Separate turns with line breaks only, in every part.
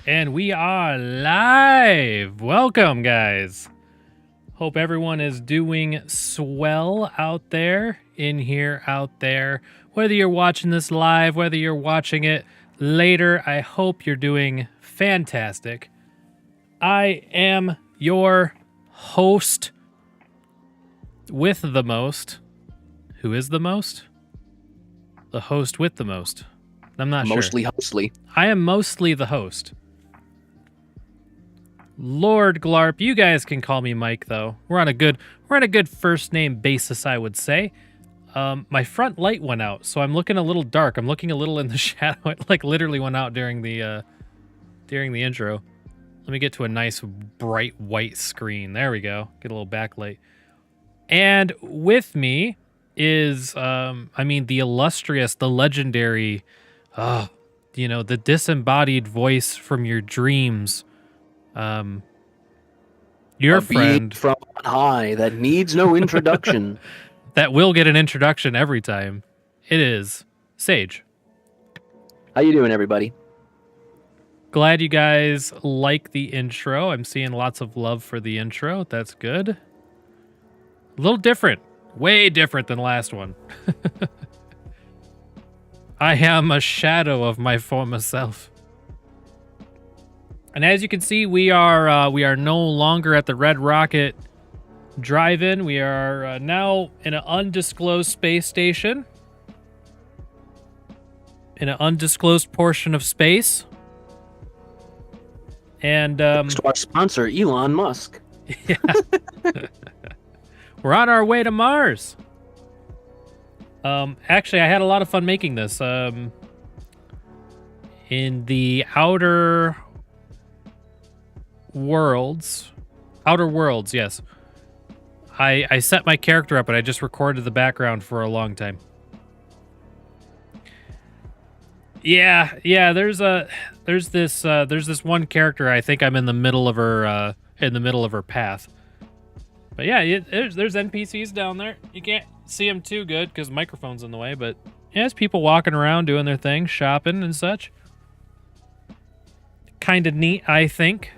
And we are live. Welcome, guys. Hope everyone is doing swell out there, in here, out there. Whether you're watching this live, whether you're watching it later, I hope you're doing fantastic. I am your host with the most. Who is the most? The host with the most. I'm not
Mostly
sure.
hostly.
I am mostly the host. Lord Glarp, you guys can call me Mike though. We're on a good first name basis, I would say. My front light went out, so I'm looking a little dark. I'm looking a little in the shadow. It like literally went out during the intro. Let me get to a nice bright white screen. There we go. Get a little backlight. And with me is the illustrious, the legendary, the disembodied voice from your dreams. Your friend
from on high that needs no introduction.
that will get an introduction every time. It is Sage.
How you doing, everybody?
Glad you guys like the intro. I'm seeing lots of love for the intro. That's good. A little different. Way different than last one. I am a shadow of my former self. And as you can see, we are no longer at the Red Rocket Drive-In. We are now in an undisclosed space station, in an undisclosed portion of space. And
to our sponsor, Elon Musk.
Yeah. We're on our way to Mars. Actually, I had a lot of fun making this. In the Outer Worlds, yes. I set my character up and I just recorded the background for a long time. Yeah. There's this one character. I think I'm in the middle of her path. But yeah, there's NPCs down there. You can't see them too good because the microphone's in the way. But yeah, there's people walking around doing their thing, shopping and such. Kind of neat, I think.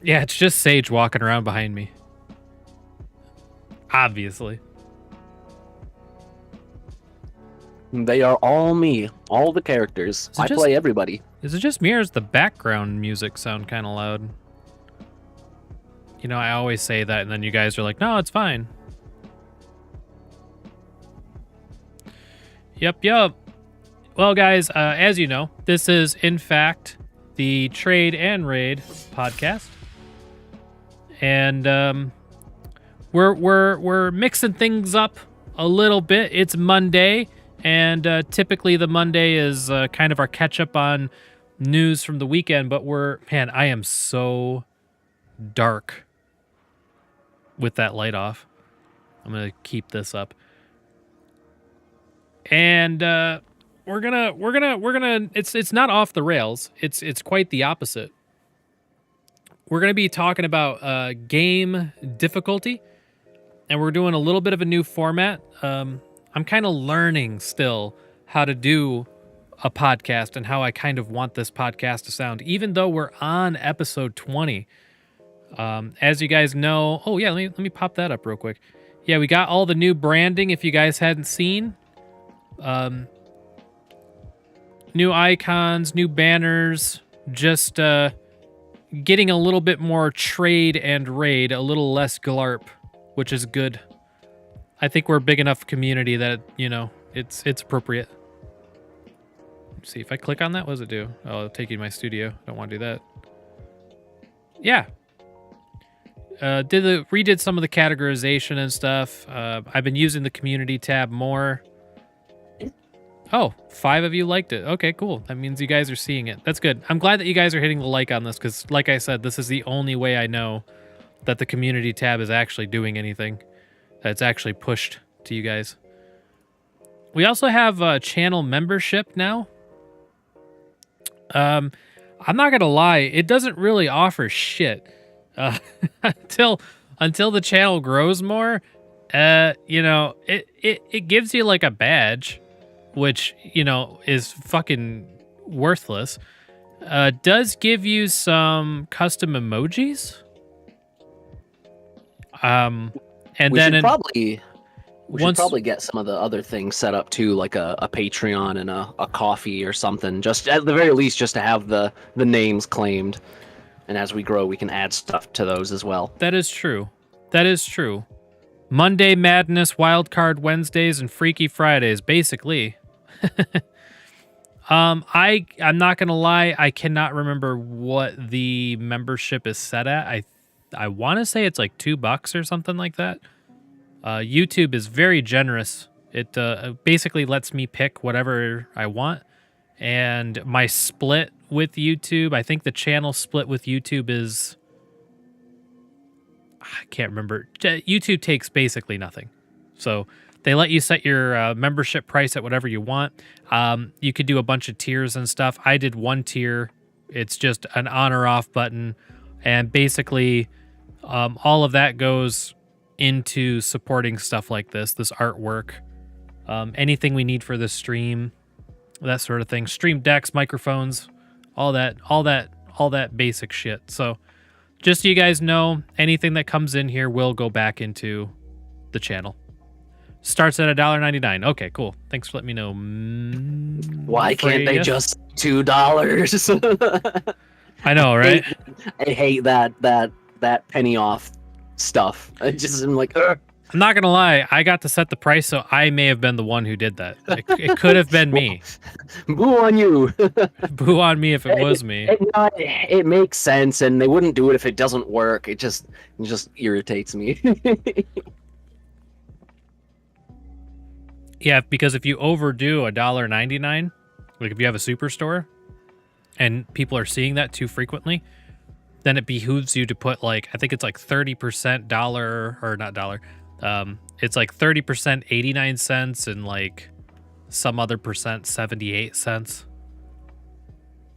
Yeah, it's just Sage walking around behind me. Obviously.
They are all me. All the characters. I play everybody.
Is it just me or does the background music sound kind of loud? You know, I always say that and then you guys are like, no, it's fine. Yep. Well, guys, as you know, this is, in fact, the Trade and Raid podcast. And we're mixing things up a little bit. It's Monday, and typically the Monday is kind of our catch up on news from the weekend. But I am so dark with that light off. I'm gonna keep this up, and we're gonna. It's not off the rails. It's quite the opposite. We're going to be talking about game difficulty, and we're doing a little bit of a new format. I'm kind of learning still how to do a podcast and how I kind of want this podcast to sound, even though we're on episode 20. As you guys know, oh yeah, let me pop that up real quick. Yeah, we got all the new branding if you guys hadn't seen. New icons, new banners, just getting a little bit more trade and raid, a little less glarp, which is good. I think we're a big enough community that, you know, it's appropriate. Let's see, if I click on that, what does it do? Oh, it'll take you to my studio. Don't want to do that. Yeah. Redid some of the categorization and stuff. I've been using the community tab more. Oh, 5 of you liked it. Okay, cool. That means you guys are seeing it. That's good. I'm glad that you guys are hitting the like on this because, like I said, this is the only way I know that the community tab is actually doing anything. That's actually pushed to you guys. We also have channel membership now. I'm not going to lie. It doesn't really offer shit. Until the channel grows more, it gives you like a badge. which, you know, is fucking worthless, does give you some custom emojis. And
we
then
should probably we should
once
probably get some of the other things set up too, like a Patreon and a coffee or something. Just at the very least, just to have the names claimed. And as we grow, we can add stuff to those as well.
that is true. That is true. Monday Madness, Wildcard Wednesdays, and Freaky Fridays, basically. I'm not gonna lie, I cannot remember what the membership is set at. I want to say it's like $2 or something like that. YouTube is very generous. It basically lets me pick whatever I want, and my split with YouTube, I think the channel split with YouTube is, I can't remember. YouTube takes basically nothing, so they let you set your membership price at whatever you want. You could do a bunch of tiers and stuff. I did one tier. It's just an on or off button, and basically all of that goes into supporting stuff like this artwork, anything we need for the stream, that sort of thing. Stream decks, microphones, all that basic shit. So just so you guys know, anything that comes in here will go back into the channel. Starts at $1.99. Okay, cool. Thanks for letting me know.
Why can't they just $2?
I know, right?
I hate that penny off stuff. I just am like, ugh.
I'm not gonna lie, I got to set the price, so I may have been the one who did that. It could have been me.
Boo on you.
Boo on me if it was me.
It makes sense, and they wouldn't do it if it doesn't work. It just irritates me.
Yeah, because if you overdo $1.99, like if you have a superstore and people are seeing that too frequently, then it behooves you to put like, I think it's like 30% dollar, or not dollar. It's like 30% 89 cents and like some other percent 78 cents.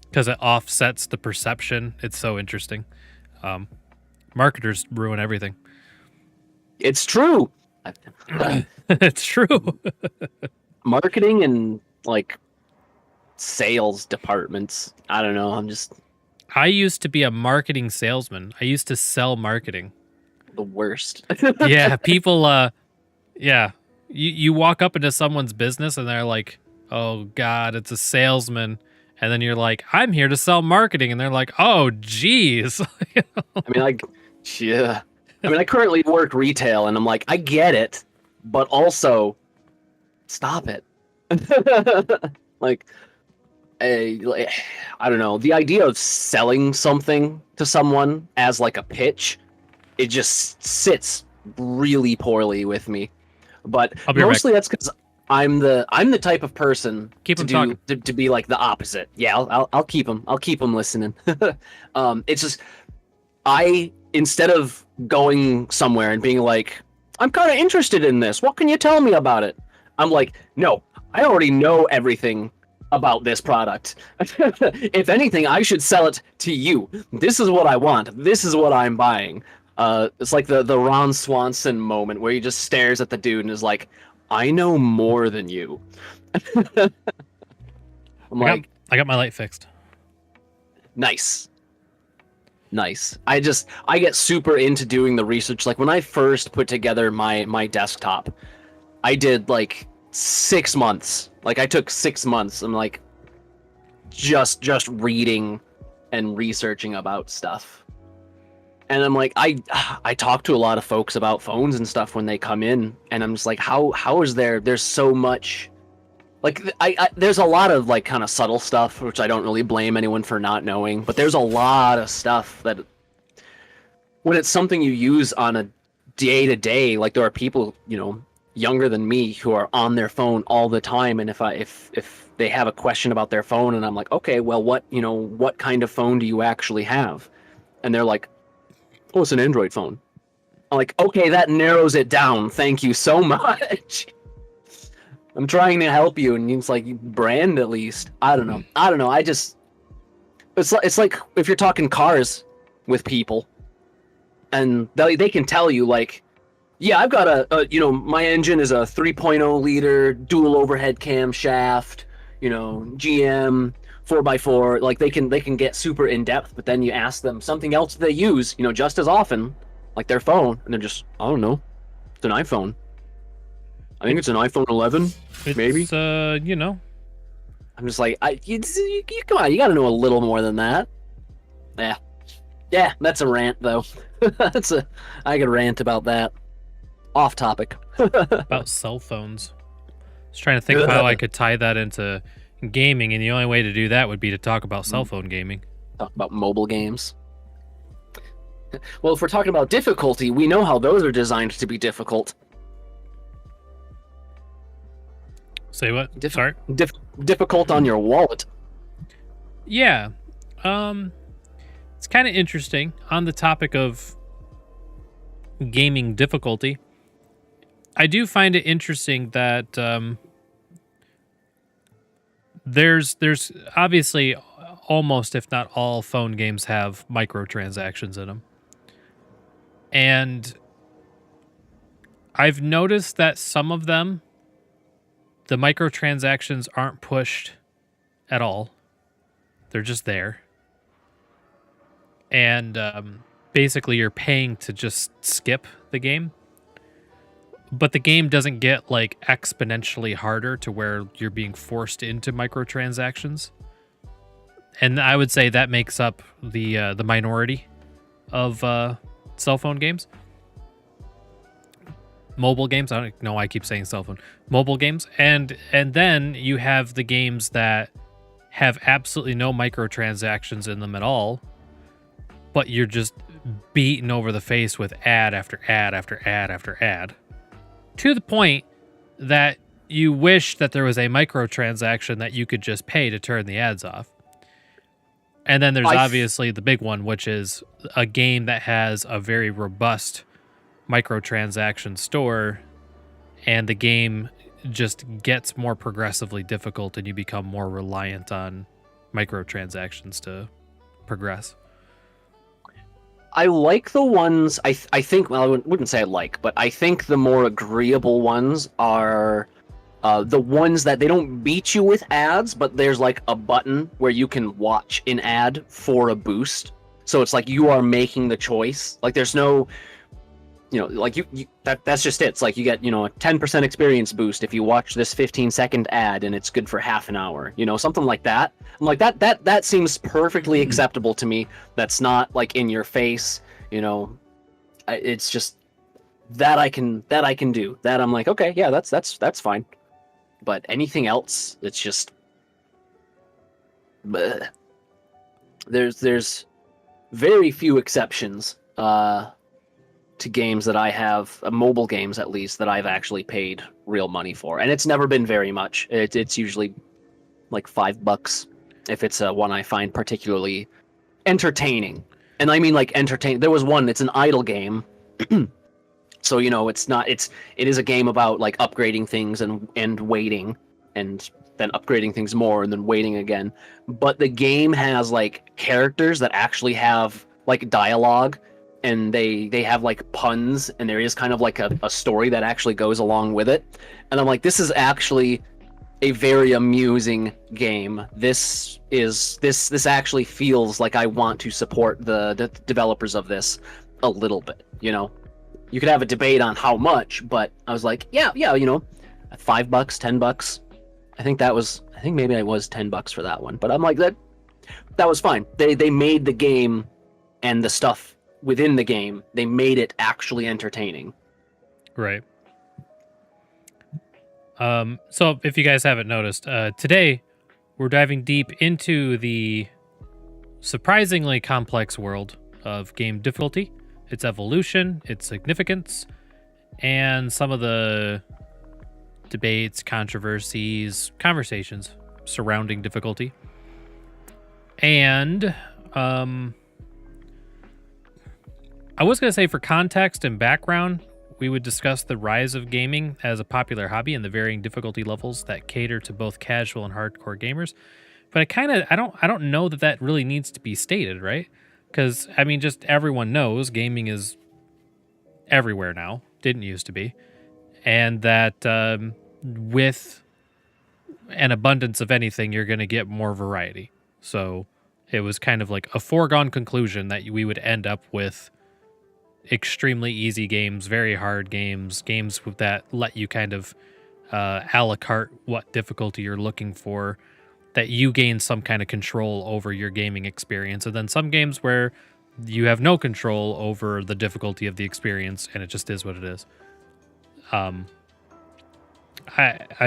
Because it offsets the perception. It's so interesting. Marketers ruin everything.
It's true.
It's true.
Marketing and like sales departments. I don't know.
I used to be a marketing salesman. I used to sell marketing.
The worst.
Yeah, people. Yeah, you walk up into someone's business and they're like, "Oh God, it's a salesman," and then you're like, "I'm here to sell marketing," and they're like, "Oh, geez."
I mean, yeah. I mean, I currently work retail, and I'm like, I get it, but also, stop it. Like, I don't know. The idea of selling something to someone as like a pitch, it just sits really poorly with me. But mostly that's because I'm the type of person to be like the opposite. Yeah, I'll keep them. I'll keep them listening. It's just instead of going somewhere and being like, I'm kind of interested in this. What can you tell me about it? I'm like, no, I already know everything about this product. If anything, I should sell it to you. This is what I want. This is what I'm buying. It's like the Ron Swanson moment where he just stares at the dude and is like, I know more than you. I
got my light fixed.
Nice. I get super into doing the research. Like when I first put together my desktop, I did like 6 months. Like I took 6 months. I'm like just reading and researching about stuff. And I'm like, I talk to a lot of folks about phones and stuff when they come in, and I'm just like, how is there's so much, like there's a lot of like kind of subtle stuff, which I don't really blame anyone for not knowing, but there's a lot of stuff that when it's something you use on a day to day, like there are people, younger than me who are on their phone all the time, and if they have a question about their phone and I'm like, okay, well, what kind of phone do you actually have? And they're like, oh, it's an Android phone. I'm like, okay, that narrows it down. Thank you so much. I'm trying to help you, and it's like, brand at least. I don't know. It's like if you're talking cars with people, and they can tell you, like, Yeah, I've got my engine is a 3.0 liter dual overhead camshaft, GM 4x4. Like they can get super in depth, but then you ask them something else they use, just as often, like their phone, and they're just, I don't know, it's an iPhone. I think it's an iPhone 11, maybe.
It's
I'm just like, come on, you got to know a little more than that. Yeah, that's a rant though. I could rant about that. Off topic.
about cell phones. I was trying to think of how I could tie that into gaming, and the only way to do that would be to talk about cell phone gaming.
Talk about mobile games. Well, if we're talking about difficulty, we know how those are designed to be difficult.
Say what? Sorry?
Difficult on your wallet.
Yeah. It's kind of interesting on the topic of gaming difficulty. I do find it interesting that there's obviously almost, if not all, phone games have microtransactions in them. And I've noticed that some of them, the microtransactions aren't pushed at all. They're just there. And basically you're paying to just skip the game. But the game doesn't get like exponentially harder to where you're being forced into microtransactions. And I would say that makes up the minority of cell phone games. Mobile games. I don't know why I keep saying cell phone. Mobile games. And then you have the games that have absolutely no microtransactions in them at all, but you're just beaten over the face with ad after ad after ad after ad, to the point that you wish that there was a microtransaction that you could just pay to turn the ads off. And then there's obviously the big one, which is a game that has a very robust microtransaction store, and the game just gets more progressively difficult and you become more reliant on microtransactions to progress.
I like the ones, I think, well, I wouldn't say I like, but I think the more agreeable ones are the ones that they don't beat you with ads, but there's like a button where you can watch an ad for a boost. So it's like you are making the choice. Like there's no, like that's just it. It's like you get, a 10% experience boost if you watch this 15-second ad and it's good for half an hour, something like that. I'm like, that seems perfectly acceptable to me. That's not like in your face, it's just that I can do that. I'm like, okay, yeah, that's fine. But anything else, it's just, bleh. There's very few exceptions, to games that I have, mobile games at least, that I've actually paid real money for, and it's never been very much. It's usually like $5 if it's one I find particularly entertaining. And I mean like entertaining. There was one. It's an idle game, so it is a game about like upgrading things and waiting, and then upgrading things more and then waiting again. But the game has like characters that actually have like dialogue, and they have like puns, and there is kind of like a story that actually goes along with it. And I'm like, this is actually a very amusing game. This actually feels like I want to support the developers of this a little bit. You could have a debate on how much, but I was like, yeah, $5, $10. I think maybe I was $10 for that one, but I'm like, that was fine. They made the game and the stuff within the game, they made it actually entertaining.
Right. So if you guys haven't noticed, today we're diving deep into the surprisingly complex world of game difficulty, its evolution, its significance, and some of the debates, controversies, conversations surrounding difficulty. And I was going to say, for context and background, we would discuss the rise of gaming as a popular hobby and the varying difficulty levels that cater to both casual and hardcore gamers. But I don't know that really needs to be stated, right? Because I mean, just everyone knows gaming is everywhere now. didn't used to be, and that with an abundance of anything, you're going to get more variety. So it was kind of like a foregone conclusion that we would end up with extremely easy games, very hard games, games that let you kind of a la carte what difficulty you're looking for, that you gain some kind of control over your gaming experience. And then some games where you have no control over the difficulty of the experience and it just is what it is. I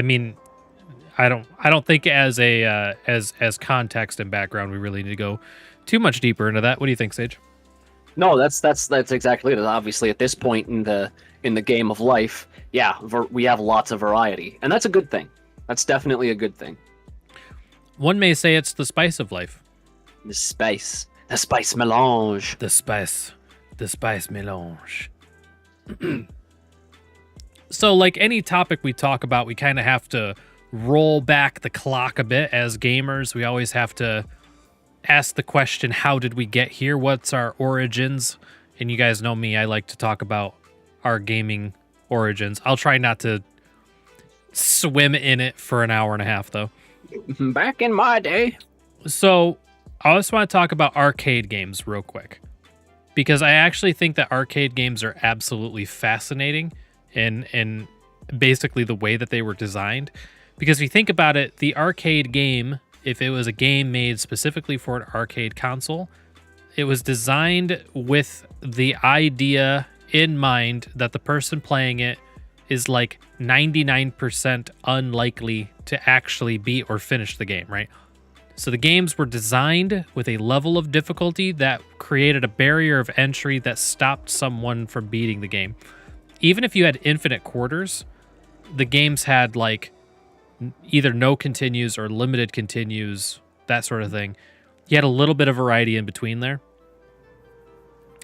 mean, I don't think as a as context and background we really need to go too much deeper into that. What do you think, Sage?
No, that's exactly it. Obviously, at this point in the game of life, yeah, we have lots of variety, and that's a good thing. That's definitely a good thing.
One may say it's the spice of life.
The spice melange.
The spice melange. So, like any topic we talk about, we kind of have to roll back the clock a bit as gamers. We always have to ask the question, how did we get here? What's our origins? And you guys know me, I like to talk about our gaming origins. I'll try not to swim in it for an hour and a half, though.
Back in my day.
So, I just want to talk about arcade games real quick, because I actually think that arcade games are absolutely fascinating in basically the way that they were designed. Because if you think about it, the arcade game, if it was a game made specifically for an arcade console, it was designed with the idea in mind that the person playing it is like 99% unlikely to actually beat or finish the game, right? So the games were designed with a level of difficulty that created a barrier of entry that stopped someone from beating the game. Even if you had infinite quarters, the games had like either no continues or limited continues, that sort of thing. You had a little bit of variety in between there.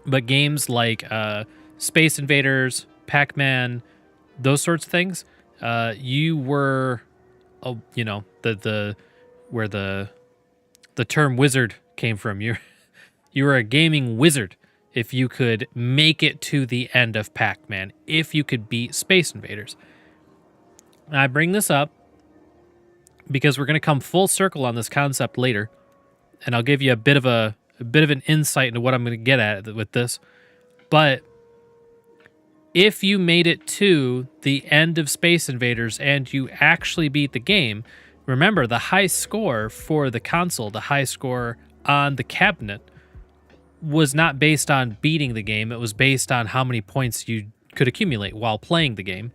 But games like Space Invaders, Pac-Man, those sorts of things, you were, you know, where the term wizard came from. You were a gaming wizard if you could make it to the end of Pac-Man, if you could beat Space Invaders. And I bring this up because we're going to come full circle on this concept later, and I'll give you a bit of an insight into what I'm going to get at with this. But if you made it to the end of Space Invaders and you actually beat the game, remember the high score for the console, the high score on the cabinet, was not based on beating the game. It was based on how many points you could accumulate while playing the game.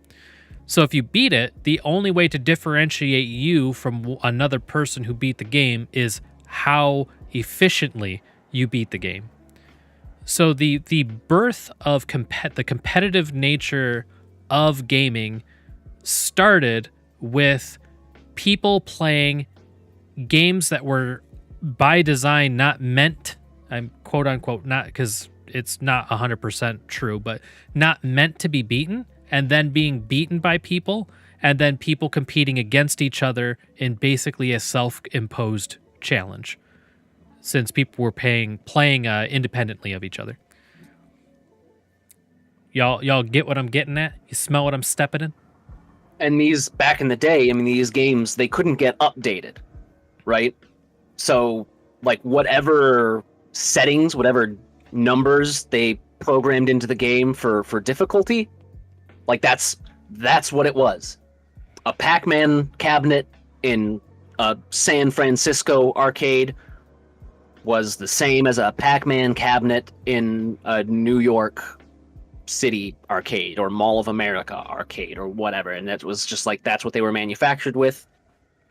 So if you beat it, the only way to differentiate you from another person who beat the game is how efficiently you beat the game. So the birth of the competitive nature of gaming started with people playing games that were by design not meant, I'm quote unquote, not because it's not 100% true, but not meant to be beaten, and then being beaten by people, and then people competing against each other in basically a self-imposed challenge, since people were playing independently of each other. Y'all get what I'm getting at? You smell what I'm stepping in?
And these, back in the day, I mean, these games, they couldn't get updated, right? So, like, whatever settings, whatever numbers they programmed into the game for difficulty, like, that's what it was. A Pac-Man cabinet in a San Francisco arcade was the same as a Pac-Man cabinet in a New York City arcade or Mall of America arcade or whatever. And that was just like, that's what they were manufactured with.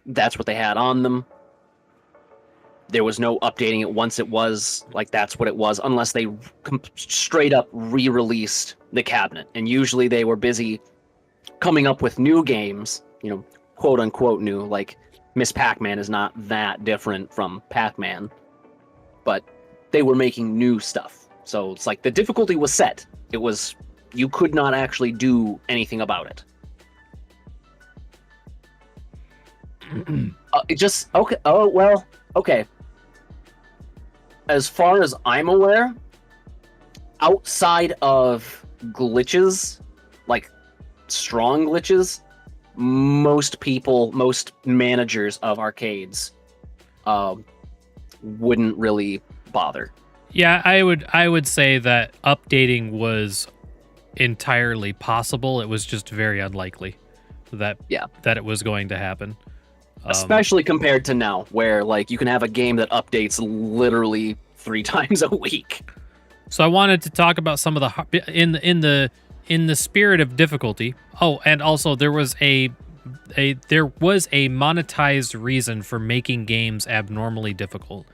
That's what they had on them. There was no updating it once it was like, that's what it was, unless they straight up re-released the cabinet. And usually they were busy coming up with new games, you know, quote unquote new, like Miss Pac-Man is not that different from Pac-Man, but they were making new stuff. So it's like the difficulty was set. It was, you could not actually do anything about it. It just, okay. Oh, well, okay. As far as I'm aware, outside of glitches like strong glitches, most managers of arcades wouldn't really bother.
Yeah, I would say that updating was entirely possible. It was just very unlikely that
Yeah.
that it was going to happen.
Especially compared to now, where like you can have a game that updates literally 3 times a week.
So I wanted to talk about some of the in the spirit of difficulty. Oh, and also there was a monetized reason for making games abnormally difficult.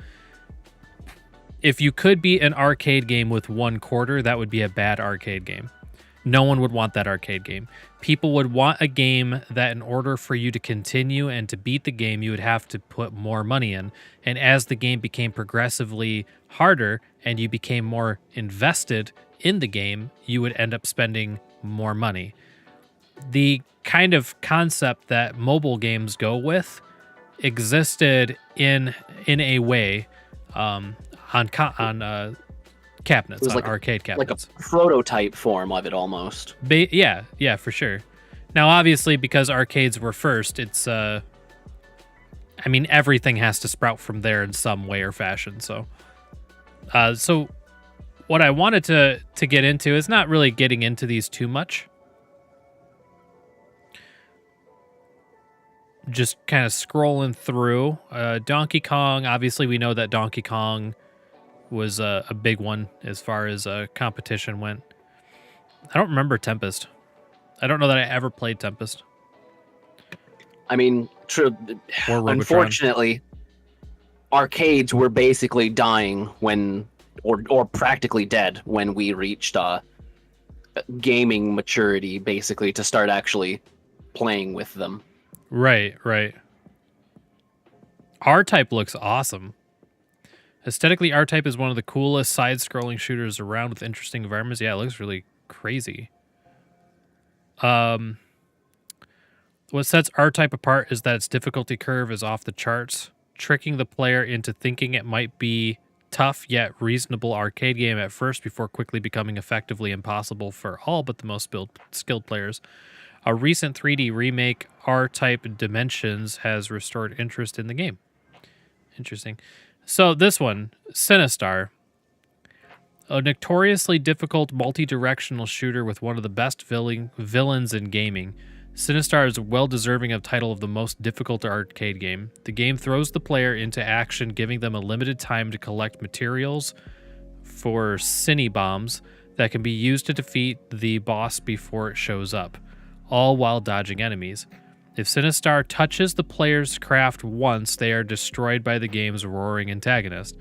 If you could beat an arcade game with 1/4, that would be a bad arcade game. No one would want that arcade game. People would want a game that in order for you to continue and to beat the game, you would have to put more money in. And as the game became progressively harder and you became more invested in the game, you would end up spending more money. The kind of concept that mobile games go with existed in a way on cabinets, on
like
arcade cabinets.
Like a prototype form of it almost.
Yeah, for sure. Now, obviously, because arcades were first, it's I mean, everything has to sprout from there in some way or fashion. So, so what I wanted to get into is not really getting into these too much. Just kind of scrolling through. Donkey Kong, obviously, we know that Donkey Kong was a big one as far as competition went. I don't remember Tempest. I don't know that I ever played Tempest.
I mean, true. Unfortunately, arcades were basically dying when, or practically dead when we reached gaming maturity, basically, to start actually playing with them.
Right. R-Type looks awesome. Aesthetically, R-Type is one of the coolest side-scrolling shooters around with interesting environments. Yeah, it looks really crazy. What sets R-Type apart is that its difficulty curve is off the charts, tricking the player into thinking it might be tough yet reasonable arcade game at first before quickly becoming effectively impossible for all but the most skilled players. A recent 3D remake, R-Type Dimensions, has restored interest in the game. Interesting. So this one, Sinistar, a notoriously difficult multi-directional shooter with one of the best villains in gaming. Sinistar is well deserving of title of the most difficult arcade game. The game throws the player into action, giving them a limited time to collect materials for Bombs that can be used to defeat the boss before it shows up, all while dodging enemies. If Sinistar touches the player's craft once, they are destroyed by the game's roaring antagonist.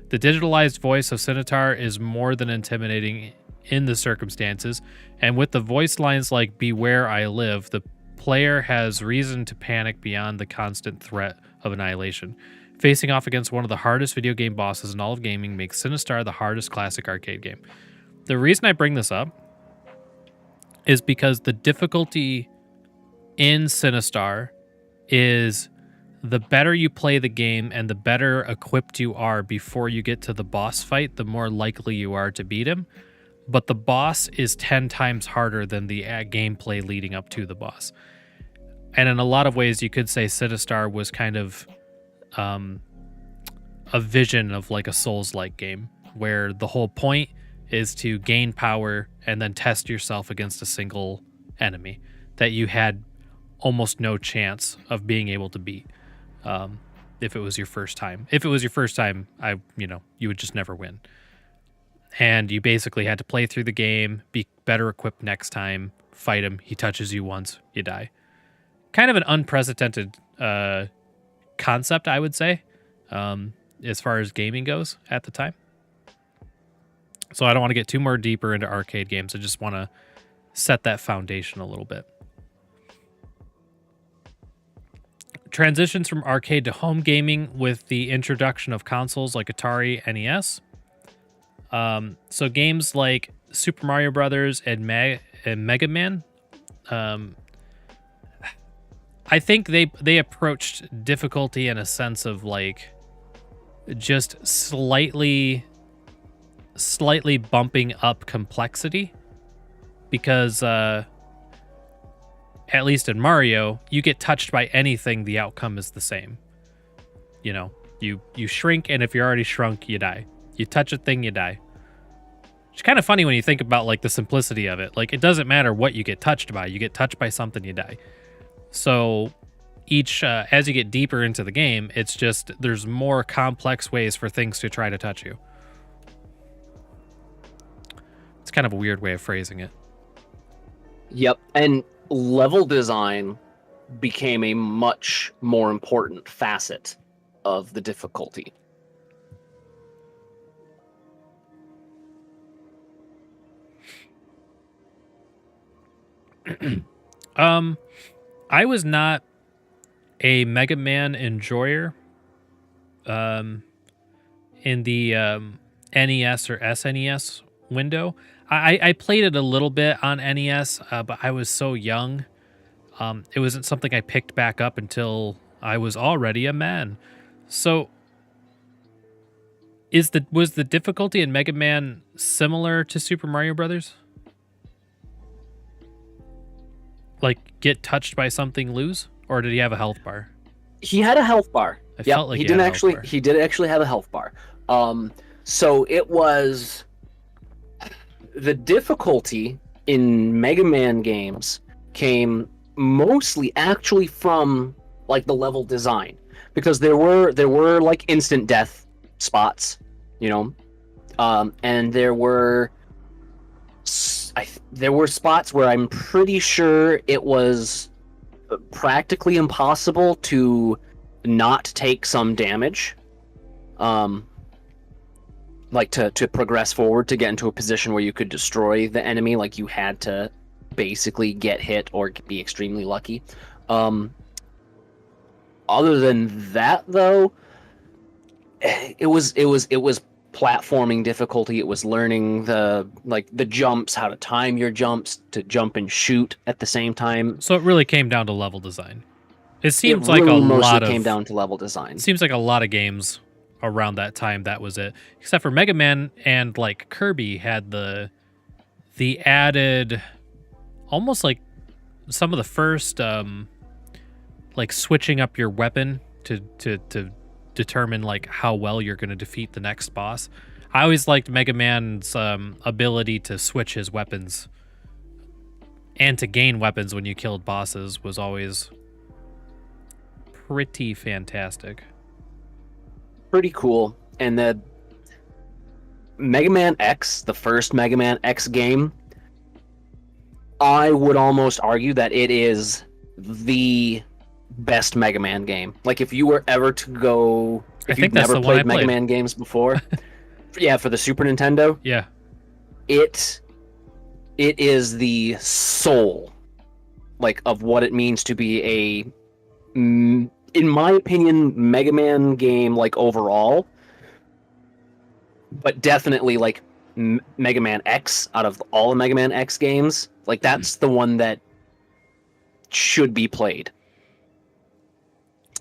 The digitalized voice of Sinistar is more than intimidating in the circumstances, and with the voice lines like "Beware, I live," the player has reason to panic beyond the constant threat of annihilation. Facing off against one of the hardest video game bosses in all of gaming makes Sinistar the hardest classic arcade game. The reason I bring this up is because the difficulty in Sinistar is the better you play the game and the better equipped you are before you get to the boss fight, the more likely you are to beat him. But the boss is 10 times harder than the gameplay leading up to the boss. And in a lot of ways, you could say Sinistar was kind of a vision of like a Souls-like game, where the whole point is to gain power and then test yourself against a single enemy that you had almost no chance of being able to beat if it was your first time. If it was your first time, you would just never win. And you basically had to play through the game, be better equipped next time, fight him, he touches you once, you die. Kind of an unprecedented concept, I would say, as far as gaming goes at the time. So I don't want to get too more deeper into arcade games. I just want to set that foundation a little bit. Transitions from arcade to home gaming with the introduction of consoles like Atari, NES. So games like Super Mario Brothers and Mega Man, I think they approached difficulty in a sense of like just slightly bumping up complexity, because at least in Mario, you get touched by anything, the outcome is the same. You know, you shrink, and if you're already shrunk, you die. You touch a thing, you die. It's kind of funny when you think about like the simplicity of it. Like, it doesn't matter what you get touched by. You get touched by something, you die. So each as you get deeper into the game, it's just there's more complex ways for things to try to touch you. It's kind of a weird way of phrasing it.
Yep, and level design became a much more important facet of the difficulty.
I was not a Mega Man enjoyer in the NES or SNES window. I played it a little bit on NES, but I was so young. It wasn't something I picked back up until I was already a man. So was the difficulty in Mega Man similar to Super Mario Brothers? Like, get touched by something, lose? Or did he have a health bar?
He had a health bar.
I felt like
he
he had
didn't
a health
actually.
bar.
He did actually have a health bar. So it was the difficulty in Mega Man games came mostly actually from like the level design, because there were like instant death spots, you know, and there were spots where I'm pretty sure it was practically impossible to not take some damage, like to progress forward to get into a position where you could destroy the enemy. Like, you had to basically get hit or be extremely lucky. Other than that, though, it was platforming difficulty. It was learning the jumps, how to time your jumps, to jump and shoot at the same time.
So it really came down to level design. It seems
It
like
really
a lot
came down to level design.
It seems like a lot of games around that time that was it. Except for Mega Man and like Kirby had the added, almost like some of the first like switching up your weapon to determine like how well you're going to defeat the next boss. I always liked Mega Man's ability to switch his weapons and to gain weapons when you killed bosses was always pretty fantastic.
Pretty cool. And the Mega Man X, the first Mega Man X game, I would almost argue that it is the best Mega Man game. Like, if you were ever to go, if you've never played Mega Man games before, yeah, for the Super Nintendo,
yeah,
it is the soul, like, of what it means to be a, in my opinion, Mega Man game, like, overall, but definitely like Mega Man X. Out of all the Mega Man X games, like, that's the one that should be played,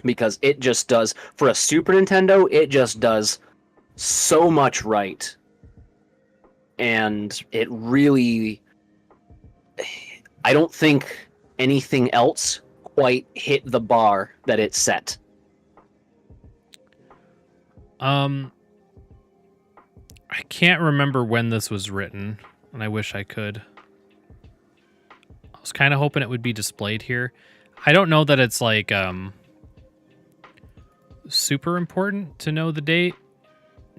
because it just does, for a Super Nintendo, it just does so much right. And it really, I don't think anything else quite hit the bar that it set.
I can't remember when this was written, and I wish I could. I was kind of hoping it would be displayed here. I don't know that it's like super important to know the date.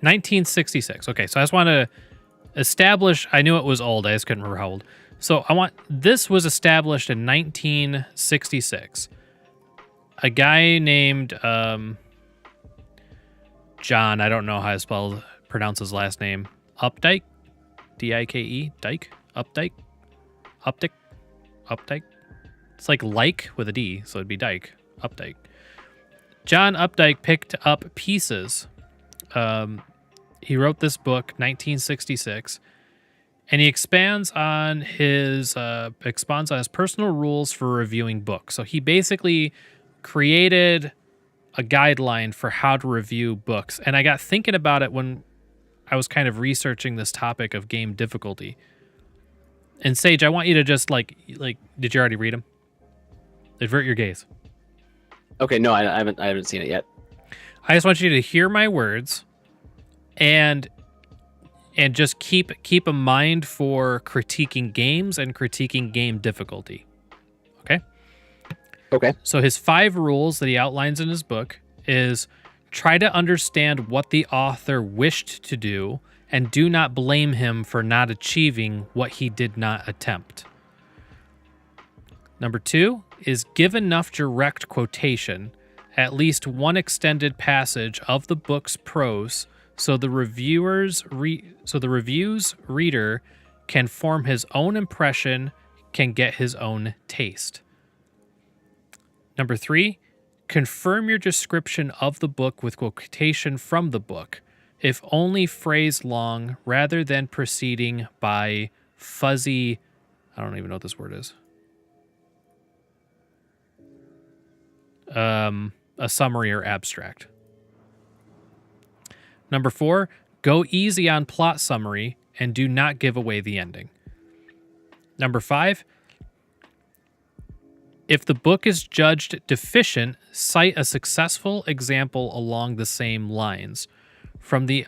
1966. Okay, so I just want to establish, I knew it was old, I just couldn't remember how old. So this was established in 1966. A guy named John, I don't know how to pronounce his last name. Updike? D-I-K-E? Dike? Updike? Updike? It's like with a D, so it'd be Dike. Updike. John Updike picked up pieces. He wrote this book, 1966, and he expands on his personal rules for reviewing books. So he basically created a guideline for how to review books. And I got thinking about it when I was kind of researching this topic of game difficulty. And Sage, I want you to just like, did you already read them? Avert your gaze.
Okay, no, I haven't seen it yet.
I just want you to hear my words and just keep a mind for critiquing games and critiquing game difficulty. Okay?
Okay.
So his 5 rules that he outlines in his book is try to understand what the author wished to do and do not blame him for not achieving what he did not attempt. Number 2 is give enough direct quotation, at least one extended passage of the book's prose, so the review's reader can form his own impression, can get his own taste. Number 3, confirm your description of the book with quotation from the book, if only phrase long, rather than proceeding by fuzzy, I don't even know what this word is. A summary or abstract. Number 4, go easy on plot summary and do not give away the ending. Number 5, if the book is judged deficient, cite a successful example along the same lines from the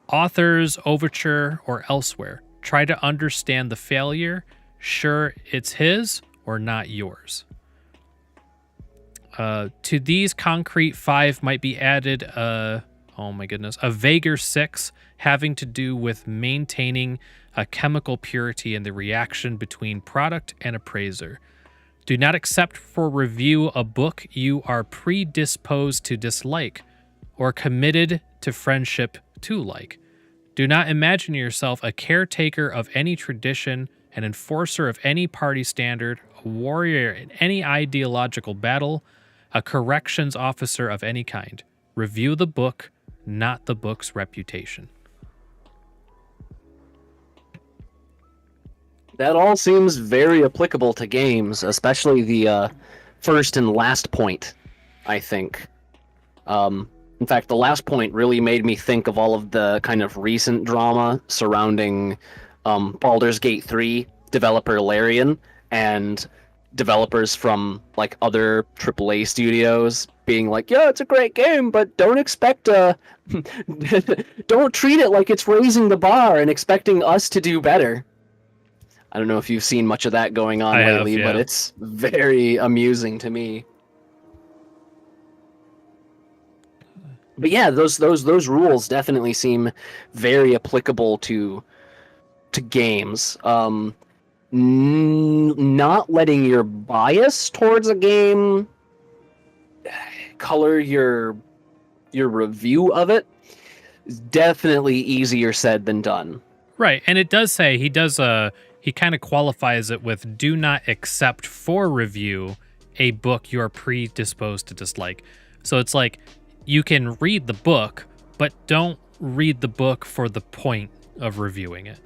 author's overture or elsewhere. Try to understand the failure. Sure, it's his or not yours. To these concrete 5 might be added a vaguer 6 having to do with maintaining a chemical purity in the reaction between product and appraiser. Do not accept for review a book you are predisposed to dislike or committed to friendship to like. Do not imagine yourself a caretaker of any tradition, an enforcer of any party standard, a warrior in any ideological battle, a corrections officer of any kind. Review the book, not the book's reputation.
That all seems very applicable to games, especially the first and last point, I think. In fact, the last point really made me think of all of the kind of recent drama surrounding Baldur's Gate 3 developer Larian and developers from like other AAA studios being like, yeah, it's a great game, but don't expect don't treat it like it's raising the bar and expecting us to do better. I don't know if you've seen much of that going on lately, but it's very amusing to me. But yeah, those rules definitely seem very applicable to games. Not letting your bias towards a game color your review of it is definitely easier said than done.
Right, and it does say he kind of qualifies it with do not accept for review a book you are predisposed to dislike. So it's like you can read the book, but don't read the book for the point of reviewing it.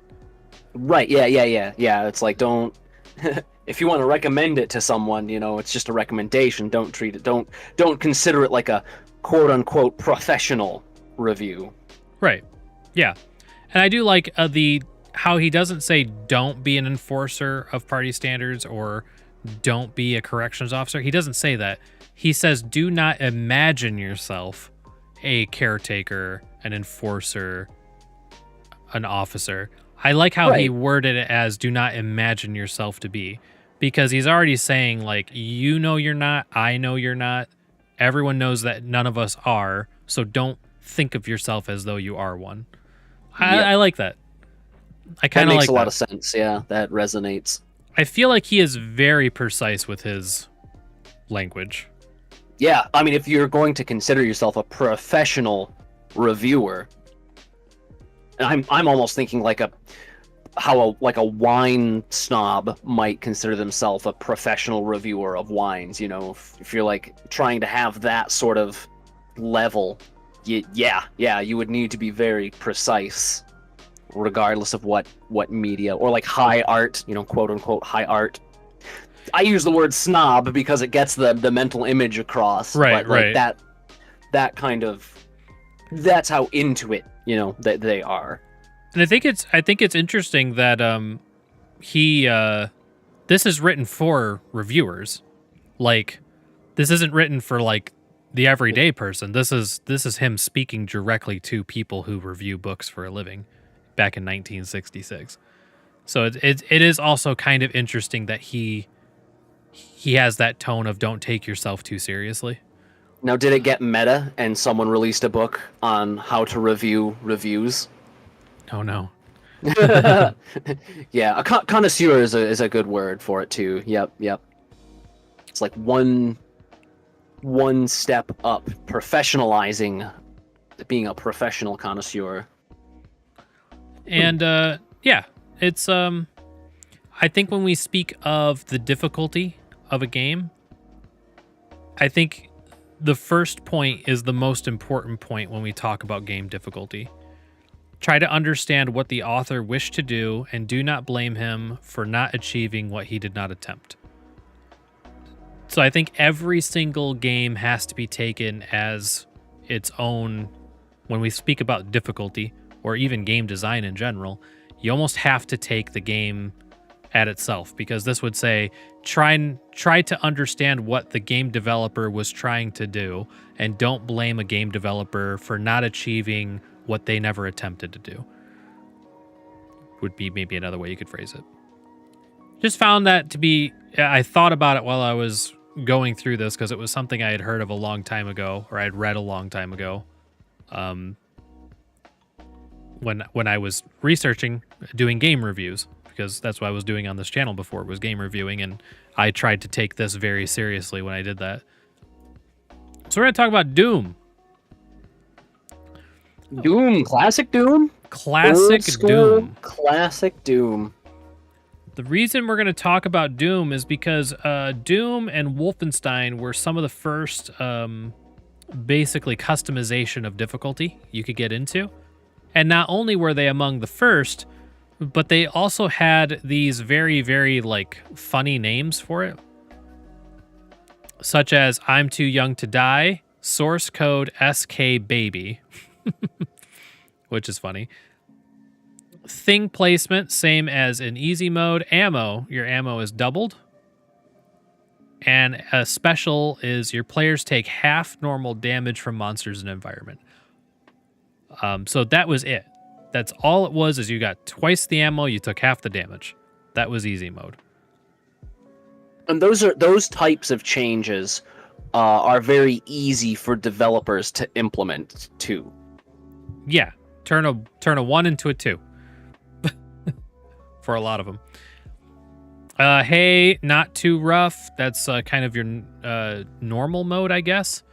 Right,
yeah. It's like don't if you want to recommend it to someone, it's just a recommendation. Don't treat it don't consider it like a quote unquote professional review.
Right. Yeah. And I do like how he doesn't say don't be an enforcer of party standards or don't be a corrections officer. He doesn't say that. He says do not imagine yourself a caretaker, an enforcer, an officer. I like how he worded it as do not imagine yourself to be, because he's already saying like, you're not, I know you're not, everyone knows that none of us are, so don't think of yourself as though you are one. I like that. I kind of like that.
Makes a lot of sense. Yeah, that resonates.
I feel like he is very precise with his language.
Yeah, I mean, if you're going to consider yourself a professional reviewer, and I'm almost thinking like a wine snob might consider themselves a professional reviewer of wines. If you're like trying to have that sort of level, you would need to be very precise, regardless of what media or like high art, quote unquote high art. I use the word snob because it gets the mental image across.
Right,
but like that kind of, that's how into it, that they are.
And I think it's interesting that he this is written for reviewers. Like, this isn't written for like the everyday person. This is him speaking directly to people who review books for a living back in 1966. So it is also kind of interesting that he has that tone of don't take yourself too seriously.
Now, did it get meta and someone released a book on how to review reviews?
Oh no.
Yeah, a connoisseur is a good word for it too. Yep, yep. It's like one step up, professionalizing, being a professional connoisseur.
And yeah, it's I think when we speak of the difficulty of a game, I think the first point is the most important point when we talk about game difficulty. Try to understand what the author wished to do and do not blame him for not achieving what he did not attempt. So I think every single game has to be taken as its own. When we speak about difficulty or even game design in general, you almost have to take the game at itself, because this would say try to understand what the game developer was trying to do and don't blame a game developer for not achieving what they never attempted to do. Would be maybe another way you could phrase it. Just found that to be, I thought about it while I was going through this because it was something I had heard of a long time ago, or I'd read a long time ago. When I was researching doing game reviews, because that's what I was doing on this channel before, was game reviewing, and I tried to take this very seriously when I did that. So we're going to talk about Doom.
Doom, classic Doom?
Classic Doom.
Classic Doom.
The reason we're going to talk about Doom is because Doom and Wolfenstein were some of the first basically customization of difficulty you could get into. And not only were they among the first, but they also had these very, very like funny names for it. Such as I'm Too Young to Die, source code SK Baby, which is funny. Thing placement, same as in easy mode. Ammo, your ammo is doubled. And a special is your players take half normal damage from monsters and environment. So that was it. That's all it was, is you got twice the ammo, you took half the damage. That was easy mode.
And those types of changes are very easy for developers to implement too.
Yeah, turn a 1 into a 2. For a lot of them. Hey, not too rough. That's kind of your normal mode, I guess.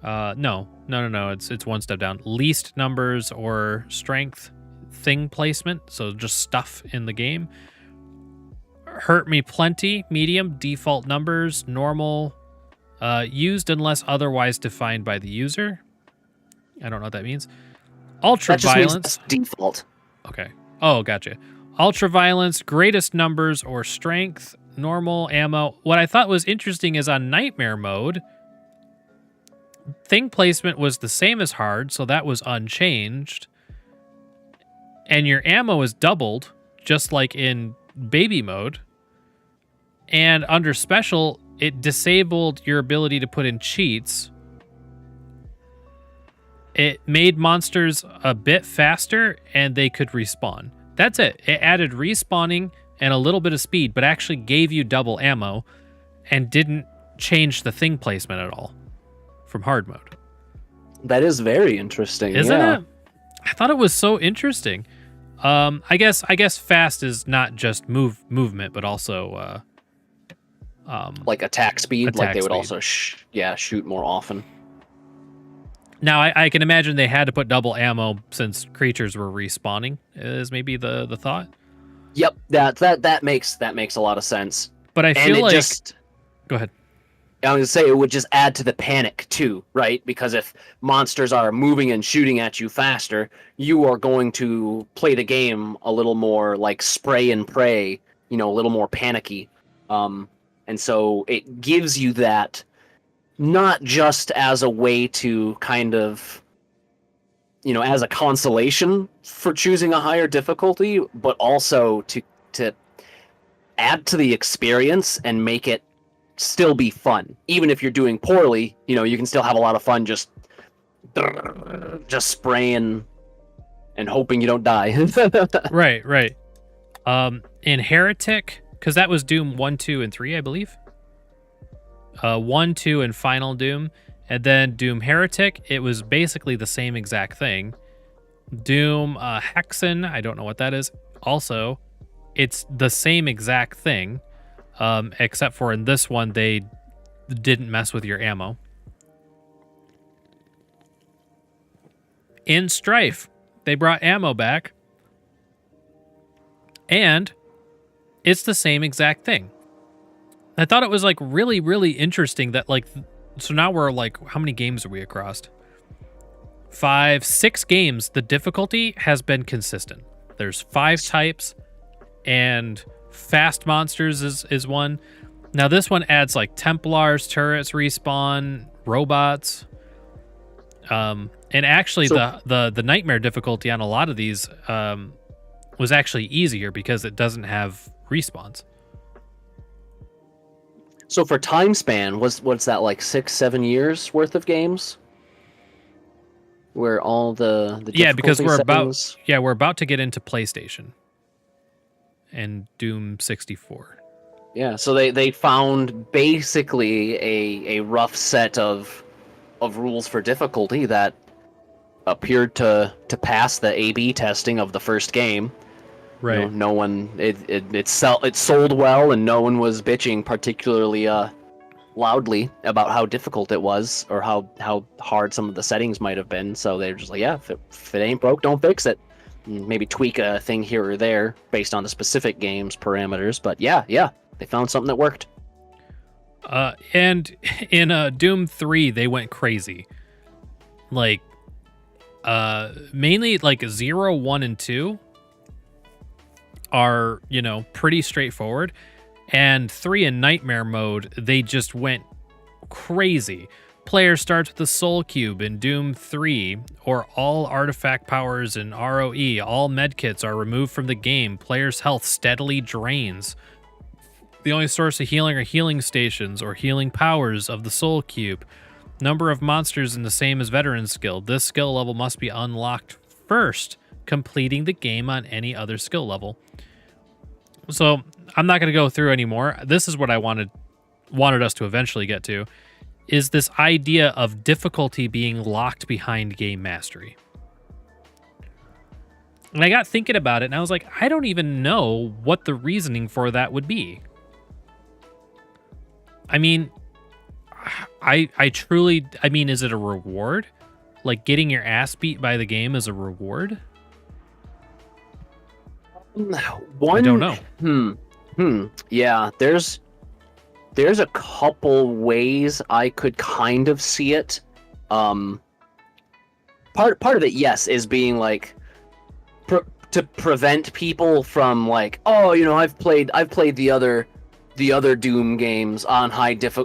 No. It's one step down. Least numbers or strength. Thing placement, so just stuff in the game. Hurt me plenty, medium, default numbers, normal, used unless otherwise defined by the user. I don't know what that means. Ultra
that just
violence.
Means that's default.
Okay. Oh, gotcha. Ultra violence, greatest numbers or strength, normal, ammo. What I thought was interesting is on nightmare mode, thing placement was the same as hard, so that was unchanged. And your ammo is doubled, just like in baby mode. And under special, it disabled your ability to put in cheats. It made monsters a bit faster, and they could respawn. That's it. It added respawning and a little bit of speed, but actually gave you double ammo and didn't change the thing placement at all from hard mode.
That is very interesting,
isn't it? I thought it was so interesting. I guess fast is not just movement, but also
like attack speed. Like they would
speed.
also shoot more often.
Now I can imagine they had to put double ammo since creatures were respawning. Is maybe the thought.
Yep, that makes a lot of sense.
But I feel like go ahead.
I was gonna say it would just add to the panic too, right? Because if monsters are moving and shooting at you faster, you are going to play the game a little more like spray and pray, a little more panicky. And so it gives you that not just as a way to kind of, as a consolation for choosing a higher difficulty, but also to add to the experience and make it still be fun. Even if you're doing poorly, you can still have a lot of fun just spraying and hoping you don't die.
Right. In Heretic, because that was Doom 1, 2, and 3, I believe. 1, 2, and Final Doom. And then Doom Heretic, it was basically the same exact thing. Doom Hexen, I don't know what that is. Also, it's the same exact thing, except for in this one, they didn't mess with your ammo. In Strife, they brought ammo back, and it's the same exact thing. I thought it was like really, really interesting that like, so now we're like, how many games are we across? 5, 6 games. The difficulty has been consistent. There's 5 types, and fast monsters is one. Now this one adds like Templars, turrets respawn, robots. And actually, the nightmare difficulty on a lot of these was actually easier because it doesn't have respawns.
So for time span, what's that, like 6-7 years worth of games? Where all the
because
settings...
we're about to get into PlayStation and Doom 64.
Yeah, so they found basically a rough set of rules for difficulty that appeared to pass the A/B testing of the first game.
Right.
No one it sold well, and no one was bitching particularly loudly about how difficult it was or how hard some of the settings might have been. So they're just like, yeah, if it ain't broke, don't fix it. Maybe tweak a thing here or there based on the specific game's parameters. But yeah, they found something that worked.
And in Doom 3, they went crazy. Like, mainly like 0, 1, and 2 are, pretty straightforward. And 3 in Nightmare mode, they just went crazy. Player starts with the Soul Cube in Doom 3, or all artifact powers in ROE. All medkits are removed from the game. Player's health steadily drains. The only source of healing are healing stations or healing powers of the Soul Cube. Number of monsters in the same as Veteran skill. This skill level must be unlocked first, completing the game on any other skill level. So I'm not going to go through anymore. This is what I wanted us to eventually get to, is this idea of difficulty being locked behind game mastery. And I got thinking about it, and I was like, I don't even know what the reasoning for that would be. I mean, I truly, is it a reward? Like getting your ass beat by the game is a reward? I don't know.
Yeah, there's a couple ways I could kind of see it. Part of it, yes, is being like to prevent people from like, oh, I've played the other Doom games on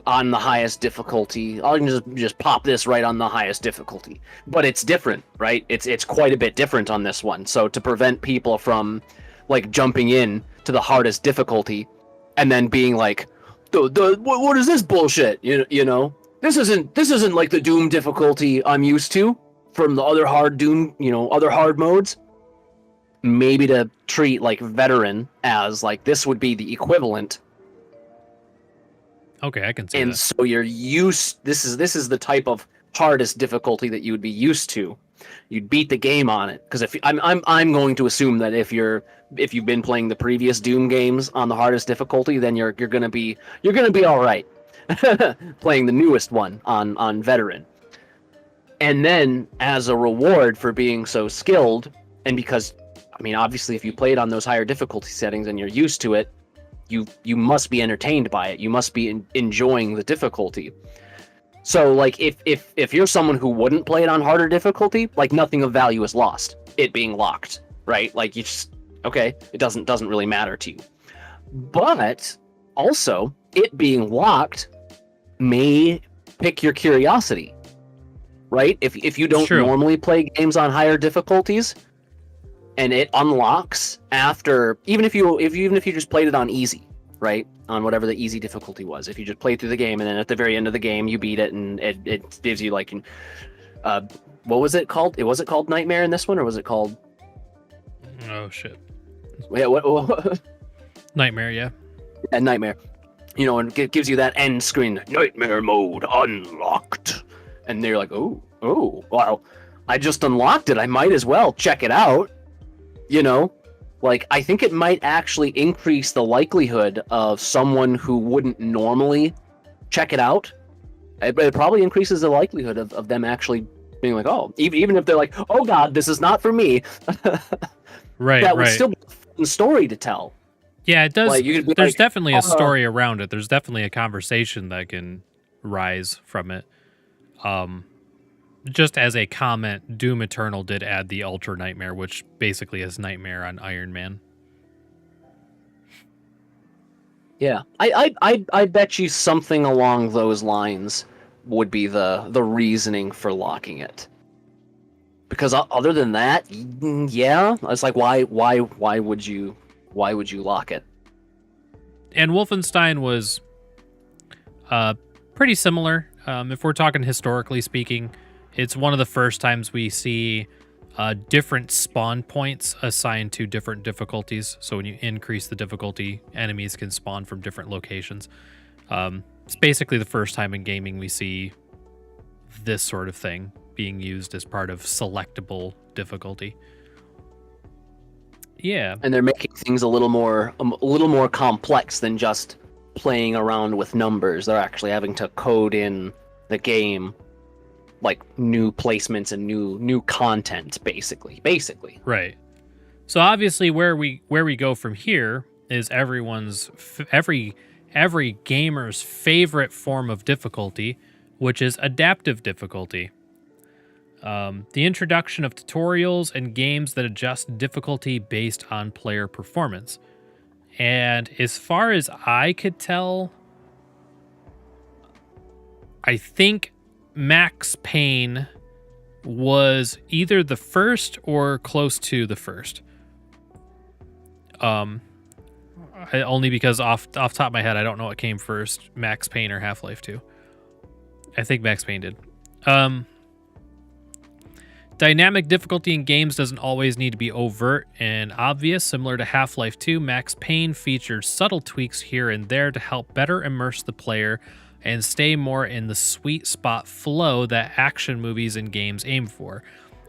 on the highest difficulty. I can just pop this right on the highest difficulty. But it's different, right? It's quite a bit different on this one. So to prevent people from like jumping in to the hardest difficulty and then being like, what is this bullshit? This isn't like the Doom difficulty I'm used to from the other hard Doom, other hard modes. Maybe to treat like Veteran as like this would be the equivalent.
Okay, I can see
and
that.
So you're used. This is the type of hardest difficulty that you would be used to. You'd beat the game on it, because if I'm going to assume that if you've been playing the previous Doom games on the hardest difficulty, then you're gonna be all right playing the newest one on Veteran. And then as a reward for being so skilled, and because obviously if you played on those higher difficulty settings and you're used to it, you must be entertained by it. You must be enjoying the difficulty. So like if you're someone who wouldn't play it on harder difficulty, like nothing of value is lost. It being locked, right? Like you just, okay, it doesn't really matter to you. But also it being locked may pick your curiosity, right? If you don't normally play games on higher difficulties, and it unlocks after, even if you just played it on easy, right? on whatever the easy difficulty was. If you just played through the game and then at the very end of the game you beat it, and it gives you like, what was it called? Was it called Nightmare in this one, or was it called?
Oh shit.
Yeah, what?
Nightmare, yeah.
And Nightmare, and it gives you that end screen, Nightmare mode unlocked, and they're like, oh, wow, I just unlocked it. I might as well check it out. Like, I think it might actually increase the likelihood of someone who wouldn't normally check it out. It probably increases the likelihood of them actually being like, oh, even if they're like, oh god, this is not for me.
Right,
that would still be a fun story to tell.
Yeah, it does.
Like,
there's definitely a story around it. There's definitely a conversation that can rise from it. Just as a comment, Doom Eternal did add the Ultra Nightmare, which basically is Nightmare on Iron Man.
Yeah, I bet you something along those lines would be the reasoning for locking it. Because other than that, yeah, it's like, why would you lock it?
And Wolfenstein was pretty similar. If we're talking historically speaking, it's one of the first times we see different spawn points assigned to different difficulties. So when you increase the difficulty, enemies can spawn from different locations. It's basically the first time in gaming we see this sort of thing being used as part of selectable difficulty. Yeah.
And they're making things a little more complex than just playing around with numbers. They're actually having to code in the game like new placements and new content, basically.
Right. So obviously where we go from here is every gamer's favorite form of difficulty, which is adaptive difficulty. The introduction of tutorials and games that adjust difficulty based on player performance. And as far as I could tell, I think Max Payne was either the first or close to the first. Only because off top of my head, I don't know what came first, Max Payne or Half-Life 2. I think Max Payne did. Dynamic difficulty in games doesn't always need to be overt and obvious. Similar to Half-Life 2, Max Payne features subtle tweaks here and there to help better immerse the player and stay more in the sweet spot flow that action movies and games aim for.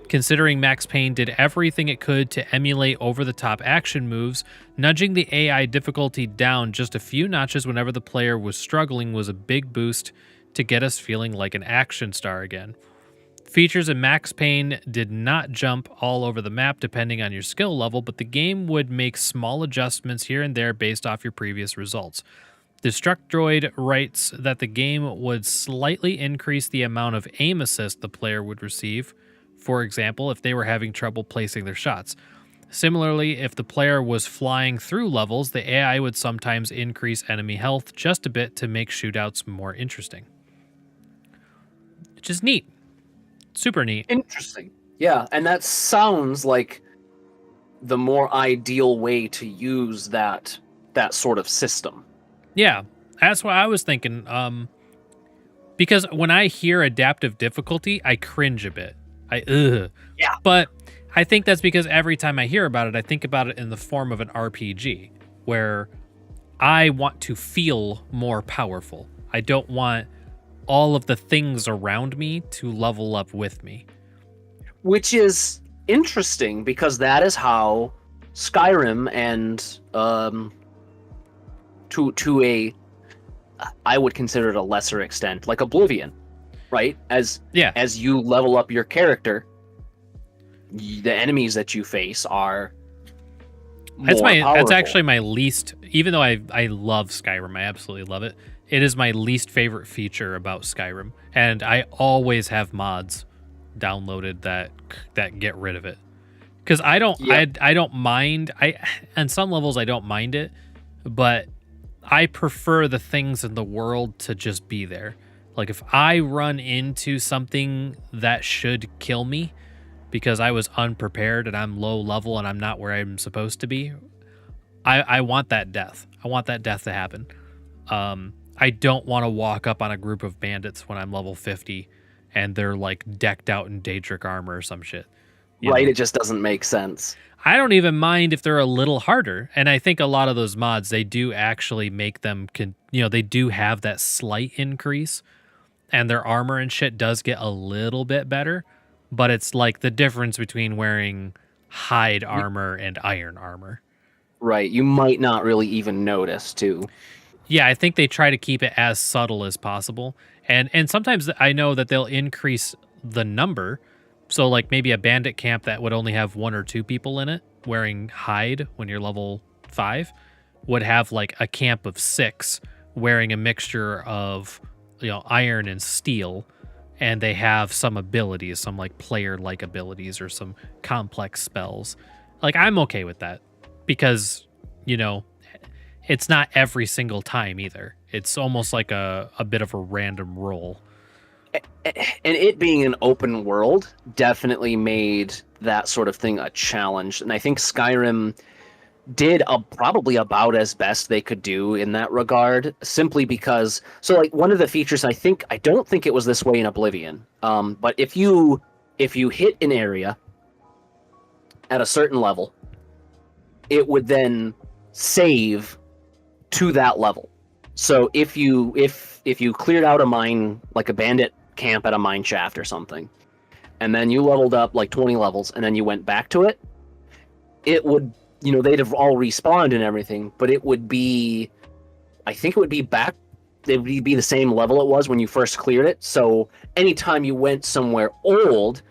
Considering Max Payne did everything it could to emulate over-the-top action moves, nudging the AI difficulty down just a few notches whenever the player was struggling was a big boost to get us feeling like an action star again. Features in Max Payne did not jump all over the map depending on your skill level, but the game would make small adjustments here and there based off your previous results. Destructoid writes that the game would slightly increase the amount of aim assist the player would receive, for example, if they were having trouble placing their shots. Similarly, if the player was flying through levels, the AI would sometimes increase enemy health just a bit to make shootouts more interesting. Which is neat. Super neat.
Interesting. Yeah, and that sounds like the more ideal way to use that sort of system.
Yeah, that's what I was thinking. Because when I hear adaptive difficulty, I cringe a bit. Yeah. But I think that's because every time I hear about it, I think about it in the form of an RPG, where I want to feel more powerful. I don't want all of the things around me to level up with me.
Which is interesting, because that is how Skyrim and to a, I would consider it a lesser extent, like Oblivion, right? As you level up your character, the enemies that you face are more powerful.
That's actually my least, even though I love Skyrim, I absolutely love it. It is my least favorite feature about Skyrim, and I always have mods downloaded that get rid of it. Because I don't mind. On some levels I don't mind it, but I prefer the things in the world to just be there. Like if I run into something that should kill me because I was unprepared and I'm low level and I'm not where I'm supposed to be, I want that death. I want that death to happen. I don't want to walk up on a group of bandits when I'm level 50 and they're like decked out in Daedric armor or some shit.
Right, it just doesn't make sense.
I don't even mind if they're a little harder. And I think a lot of those mods, they do actually make them, they do have that slight increase and their armor and shit does get a little bit better. But it's like the difference between wearing hide armor and iron armor.
Right, you might not really even notice too.
Yeah, I think they try to keep it as subtle as possible. And sometimes I know that they'll increase the number. So like maybe a bandit camp that would only have 1 or 2 people in it wearing hide when you're level 5 would have like a camp of 6 wearing a mixture of, iron and steel, and they have some abilities, some like player like abilities or some complex spells. Like I'm okay with that because, it's not every single time either. It's almost like a bit of a random roll.
And it being an open world definitely made that sort of thing a challenge. And I think Skyrim did probably about as best they could do in that regard, simply because, so like one of the features, I don't think it was this way in Oblivion, but if you hit an area at a certain level, it would then save to that level. So if you cleared out a mine, like a bandit camp at a mine shaft or something, and then you leveled up like 20 levels and then you went back to it, it would, they'd have all respawned and everything, but it would be, I think it would be back, it would be the same level it was when you first cleared it. So anytime you went somewhere old,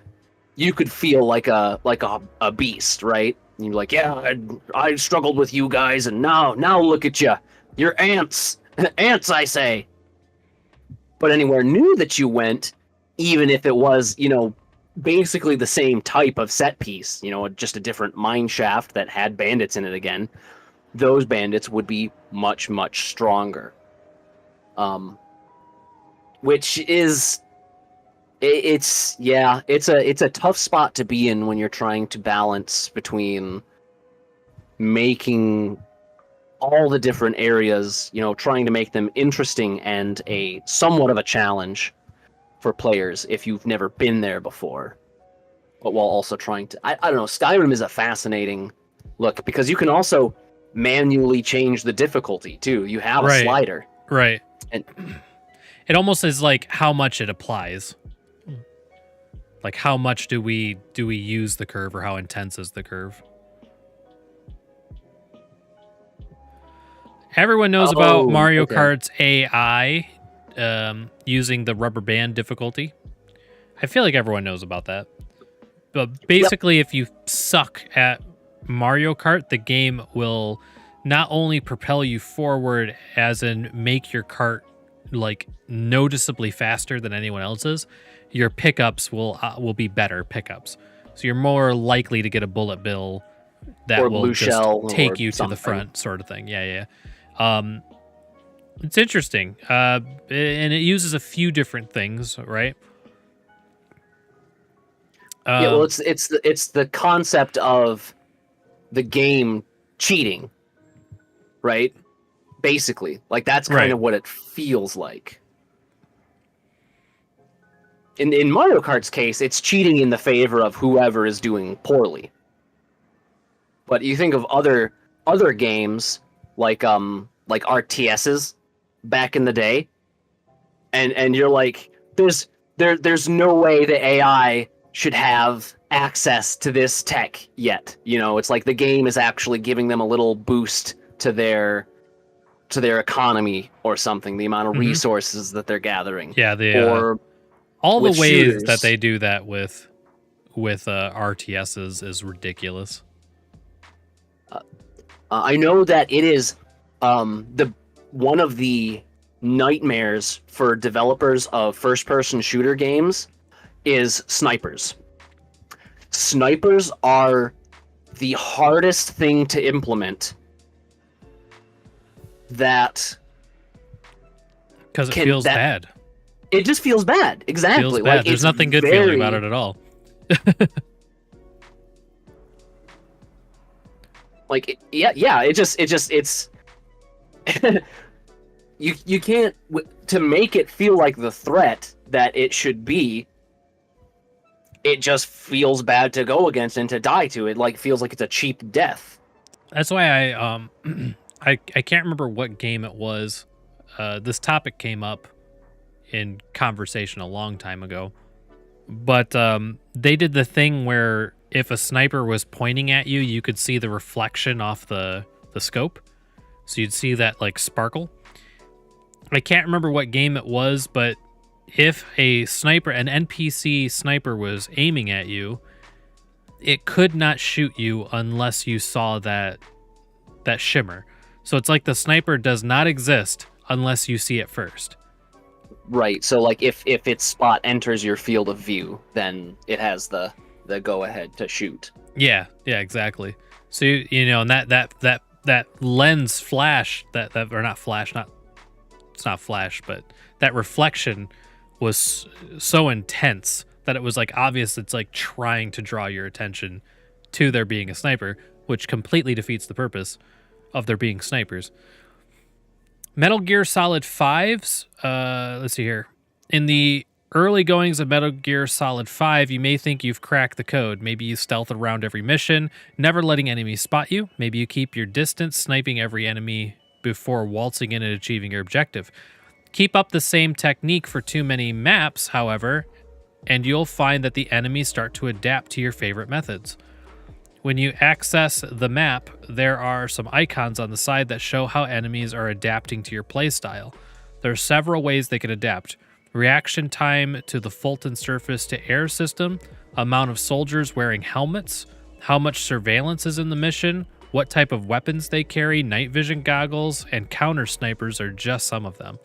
you could feel like a beast, right? And you're like, yeah, I struggled with you guys, and now look at you. You're ants. Ants, I say. But anywhere new that you went, even if it was, basically the same type of set piece, just a different mine shaft that had bandits in it again, those bandits would be much, much stronger. Which is, it's a tough spot to be in when you're trying to balance between making all the different areas, trying to make them interesting and a somewhat of a challenge for players if you've never been there before, but while also trying to, I don't know, Skyrim is a fascinating look because you can also manually change the difficulty too. You have a slider.
Right.
And
it almost is like how much it applies. Like how much do we use the curve, or how intense is the curve? Everyone knows about Mario Kart's AI using the rubber band difficulty. I feel like everyone knows about that. But basically, if you suck at Mario Kart, the game will not only propel you forward, as in make your kart like noticeably faster than anyone else's, your pickups will be better pickups. So you're more likely to get a bullet bill that will just take you to the front, sort of thing. Yeah. It's interesting, and it uses a few different things, right?
Well, it's the concept of the game cheating, right? Basically, like that's kind of what it feels like. In Mario Kart's case, it's cheating in the favor of whoever is doing poorly. But you think of other games like RTSs back in the day, and you're like, there's no way the AI should have access to this tech yet. It's like the game is actually giving them a little boost to their economy or something, the amount of resources that they're gathering.
Yeah,
or
all the ways
shooters.
that they do that with RTSs is ridiculous.
I know that it is one of the nightmares for developers of first-person shooter games is snipers. Snipers are the hardest thing to implement. Because
it feels bad.
It just feels bad. Exactly.
Feels bad.
Like,
there's nothing good feeling about it at all.
Like, it's you can't to make it feel like the threat that it should be. It just feels bad to go against and to die to. It like feels like it's a cheap death.
That's why I can't remember what game it was. This topic came up in conversation a long time ago, but they did the thing where if a sniper was pointing at you, you could see the reflection off the scope, so you'd see that like sparkle. I can't remember what game it was, but if a sniper, an NPC sniper, was aiming at you, it could not shoot you unless you saw that shimmer. So it's like the sniper does not exist unless you see it first.
Right. So like if its spot enters your field of view, then it has the go ahead to shoot.
Yeah, exactly. So you know, and that lens flash, that or not flash, not it's not flash, but that reflection was so intense that it was like obvious it's like trying to draw your attention to there being a sniper, which completely defeats the purpose of there being snipers. Metal Gear Solid 5's, let's see here. In the early goings of Metal Gear Solid 5, you may think you've cracked the code. Maybe you stealth around every mission, never letting enemies spot you. Maybe you keep your distance, sniping every enemy before waltzing in and achieving your objective. Keep up the same technique for too many maps, however, and you'll find that the enemies start to adapt to your favorite methods. When you access the map, there are some icons on the side that show how enemies are adapting to your playstyle. There are several ways they can adapt. Reaction time to the Fulton surface to air system, amount of soldiers wearing helmets, how much surveillance is in the mission, what type of weapons they carry, night vision goggles, and counter snipers are just some of them.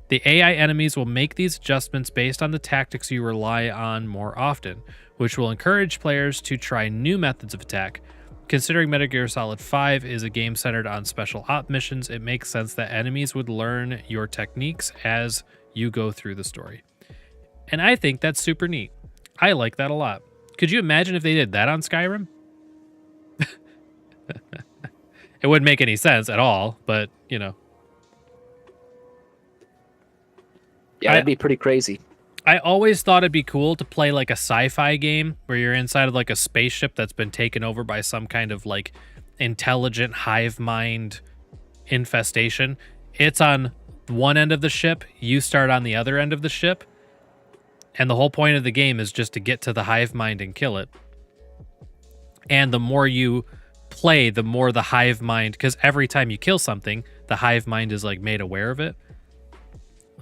The AI enemies will make these adjustments based on the tactics you rely on more often, which will encourage players to try new methods of attack. Considering Metal Gear Solid 5 is a game centered on special op missions, it makes sense that enemies would learn your techniques as you go through the story. And I think that's super neat. I like that a lot. Could you imagine if they did that on Skyrim? It wouldn't make any sense at all, but, you know.
Yeah, that'd be pretty crazy.
I always thought it'd be cool to play like a sci-fi game where you're inside of like a spaceship that's been taken over by some kind of like intelligent hive mind infestation. It's on one end of the ship, you start on the other end of the ship, and the whole point of the game is just to get to the hive mind and kill it. And the more you play, the more the hive mind, because every time you kill something, the hive mind is like made aware of it.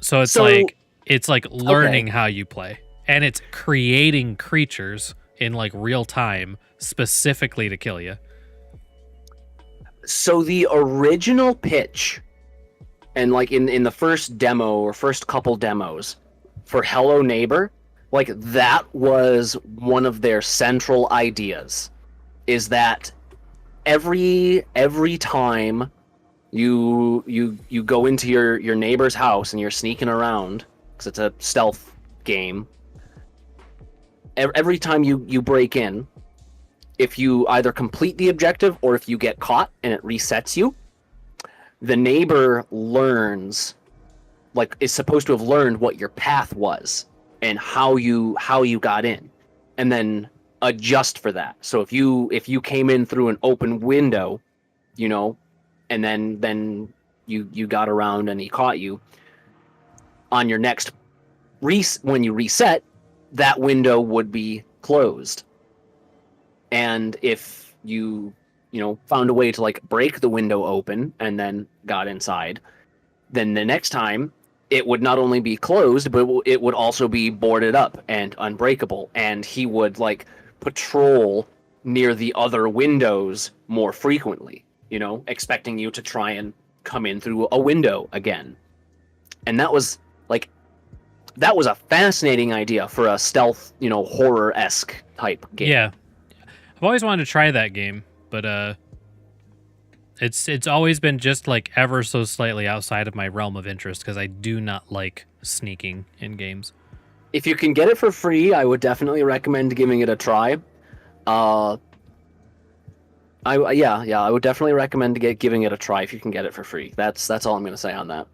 So it's like learning how you play, and it's creating creatures in like real time specifically to kill you.
So the original pitch, and like in the first demo or first couple demos for Hello Neighbor, like that was one of their central ideas, is that every time you go into your neighbor's house and you're sneaking around, because it's a stealth game, every time you break in, if you either complete the objective or if you get caught and it resets you, the neighbor learns, like is supposed to have learned what your path was and how you got in, and then adjust for that. So if you came in through an open window, you know, and then you got around and he caught you, on your next when you reset, that window would be closed. And if you found a way to like break the window open and then got inside, then the next time it would not only be closed, but it would also be boarded up and unbreakable. And he would like patrol near the other windows more frequently, you know, expecting you to try and come in through a window again. And that was a fascinating idea for a stealth, you know, horror-esque type game.
Yeah. I've always wanted to try that game, but it's always been just like ever so slightly outside of my realm of interest because I do not like sneaking in games.
If you can get it for free, I would definitely recommend giving it a try. I would definitely recommend giving it a try if you can get it for free. That's all I'm going to say on that.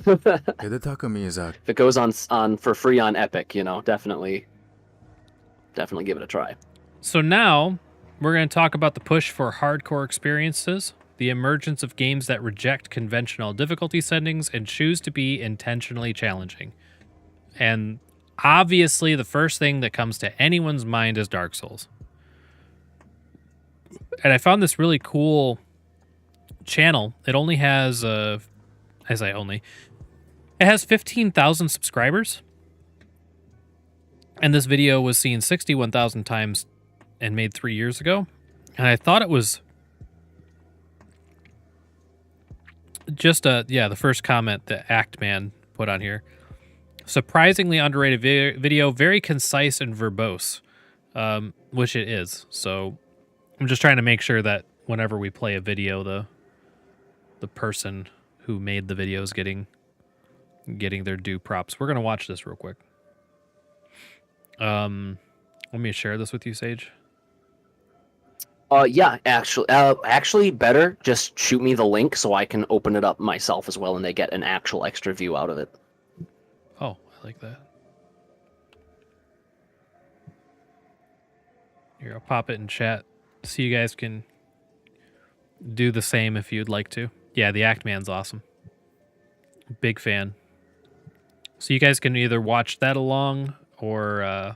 Hidetaka Miyazaki.
If it goes on for free on Epic, you know, definitely give it a try.
So now we're going to talk about the push for hardcore experiences, the emergence of games that reject conventional difficulty settings and choose to be intentionally challenging. And obviously, the first thing that comes to anyone's mind is Dark Souls. And I found this really cool channel. It only has, I say only, it has 15,000 subscribers. And this video was seen 61,000 times and made 3 years ago. And I thought it was just the first comment that Actman put on here. Surprisingly underrated video, very concise and verbose, which it is. So I'm just trying to make sure that whenever we play a video, the person who made the video is getting their due props. We're gonna watch this real quick. Let me share this with you, Sage.
Yeah, actually better just shoot me the link so I can open it up myself as well, and they get an actual extra view out of it.
Oh, I like that. Here, I'll pop it in chat so you guys can do the same if you'd like to. Yeah, the Actman's awesome. Big fan. So you guys can either watch that along or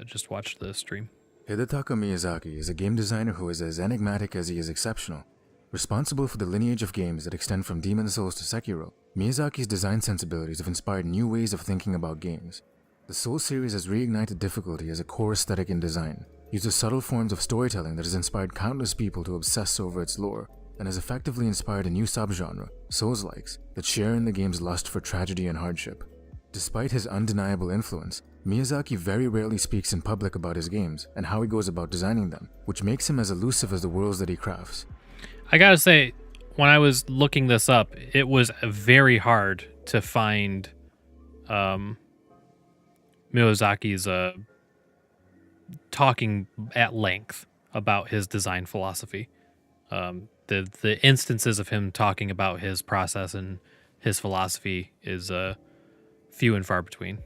just watch the stream.
Hidetaka Miyazaki is a game designer who is as enigmatic as he is exceptional. Responsible for the lineage of games that extend from Demon's Souls to Sekiro, Miyazaki's design sensibilities have inspired new ways of thinking about games. The Souls series has reignited difficulty as a core aesthetic in design, uses subtle forms of storytelling that has inspired countless people to obsess over its lore, and has effectively inspired a new subgenre, Souls-likes, that share in the game's lust for tragedy and hardship. Despite his undeniable influence, Miyazaki very rarely speaks in public about his games and how he goes about designing them, which makes him as elusive as the worlds that he crafts.
I gotta say, when I was looking this up, it was very hard to find Miyazaki's talking at length about his design philosophy. The instances of him talking about his process and his philosophy is few and far between.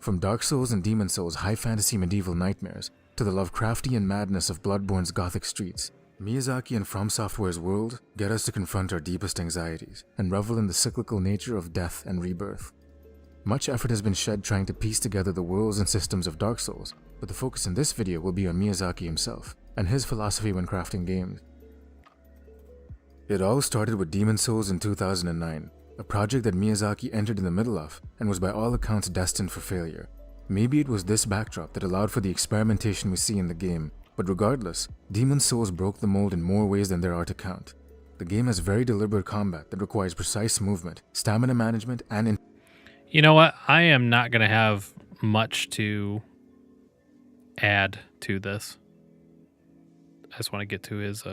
From Dark Souls and Demon's Souls' high fantasy medieval nightmares to the Lovecraftian madness of Bloodborne's gothic streets, Miyazaki and From Software's world get us to confront our deepest anxieties and revel in the cyclical nature of death and rebirth. Much effort has been shed trying to piece together the worlds and systems of Dark Souls, but the focus in this video will be on Miyazaki himself and his philosophy when crafting games. It all started with Demon's Souls in 2009, a project that Miyazaki entered in the middle of and was by all accounts destined for failure. Maybe it was this backdrop that allowed for the experimentation we see in the game, but regardless, Demon's Souls broke the mold in more ways than there are to count. The game has very deliberate combat that requires precise movement, stamina management, and
You know what? I am not going to have much to add to this. I just want to get to his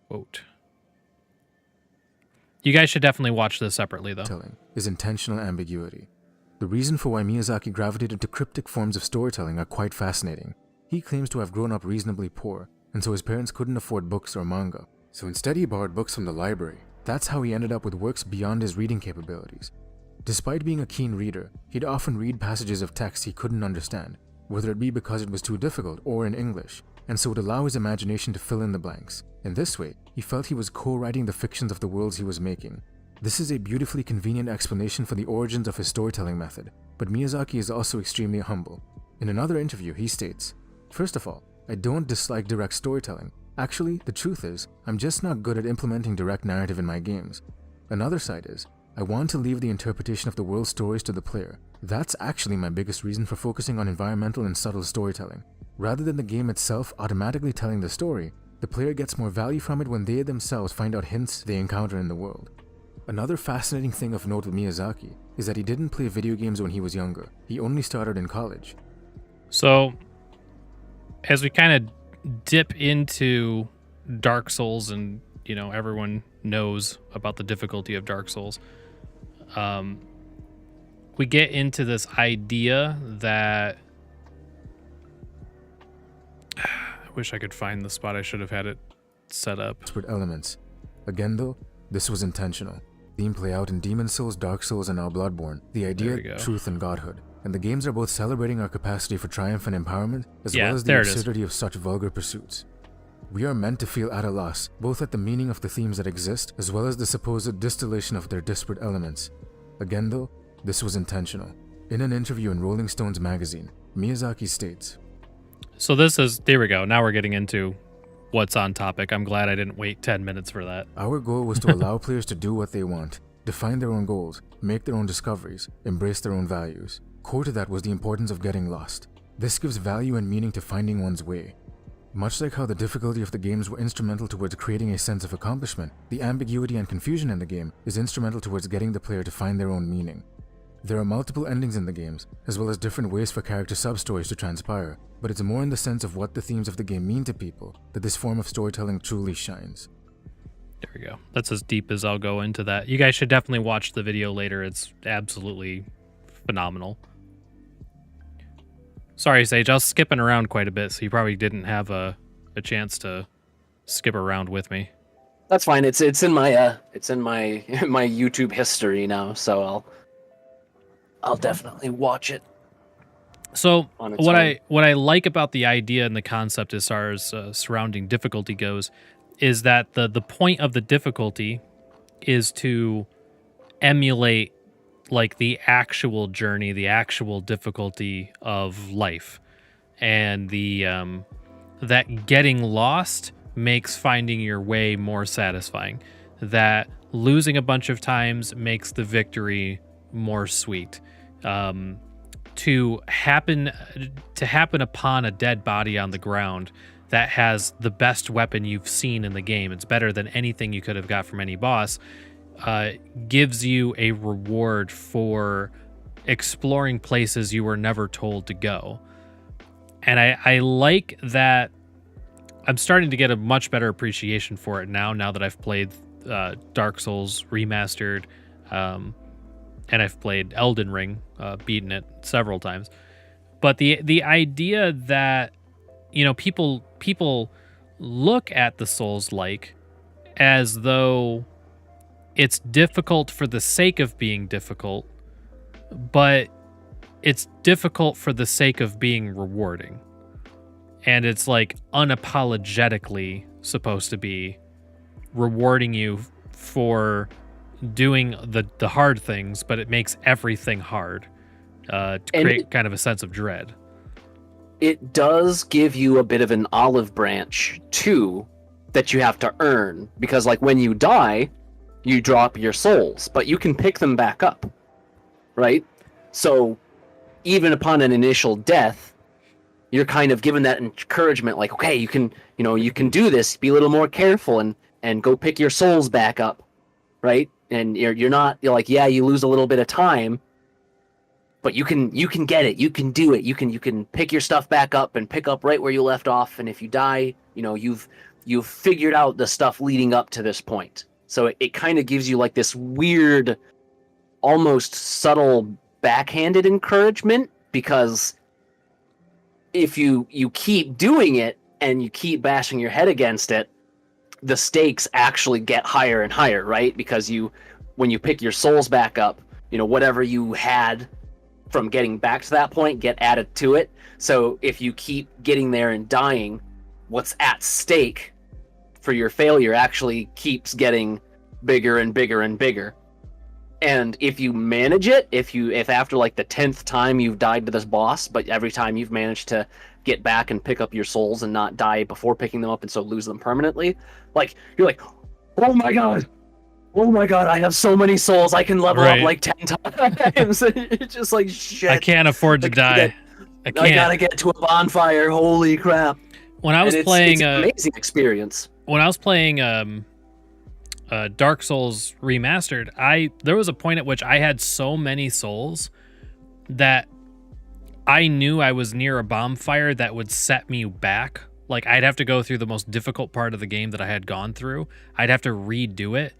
quote. You guys should definitely watch this separately, though.
Telling is intentional ambiguity. The reason for why Miyazaki gravitated to cryptic forms of storytelling are quite fascinating. He claims to have grown up reasonably poor, and so his parents couldn't afford books or manga. So instead he borrowed books from the library. That's how he ended up with works beyond his reading capabilities. Despite being a keen reader, he'd often read passages of text he couldn't understand, whether it be because it was too difficult or in English, and so would allow his imagination to fill in the blanks. In this way, he felt he was co-writing the fictions of the worlds he was making. This is a beautifully convenient explanation for the origins of his storytelling method, but Miyazaki is also extremely humble. In another interview, he states, "First of all, I don't dislike direct storytelling. Actually, the truth is, I'm just not good at implementing direct narrative in my games. Another side is, I want to leave the interpretation of the world stories to the player. That's actually my biggest reason for focusing on environmental and subtle storytelling. Rather than the game itself automatically telling the story, the player gets more value from it when they themselves find out hints they encounter in the world." Another fascinating thing of note with Miyazaki is that he didn't play video games when he was younger. He only started in college.
So, as we kind of dip into Dark Souls, and everyone knows about the difficulty of Dark Souls, we get into this idea that I wish I could find the spot. I should have had it set up.
Elements. Again though, This was intentional. Theme play out in Demon Souls, Dark Souls, and now Bloodborne. The
There we
idea,
go.
truth, and godhood. And the games are both celebrating our capacity for triumph and empowerment, as
Yeah,
well as the
there it is.
absurdity of such vulgar pursuits. We are meant to feel at a loss, both at the meaning of the themes that exist, as well as the supposed distillation of their disparate elements. Again though, this was intentional. In an interview in Rolling Stones magazine, Miyazaki states,
So there we go. Now we're getting into what's on topic. I'm glad I didn't wait 10 minutes for that.
"Our goal was to allow players to do what they want, define their own goals, make their own discoveries, embrace their own values. Core to that was the importance of getting lost. This gives value and meaning to finding one's way. Much like how the difficulty of the games were instrumental towards creating a sense of accomplishment, the ambiguity and confusion in the game is instrumental towards getting the player to find their own meaning. There are multiple endings in the games, as well as different ways for character sub-stories to transpire, but it's more in the sense of what the themes of the game mean to people that this form of storytelling truly shines."
There we go. That's as deep as I'll go into that. You guys should definitely watch the video later. It's absolutely phenomenal. Sorry, Sage. I was skipping around quite a bit, so you probably didn't have a chance to skip around with me.
That's fine. It's in my my YouTube history now, so I'll definitely watch it.
So
On its
what
own.
I like about the idea and the concept as far as surrounding difficulty goes is that the point of the difficulty is to emulate like the actual journey, the actual difficulty of life, and the that getting lost makes finding your way more satisfying. That losing a bunch of times makes the victory more sweet. To happen upon a dead body on the ground that has the best weapon you've seen in the game, it's better than anything you could have got from any boss, gives you a reward for exploring places you were never told to go. And I like that. I'm starting to get a much better appreciation for it now that I've played Dark Souls Remastered, and I've played Elden Ring, beaten it several times. But the idea that, you know, people look at the Souls-like as though it's difficult for the sake of being difficult, but it's difficult for the sake of being rewarding. And it's like unapologetically supposed to be rewarding you for doing the hard things, but it makes everything hard to create kind of a sense of dread.
It does give you a bit of an olive branch too that you have to earn, because like when you die, you drop your souls, but you can pick them back up, right? So even upon an initial death, you're kind of given that encouragement, like, okay, you can do this, be a little more careful and go pick your souls back up, right? And you're like, yeah, you lose a little bit of time, but you can get it, you can do it, you can pick your stuff back up and pick up right where you left off, and if you die, you've figured out the stuff leading up to this point. So it kind of gives you like this weird, almost subtle backhanded encouragement, because if you keep doing it and you keep bashing your head against it, the stakes actually get higher and higher, right? Because when you pick your souls back up, whatever you had from getting back to that point get added to it. So if you keep getting there and dying, what's at stake for your failure actually keeps getting bigger and bigger and bigger. And if you manage it, if after like the 10th time you've died to this boss, but every time you've managed to get back and pick up your souls and not die before picking them up and so lose them permanently, like you're like, oh my god, I have so many souls, I can level up like 10 times. It's just like, shit,
I can't afford to die. I
gotta get to a bonfire. Holy crap!
When I was playing,
it's an amazing experience.
When I was playing Dark Souls Remastered, there was a point at which I had so many souls that I knew I was near a bonfire that would set me back. Like, I'd have to go through the most difficult part of the game that I had gone through. I'd have to redo it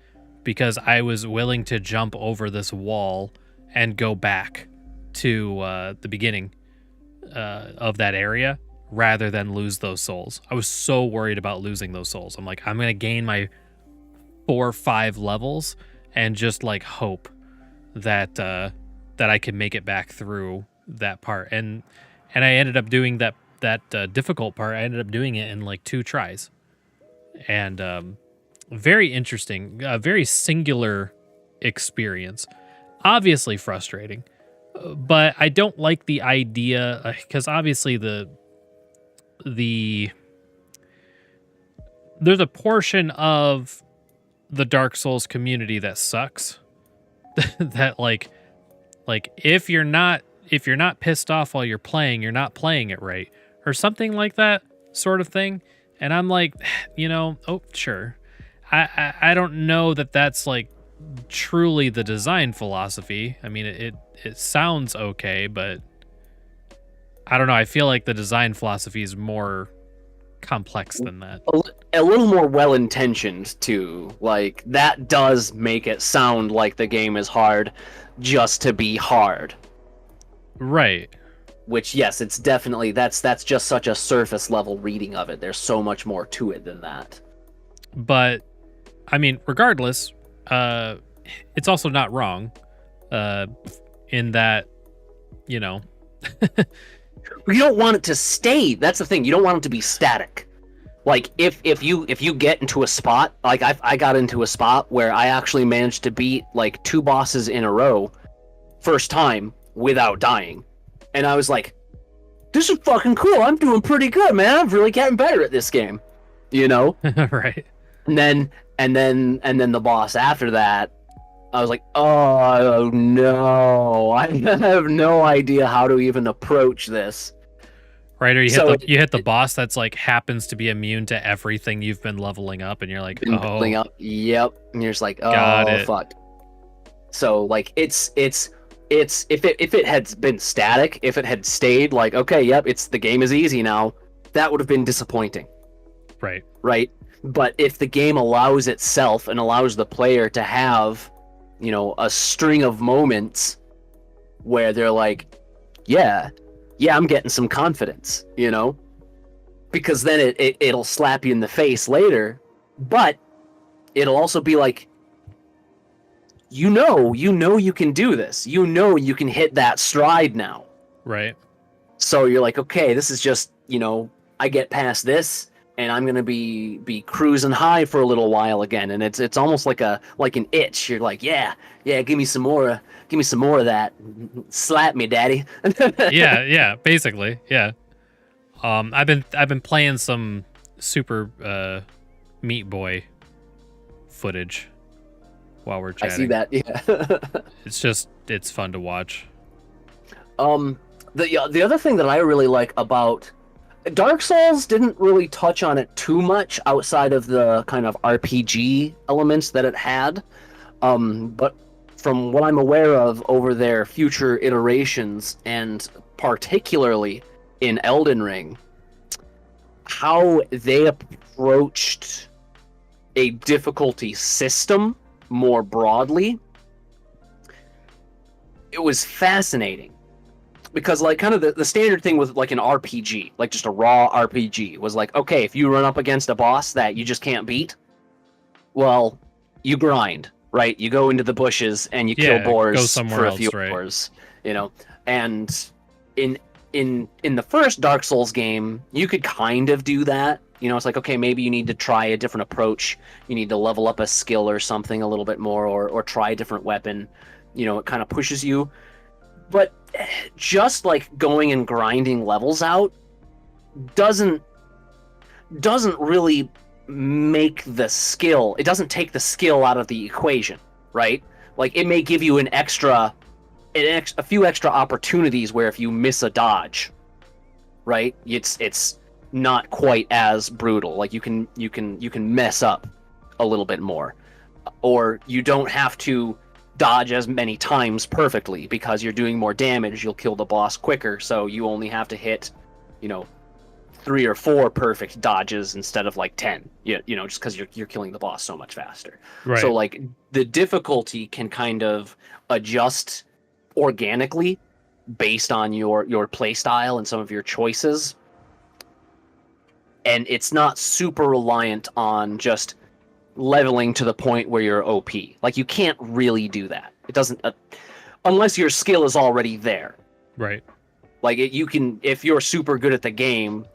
because I was willing to jump over this wall and go back to the beginning of that area rather than lose those souls. I was so worried about losing those souls. I'm like, I'm going to gain my 4 or 5 levels and just like hope that that I can make it back through that part. And I ended up doing that difficult part. I ended up doing it in like 2 tries. And very interesting, very singular experience. Obviously frustrating, but I don't like the idea because obviously the there's a portion of the Dark Souls community that sucks. That like if you're not pissed off while you're playing, you're not playing it right, or something like that sort of thing. And I'm like, oh sure, I don't know that that's like truly the design philosophy. I mean, it sounds okay, but I don't know. I feel like the design philosophy is more complex than that.
A little more well-intentioned too. Like, that does make it sound like the game is hard just to be hard.
Right.
Which, yes, it's definitely, that's just such a surface level reading of it. There's so much more to it than that.
But I mean, regardless, it's also not wrong in that,
you don't want it to stay. That's the thing. You don't want it to be static. Like, if you get into a spot, like I got into a spot where I actually managed to beat like 2 bosses in a row first time without dying. And I was like, this is fucking cool. I'm doing pretty good, man. I'm really getting better at this game.
Right.
And then the boss after that, I was like, oh no, I have no idea how to even approach this.
Right, or you hit the boss that's like happens to be immune to everything you've been leveling up, and you're like,
building up. Yep, and you're just like,
Got
oh
it.
fuck. So like, it's if it had been static, if it had stayed like, okay, yep, the game is easy now, that would have been disappointing. Right. But if the game allows itself and allows the player to have, a string of moments where they're like, yeah, I'm getting some confidence, because then it'll slap you in the face later, but it'll also be like, you can do this, you can hit that stride now.
Right.
So you're like, okay, this is just, I get past this, and I'm gonna be cruising high for a little while again, and it's almost like an itch. You're like, yeah, give me some more of that. Slap me, daddy.
yeah, basically, yeah. I've been playing some Super Meat Boy footage while we're chatting.
I see that. Yeah.
it's fun to watch.
The other thing that I really like about Dark Souls didn't really touch on it too much outside of the kind of RPG elements that it had. But from what I'm aware of over their future iterations, and particularly in Elden Ring, how they approached a difficulty system more broadly, it was fascinating. Because, like, kind of the standard thing with, like, an RPG, like just a raw RPG, was like, okay, if you run up against a boss that you just can't beat, well, you grind, right? You go into the bushes and you kill boars for a few hours, And in the first Dark Souls game, you could kind of do that. It's like, okay, maybe you need to try a different approach. You need to level up a skill or something a little bit more, or try a different weapon. It kind of pushes you. But just like going and grinding levels out doesn't really make the skill. It doesn't take the skill out of the equation, right? Like, it may give you a few extra opportunities where if you miss a dodge, right, it's not quite as brutal. Like, you can mess up a little bit more, or you don't have to dodge as many times perfectly because you're doing more damage. You'll kill the boss quicker, so you only have to hit 3 or 4 perfect dodges instead of like 10, just because you're killing the boss so much faster.
Right.
So like, the difficulty can kind of adjust organically based on your play style and some of your choices, and it's not super reliant on just leveling to the point where you're OP. Like, you can't really do that. It doesn't, unless your skill is already there.
Right.
Like, you can, if you're super good at the game,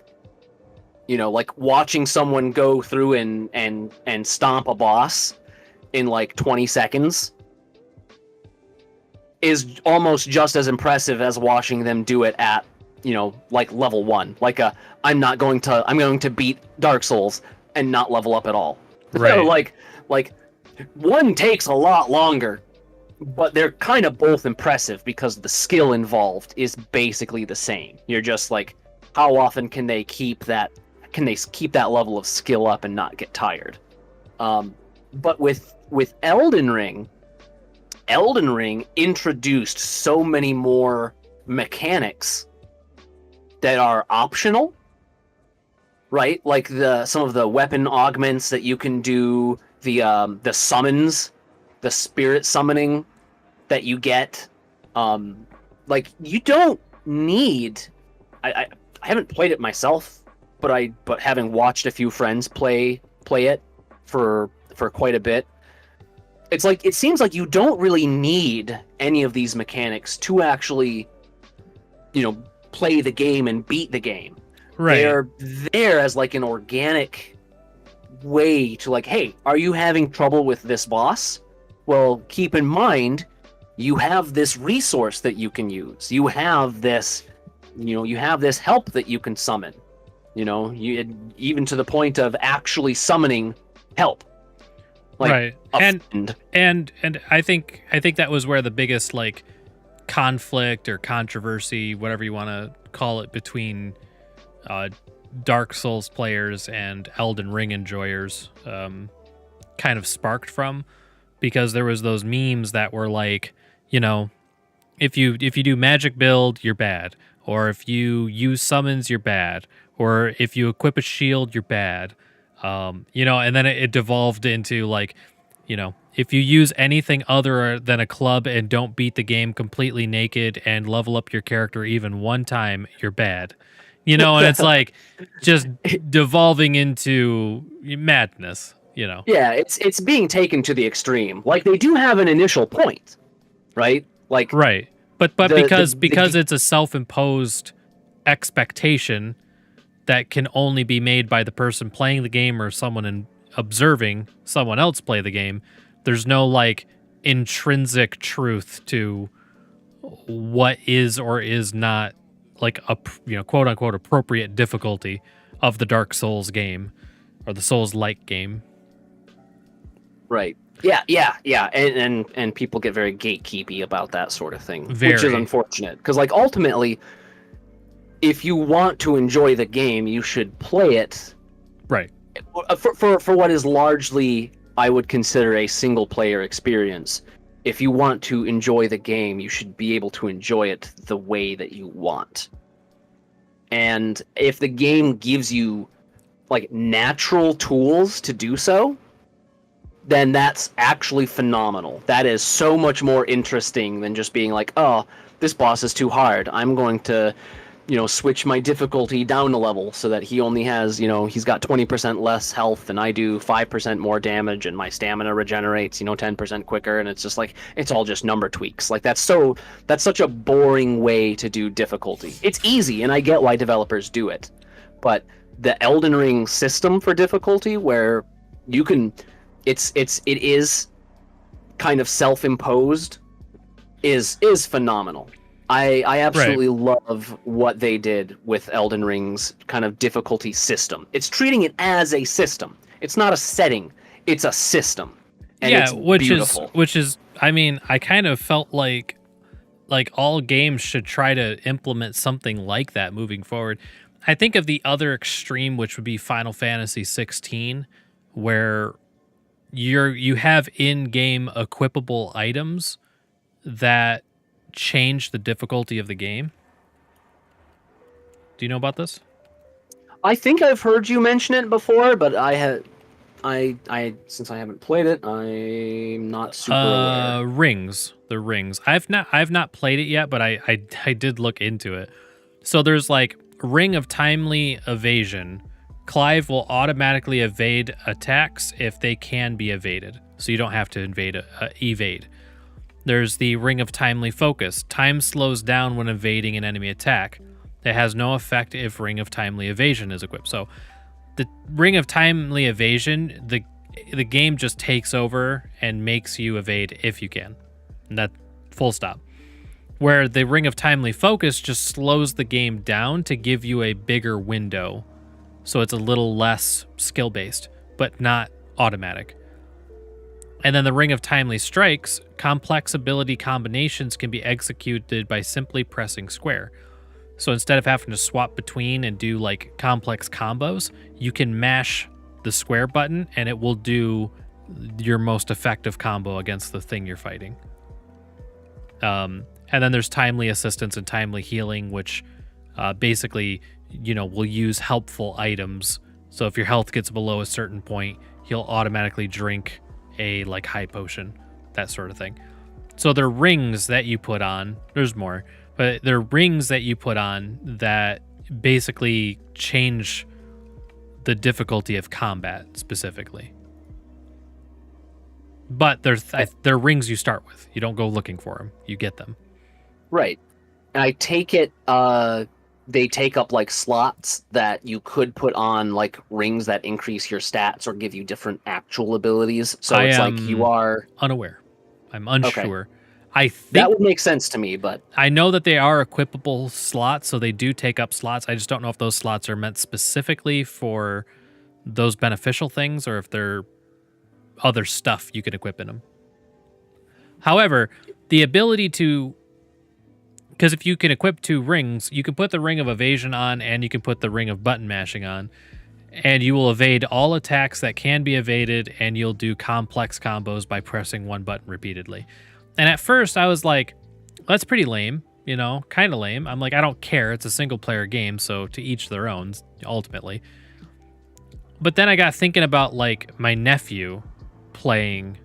you know, like watching someone go through and stomp a boss in like 20 seconds is almost just as impressive as watching them do it at, you know, like level 1. Like, I'm going to beat Dark Souls and not level up at all.
Right.
like one takes a lot longer, but they're kind of both impressive because the skill involved is basically the same. You're just like, how often can they keep that level of skill up and not get tired? But with Elden Ring introduced so many more mechanics that are optional, right? Like some of the weapon augments that you can do, the summons, the spirit summoning that you get. Like, you don't need. I haven't played it myself, but having watched a few friends play it for quite a bit, it's like, it seems like you don't really need any of these mechanics to actually, you know, play the game and beat the game.
Right.
They're there as like an organic way to, like, hey, are you having trouble with this boss? Well, keep in mind, you have this resource that you can use. You have this, you know, you have this help that you can summon. You know, even to the point of actually summoning help. Like,
right. And I think that was where the biggest, like, conflict or controversy, whatever you want to call it, between Dark Souls players and Elden Ring enjoyers kind of sparked from, because there was those memes that were like, you know, if you do magic build, you're bad, or if you use summons, you're bad, or if you equip a shield, you're bad. You know, and then it devolved into, like, you know, if you use anything other than a club and don't beat the game completely naked and level up your character even one time, you're bad. You know, and it's like just devolving into madness, you know.
Yeah, it's being taken to the extreme. Like, they do have an initial point, right? Like,
right. But because it's a self-imposed expectation that can only be made by the person playing the game or someone observing someone else play the game, there's no, like, intrinsic truth to what is or is not, like, a, you know, quote unquote appropriate difficulty of the Dark Souls game or the Souls-like game.
Right. Yeah. And people get very gatekeepy about that sort of thing,
Very.
which is unfortunate. Because, like, ultimately, if you want to enjoy the game, you should play it.
Right.
For what is largely, I would consider, a single player experience. If you want to enjoy the game, you should be able to enjoy it the way that you want. And if the game gives you, like, natural tools to do so, then that's actually phenomenal. That is so much more interesting than just being like, oh, this boss is too hard. I'm going to, you know, switch my difficulty down a level so that he only has, you know, he's got 20% less health and I do 5% more damage and my stamina regenerates, you know, 10% quicker. And it's just like, it's all just number tweaks. Like, that's such a boring way to do difficulty. It's easy, and I get why developers do it. But the Elden Ring system for difficulty, where you can, it is kind of self-imposed, is phenomenal. I absolutely love what they did with Elden Ring's kind of difficulty system. It's treating it as a system. It's not a setting. It's a system. And
yeah,
it's beautiful.
which is, I mean, I kind of felt like all games should try to implement something like that moving forward. I think of the other extreme, which would be Final Fantasy 16, where you have in-game equipable items that change the difficulty of the game. Do you know about this?
I think I've heard you mention it before, but since I haven't played it, I'm not super aware.
The rings. I've not played it yet, but I did look into it. So there's, like, Ring of Timely Evasion, Clive will automatically evade attacks if they can be evaded, so you don't have to evade. There's the Ring of Timely Focus. Time slows down when evading an enemy attack. It has no effect if Ring of Timely Evasion is equipped. So the Ring of Timely Evasion, the game just takes over and makes you evade if you can. And that full stop. Where the Ring of Timely Focus just slows the game down to give you a bigger window. So it's a little less skill-based, but not automatic. And then the Ring of Timely Strikes, complex ability combinations can be executed by simply pressing square. So instead of having to swap between and do like complex combos, you can mash the square button and it will do your most effective combo against the thing you're fighting. And then there's Timely Assistance and Timely Healing, which basically, will use helpful items. So if your health gets below a certain point, he'll automatically drink a like high potion, that sort of thing. So they're rings that you put on. There's more, but they're rings that you put on that basically change the difficulty of combat specifically. But they're rings you start with. You don't go looking for them. You get them.
Right. And I take it they take up like slots that you could put on like rings that increase your stats or give you different actual abilities. So it's like you are
unaware. I'm unsure.
Okay.
I think
that would make sense to me, but
I know that they are equipable slots, so they do take up slots. I just don't know if those slots are meant specifically for those beneficial things or if they're other stuff you can equip in them. However, the ability to, because if you can equip 2 rings, you can put the Ring of Evasion on and you can put the Ring of Button Mashing on, and you will evade all attacks that can be evaded, and you'll do complex combos by pressing one button repeatedly. And at first I was like, that's pretty lame, kind of lame. I'm like, I don't care. It's a single player game, so to each their own, ultimately. But then I got thinking about like my nephew playing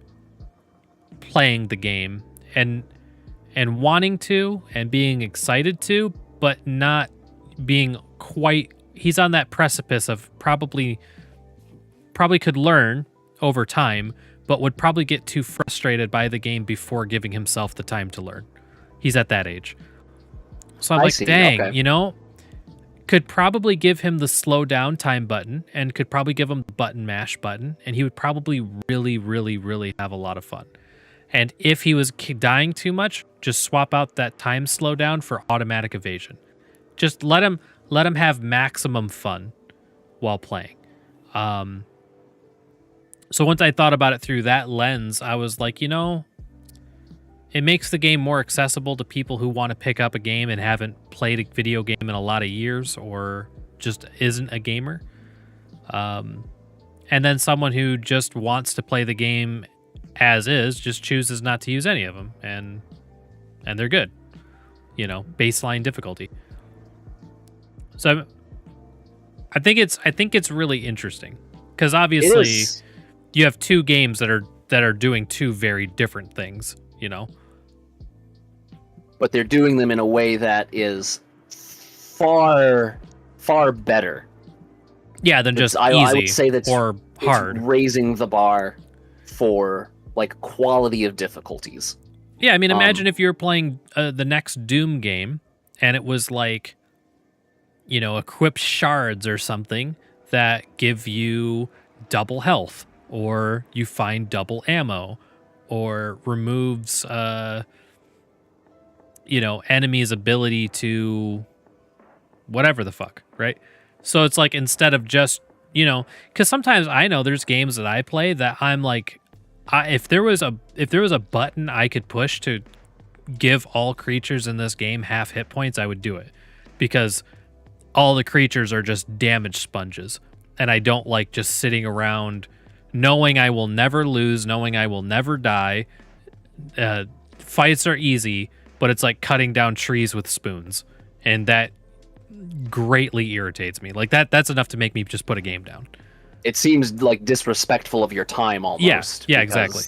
the game and wanting to and being excited to, but not being quite. He's on that precipice of probably could learn over time, but would probably get too frustrated by the game before giving himself the time to learn. He's at that age. So I'm like, dang, okay. Could probably give him the slow down time button and could probably give him the button mash button, and he would probably really, really, really have a lot of fun. And if he was dying too much, just swap out that time slowdown for automatic evasion. Just let him have maximum fun while playing. So once I thought about it through that lens, I was like, it makes the game more accessible to people who want to pick up a game and haven't played a video game in a lot of years or just isn't a gamer. And then someone who just wants to play the game as is just chooses not to use any of them, and they're good. Baseline difficulty. So I think it's really interesting because obviously you have 2 games that are doing 2 very different things,
But they're doing them in a way that is far, far better.
Yeah, than just easy
I would say that's
or hard.
It's raising the bar for like quality of difficulties.
Yeah, I mean, imagine if you're playing the next Doom game and it was like, equip shards or something that give you double health, or you find double ammo, or removes enemy's ability to whatever the fuck, right? So it's like, instead of just, because sometimes I know there's games that I play that I'm like, if there was a button I could push to give all creatures in this game half hit points, I would do it, because all the creatures are just damage sponges, and I don't like just sitting around knowing I will never lose, knowing I will never die. Fights are easy, but it's like cutting down trees with spoons, and that greatly irritates me. Like that's enough to make me just put a game down.
It seems like disrespectful of your time almost.
Yeah, exactly.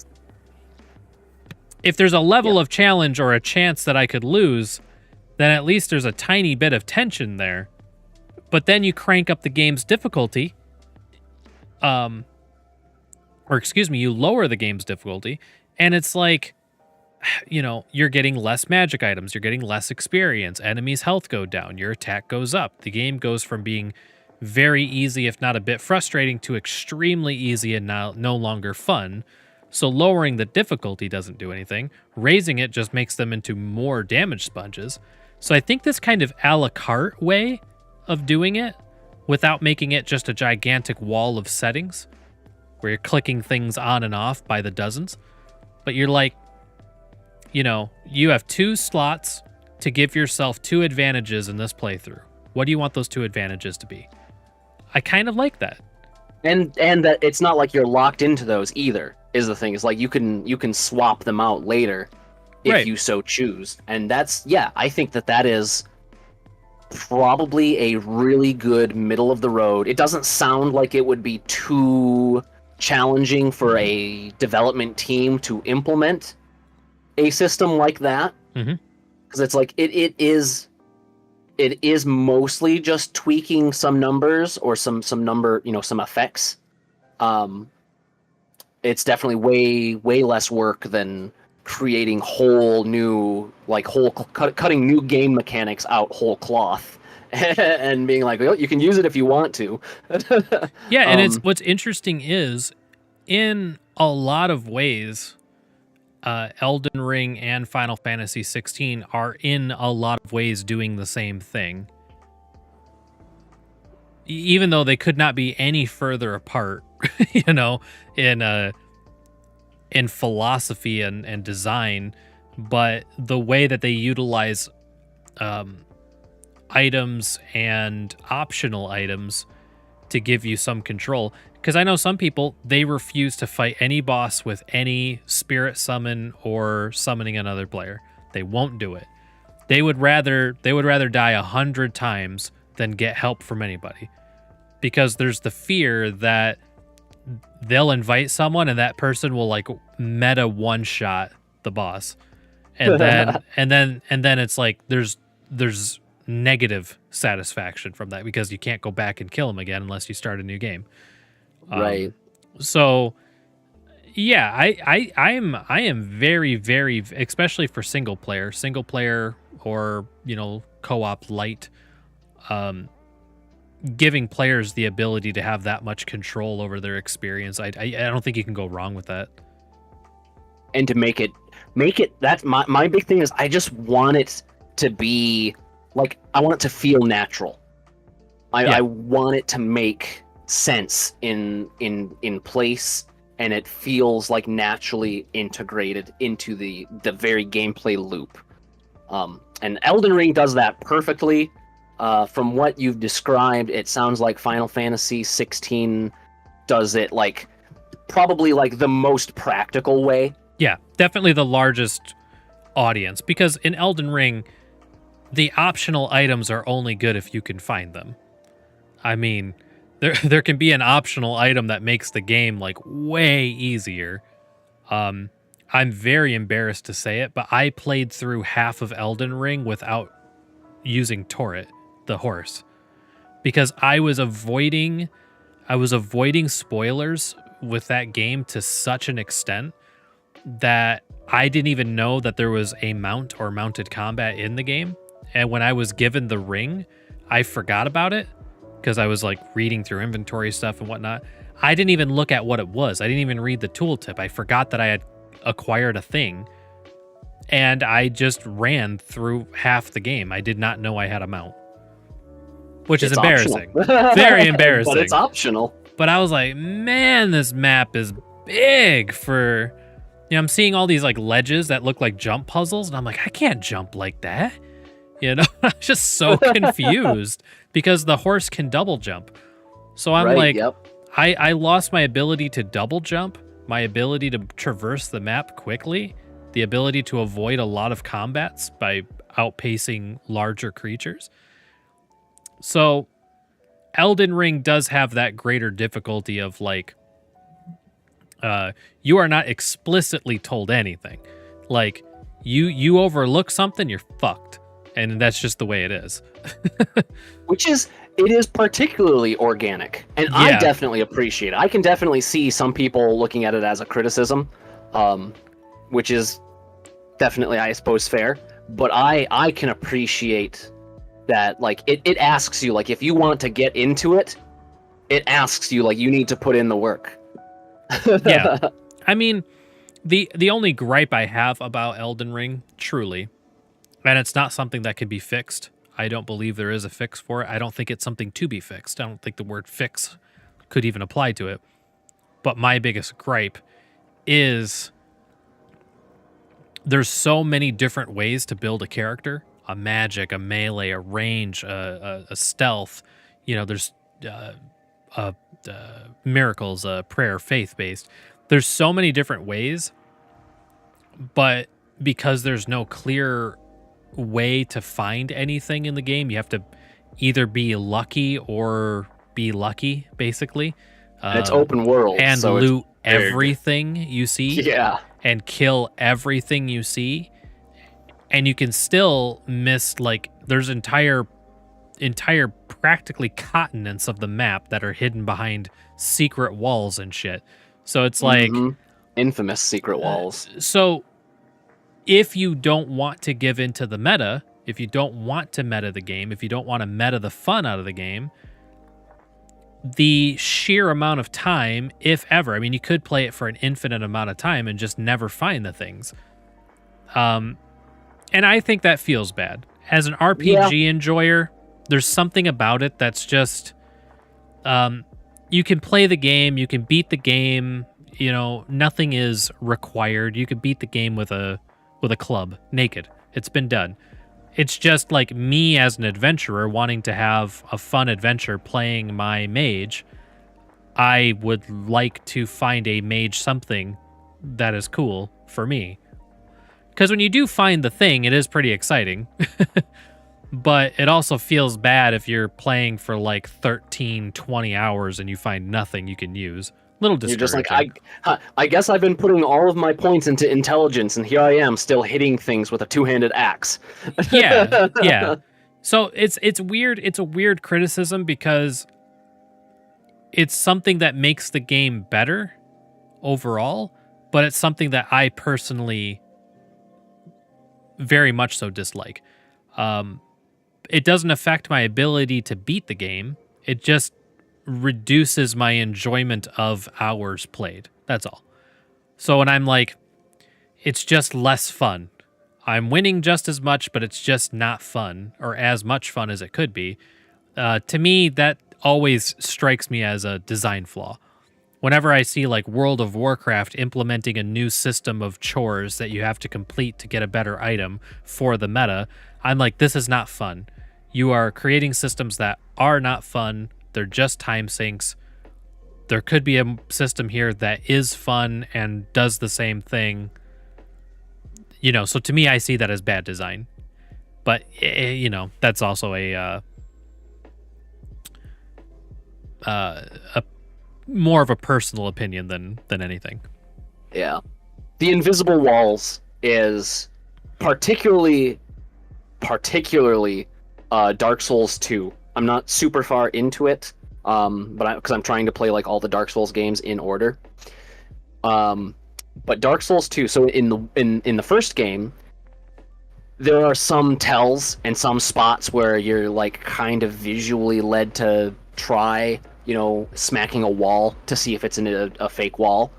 If there's a level of challenge or a chance that I could lose, then at least there's a tiny bit of tension there. But then you crank up the game's difficulty or excuse me, you lower the game's difficulty, and it's like, you're getting less magic items, you're getting less experience, enemies' health go down, your attack goes up. The game goes from being very easy, if not a bit frustrating, to extremely easy and now no longer fun. So lowering the difficulty doesn't do anything. Raising it just makes them into more damage sponges. So I think this kind of a la carte way of doing it, without making it just a gigantic wall of settings where you're clicking things on and off by the dozens, but you're like, you have 2 slots to give yourself 2 advantages in this playthrough. What do you want those 2 advantages to be? I kind of like that.
And that it's not like you're locked into those either, is the thing. It's like you can swap them out later if you so choose. And that's, I think that is probably a really good middle of the road. It doesn't sound like it would be too challenging for a development team to implement a system like that. Because it's like it is mostly just tweaking some numbers or some number, some effects. It's definitely way less work than creating whole new, cutting new game mechanics out whole cloth and being like, you can use it if you want to.
Yeah, and what's interesting is, in a lot of ways, Elden Ring and Final Fantasy 16 are in a lot of ways doing the same thing. Even though they could not be any further apart, in philosophy and design, but the way that they utilize items and optional items to give you some control. Because I know some people, they refuse to fight any boss with any spirit summon or summoning another player. They won't do it. They would rather die 100 times than get help from anybody. Because there's the fear that they'll invite someone and that person will meta one shot the boss. And then and then it's like there's negative satisfaction from that, because you can't go back and kill him again unless you start a new game.
Right.
So yeah, I am very, very, especially for single player or, co-op light, giving players the ability to have that much control over their experience. I don't think you can go wrong with that.
And to make it, that's my big thing is I just want it to be I want it to feel natural. I want it to make sense in place, and it feels naturally integrated into the very gameplay loop. And Elden Ring does that perfectly. From what you've described, it sounds like Final Fantasy 16 does it probably the most practical way.
Yeah, definitely the largest audience, because in Elden Ring, the optional items are only good if you can find them. I mean, there can be an optional item that makes the game way easier. I'm very embarrassed to say it, but I played through half of Elden Ring without using Torret, the horse, because I was avoiding spoilers with that game to such an extent that I didn't even know that there was a mount or mounted combat in the game. And when I was given the ring, I forgot about it because I was reading through inventory stuff and whatnot. I didn't even look at what it was. I didn't even read the tooltip. I forgot that I had acquired a thing, and I just ran through half the game. I did not know I had a mount, which is embarrassing. Very embarrassing.
But it's optional.
But I was like, man, this map is big for... I'm seeing all these ledges that look like jump puzzles, and I'm like, I can't jump like that. I'm just so confused because the horse can double jump. So I'm I lost my ability to double jump, my ability to traverse the map quickly, the ability to avoid a lot of combats by outpacing larger creatures. So Elden Ring does have that greater difficulty of you are not explicitly told anything. You overlook something, you're fucked. and that's just the way it is.
It is particularly organic, and I
Yeah.
definitely appreciate it. I can definitely see some people looking at it as a criticism, which is definitely, I suppose, fair. But I can appreciate that, like, it asks you, like, if you want to get into it, it asks you, like, you need to put in the work.
Yeah. I mean, the only gripe I have about Elden Ring, truly, and it's not something that can be fixed. I don't believe there is a fix for it. I don't think it's something to be fixed. I don't think the word fix could even apply to it. But my biggest gripe is there's so many different ways to build a character: a magic, a melee, a range, a stealth. You know, there's uh, miracles, prayer, faith based. There's so many different ways, but because there's no clear way to find anything in the game, you have to either be lucky or be lucky, basically.
And it's open world,
and
so
loot
it's big.
everything you see.
Yeah.
And kill everything you see, and you can still miss, like, there's entire practically continents of the map that are hidden behind secret walls and shit. So it's like
infamous secret walls.
So if you don't want to give into the meta, if you don't want to meta the game, if you don't want to meta the fun out of the game, the sheer amount of time, if ever, I mean, you could play it for an infinite amount of time and just never find the things. And I think that feels bad. As an RPG enjoyer, there's something about it that's just, you can play the game, you can beat the game, you know, nothing is required. You could beat the game with a club, naked. It's been done. It's just like me as an adventurer wanting to have a fun adventure playing my mage. I would like to find a mage something that is cool for me. Because when you do find the thing, it is pretty exciting. But it also feels bad if you're playing for like 13, 20 hours and you find nothing you can use. Little discouraging.
You're just like, I guess I've been putting all of my points into intelligence, and here I am still hitting things with a two-handed axe.
Yeah. So it's weird. It's a weird criticism because it's something that makes the game better overall, but it's something that I personally very much so dislike. It doesn't affect my ability to beat the game. It just reduces my enjoyment of hours played. That's all. So when I'm like, it's just less fun. I'm winning just as much, but it's just not fun, or as much fun as it could be. To me, that always strikes me as a design flaw. Whenever I see like World of Warcraft implementing a new system of chores that you have to complete to get a better item for the meta, I'm like, this is not fun. You are creating systems that are not fun. They're just time sinks. There could be a system here that is fun and does the same thing. You know, so to me, I see that as bad design. But, you know, that's also a more of a personal opinion than anything.
Yeah. The invisible walls is particularly Dark Souls 2. I'm not super far into it, but because I'm trying to play like all the Dark Souls games in order. But Dark Souls 2. So in the first game, there are some tells and some spots where you're like kind of visually led to try, you know, smacking a wall to see if it's a fake wall.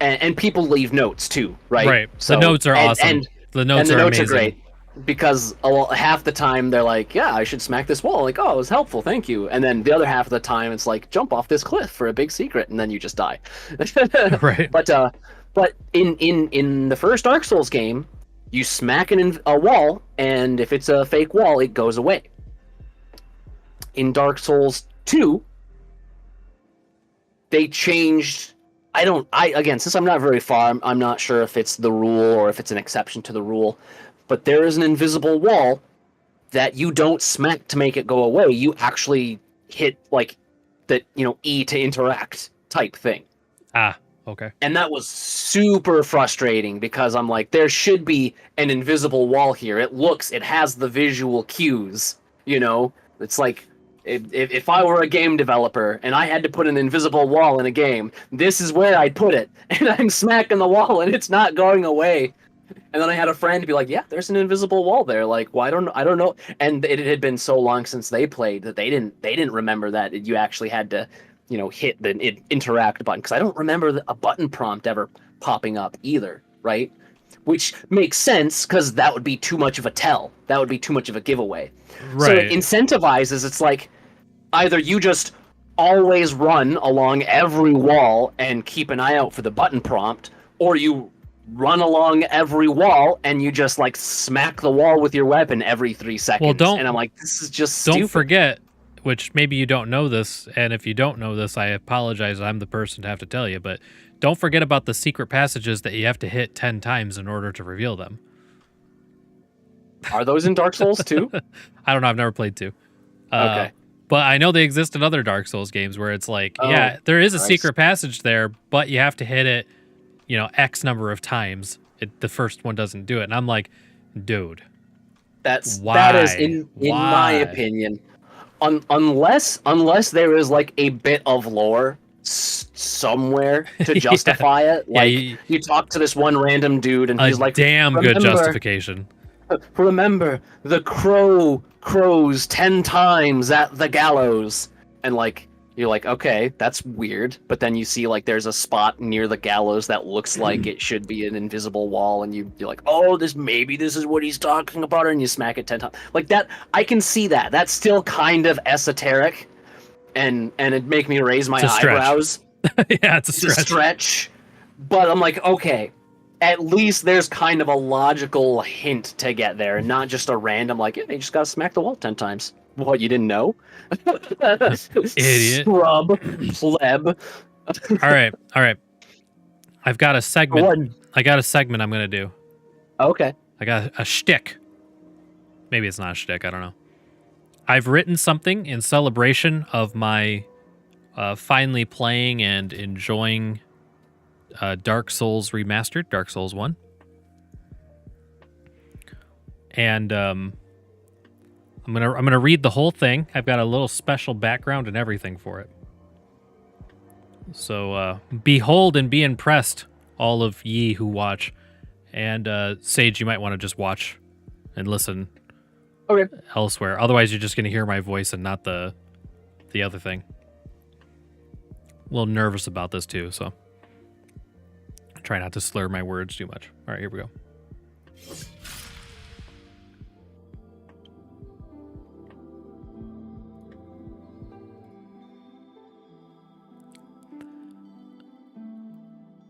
And people leave notes too, right?
Right.
So,
the notes are awesome.
And
the notes are amazing.
Great. Because half the time they're like, yeah, I should smack this wall. Like, oh, it was helpful, thank you. And then the other half of the time it's like, jump off this cliff for a big secret, and then you just die.
Right.
But in the first Dark Souls game, you smack a wall, and if it's a fake wall, it goes away. In Dark Souls 2, they changed. Again, since I'm not very far, I'm not sure if it's the rule or if it's an exception to the rule. But there is an invisible wall that you don't smack to make it go away. You actually hit like the, you know, E to interact type thing.
Ah, Okay.
And that was super frustrating because I'm like, there should be an invisible wall here. It has the visual cues, you know? It's like, if I were a game developer and I had to put an invisible wall in a game, this is where I'd put it. And I'm smacking the wall and it's not going away. And then I had a friend be like, "Yeah, there's an invisible wall there. Like, why I don't know." And it had been so long since they played that they didn't remember that you actually had to, hit the interact button, because I don't remember a button prompt ever popping up either, right? Which makes sense because that would be too much of a tell. That would be too much of a giveaway.
Right.
So it incentivizes. It's like either you just always run along every wall and keep an eye out for the button prompt, or you run along every wall and you just like smack the wall with your weapon every 3 seconds. And I'm like, this is just stupid.
Don't forget, which maybe you don't know this, and if you don't know this, I apologize. I'm the person to have to tell you, but don't forget about the secret passages that you have to hit 10 times in order to reveal them.
Are those in Dark Souls too?
I don't know. I've never played 2.
Okay.
But I know they exist in other Dark Souls games where it's like, there is a secret passage there, but you have to hit it, X number of times. The first one doesn't do it. And I'm like, dude.
That is in my opinion, unless there is like a bit of lore somewhere to justify it. Like you talk to this one random dude and he's like,
damn good justification.
Remember, the crow crows 10 times at the gallows. And like, you're like, okay, that's weird. But then you see like there's a spot near the gallows that looks like it should be an invisible wall, and you're like, oh, this is what he's talking about, and you smack it 10 times. Like that, I can see that. That's still kind of esoteric, and it'd make me raise my eyebrows.
Yeah, it's a stretch.
But I'm like, okay, at least there's kind of a logical hint to get there, and not just a random like, yeah, you just gotta smack the wall 10 times. What, you didn't know?
Idiot.
Scrub. Pleb.
All right. I've got a segment. I got a segment I'm going to do.
Okay.
I got a shtick. Maybe it's not a shtick. I don't know. I've written something in celebration of my finally playing and enjoying Dark Souls Remastered, Dark Souls 1. And I'm gonna read the whole thing. I've got a little special background and everything for it. So behold and be impressed, all of ye who watch. And Sage, you might want to just watch and listen elsewhere. Otherwise, you're just gonna hear my voice and not the other thing. A little nervous about this too, so try not to slur my words too much. All right, here we go.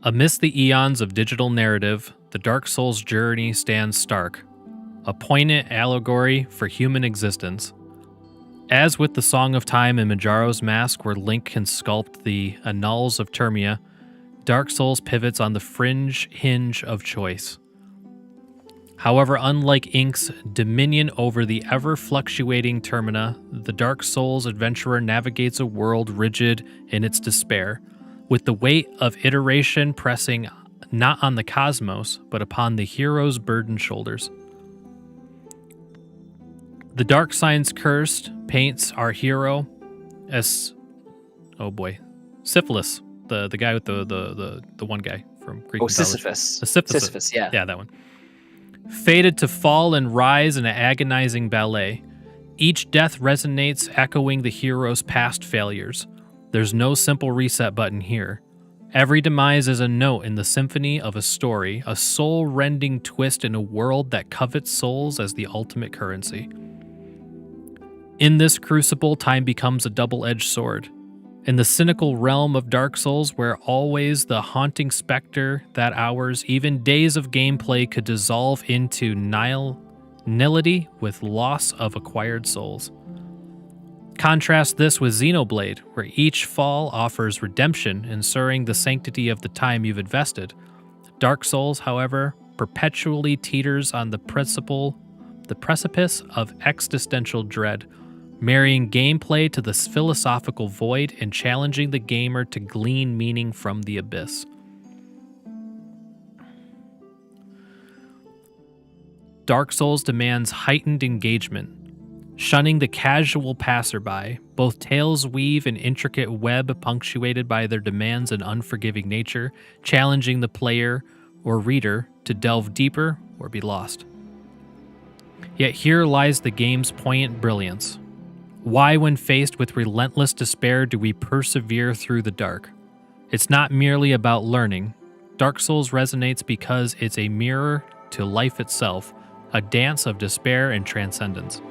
Amidst the eons of digital narrative, the Dark Souls journey stands stark, a poignant allegory for human existence. As with the Song of Time and Majora's Mask, where Link can sculpt the annals of Termia, Dark Souls pivots on the fringe hinge of choice. However, unlike Ink's dominion over the ever-fluctuating Termina, the Dark Souls adventurer navigates a world rigid in its despair, with the weight of iteration pressing not on the cosmos, but upon the hero's burdened shoulders. The Dark Sign's Cursed paints our hero as, Syphilis, the guy with the one guy from Greek mythology.
Sisyphus.
Sisyphus,
yeah.
Yeah, that one. Fated to fall and rise in an agonizing ballet. Each death resonates, echoing the hero's past failures. There's no simple reset button here. Every demise is a note in the symphony of a story, a soul-rending twist in a world that covets souls as the ultimate currency. In this crucible, time becomes a double-edged sword. In the cynical realm of Dark Souls, where always the haunting specter that hours, even days of gameplay could dissolve into nihility with loss of acquired souls. Contrast this with Xenoblade, where each fall offers redemption, ensuring the sanctity of the time you've invested. Dark Souls, however, perpetually teeters on the precipice of existential dread, marrying gameplay to the philosophical void and challenging the gamer to glean meaning from the abyss. Dark Souls demands heightened engagement. Shunning the casual passerby, both tales weave an intricate web punctuated by their demands and unforgiving nature, challenging the player or reader to delve deeper or be lost. Yet here lies the game's poignant brilliance. Why, when faced with relentless despair, do we persevere through the dark? It's not merely about learning. Dark Souls resonates because it's a mirror to life itself, a dance of despair and transcendence.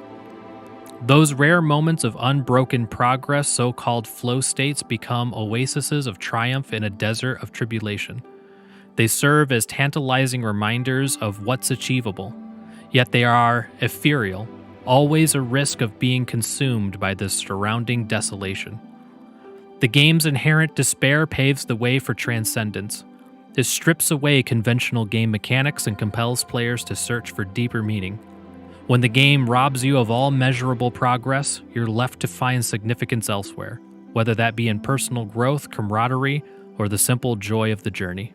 Those rare moments of unbroken progress, so-called flow states, become oases of triumph in a desert of tribulation. They serve as tantalizing reminders of what's achievable, yet they are ethereal, always a risk of being consumed by the surrounding desolation. The game's inherent despair paves the way for transcendence. It strips away conventional game mechanics and compels players to search for deeper meaning. When the game robs you of all measurable progress, you're left to find significance elsewhere, whether that be in personal growth, camaraderie, or the simple joy of the journey.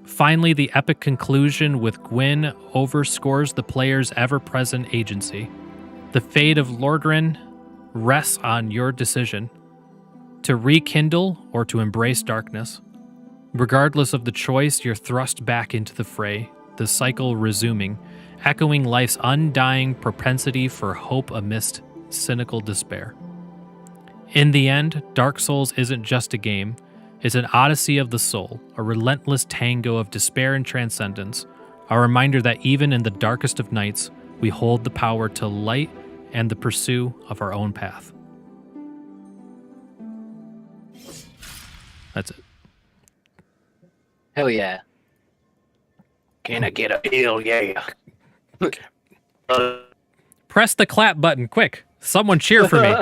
Finally, the epic conclusion with Gwyn overscores the player's ever-present agency. The fate of Lordran rests on your decision to rekindle or to embrace darkness. Regardless of the choice, you're thrust back into the fray, the cycle resuming, echoing life's undying propensity for hope amidst cynical despair. In the end, Dark Souls isn't just a game, it's an odyssey of the soul, a relentless tango of despair and transcendence, a reminder that even in the darkest of nights, we hold the power to light and the pursuit of our own path. That's it.
Hell yeah. Can I get a hell yeah?
Press the clap button, quick. Someone cheer for me.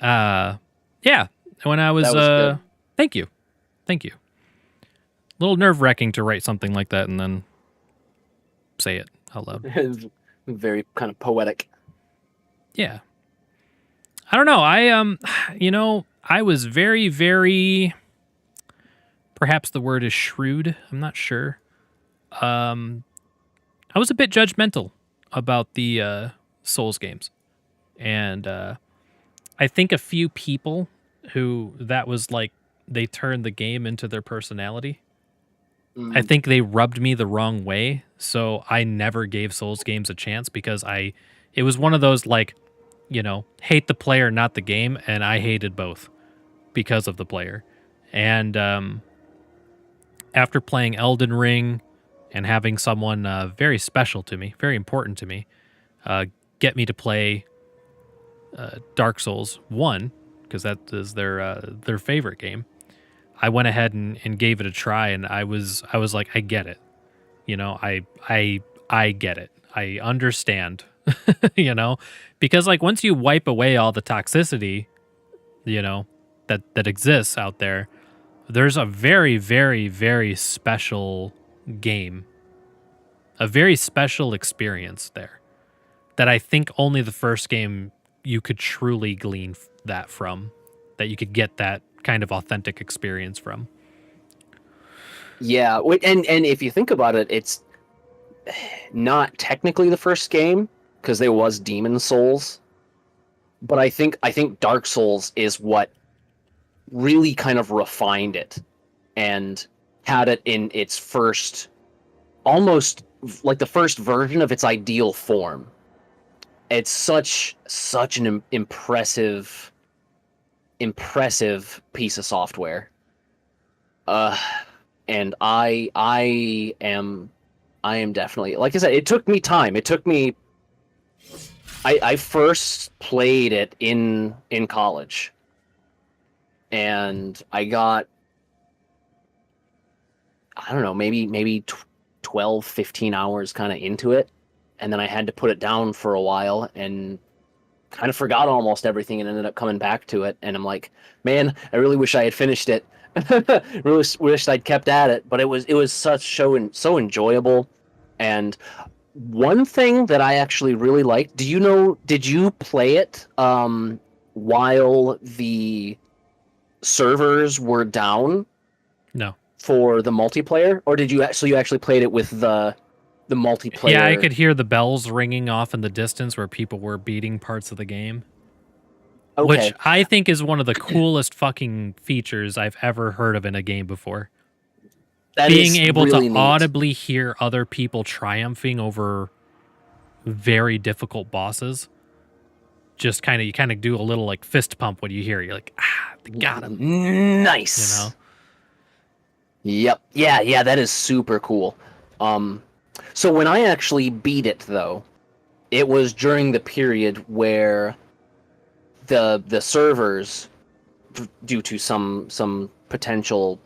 Yeah. When I was,
That was good.
Thank you. A little nerve-wracking to write something like that and then say it out loud.
Very kind of poetic.
Yeah. I don't know. I was very, very, perhaps the word is shrewd. I'm not sure. I was a bit judgmental about the Souls games. And I think a few people who that was like, they turned the game into their personality.
Mm.
I think they rubbed me the wrong way. So I never gave Souls games a chance because it was one of those like, hate the player, not the game. And I hated both because of the player. And after playing Elden Ring and having someone very special to me, very important to me, get me to play Dark Souls 1, because that is their favorite game, I went ahead and gave it a try, and I was like, I get it. I get it. I understand. Because like once you wipe away all the toxicity, that exists out there, there's a very, very, very special game, a very special experience there that I think only the first game you could truly glean that from, that you could get that kind of authentic experience from.
Yeah, and if you think about it, it's not technically the first game because there was Demon Souls, but I think Dark Souls is what really kind of refined it and had it in its first, almost like the first version of its ideal form. It's such an impressive piece of software. And I am definitely, like I said, it took me time. I first played it in college, and I got, I don't know, maybe 12, 15 hours kind of into it, and then I had to put it down for a while and kind of forgot almost everything and ended up coming back to it. And I'm like, man, I really wish I had finished it. Really wished I'd kept at it, but it was so enjoyable. And one thing that I actually really liked, did you play it while the servers were down?
No.
for the multiplayer, or did you actually played it with the multiplayer?
Yeah, I could hear the bells ringing off in the distance where people were beating parts of the game.
Okay.
Which I think is one of the coolest fucking features I've ever heard of in a game before.
That
Being
is
able
really
to
neat.
audibly hear other people triumphing over very difficult bosses. Just you kind of do a little like fist pump when you hear it. You're like, they got him.
Nice.
You know?
Yep. Yeah, that is super cool. So when I actually beat it though, it was during the period where the servers, due to some potential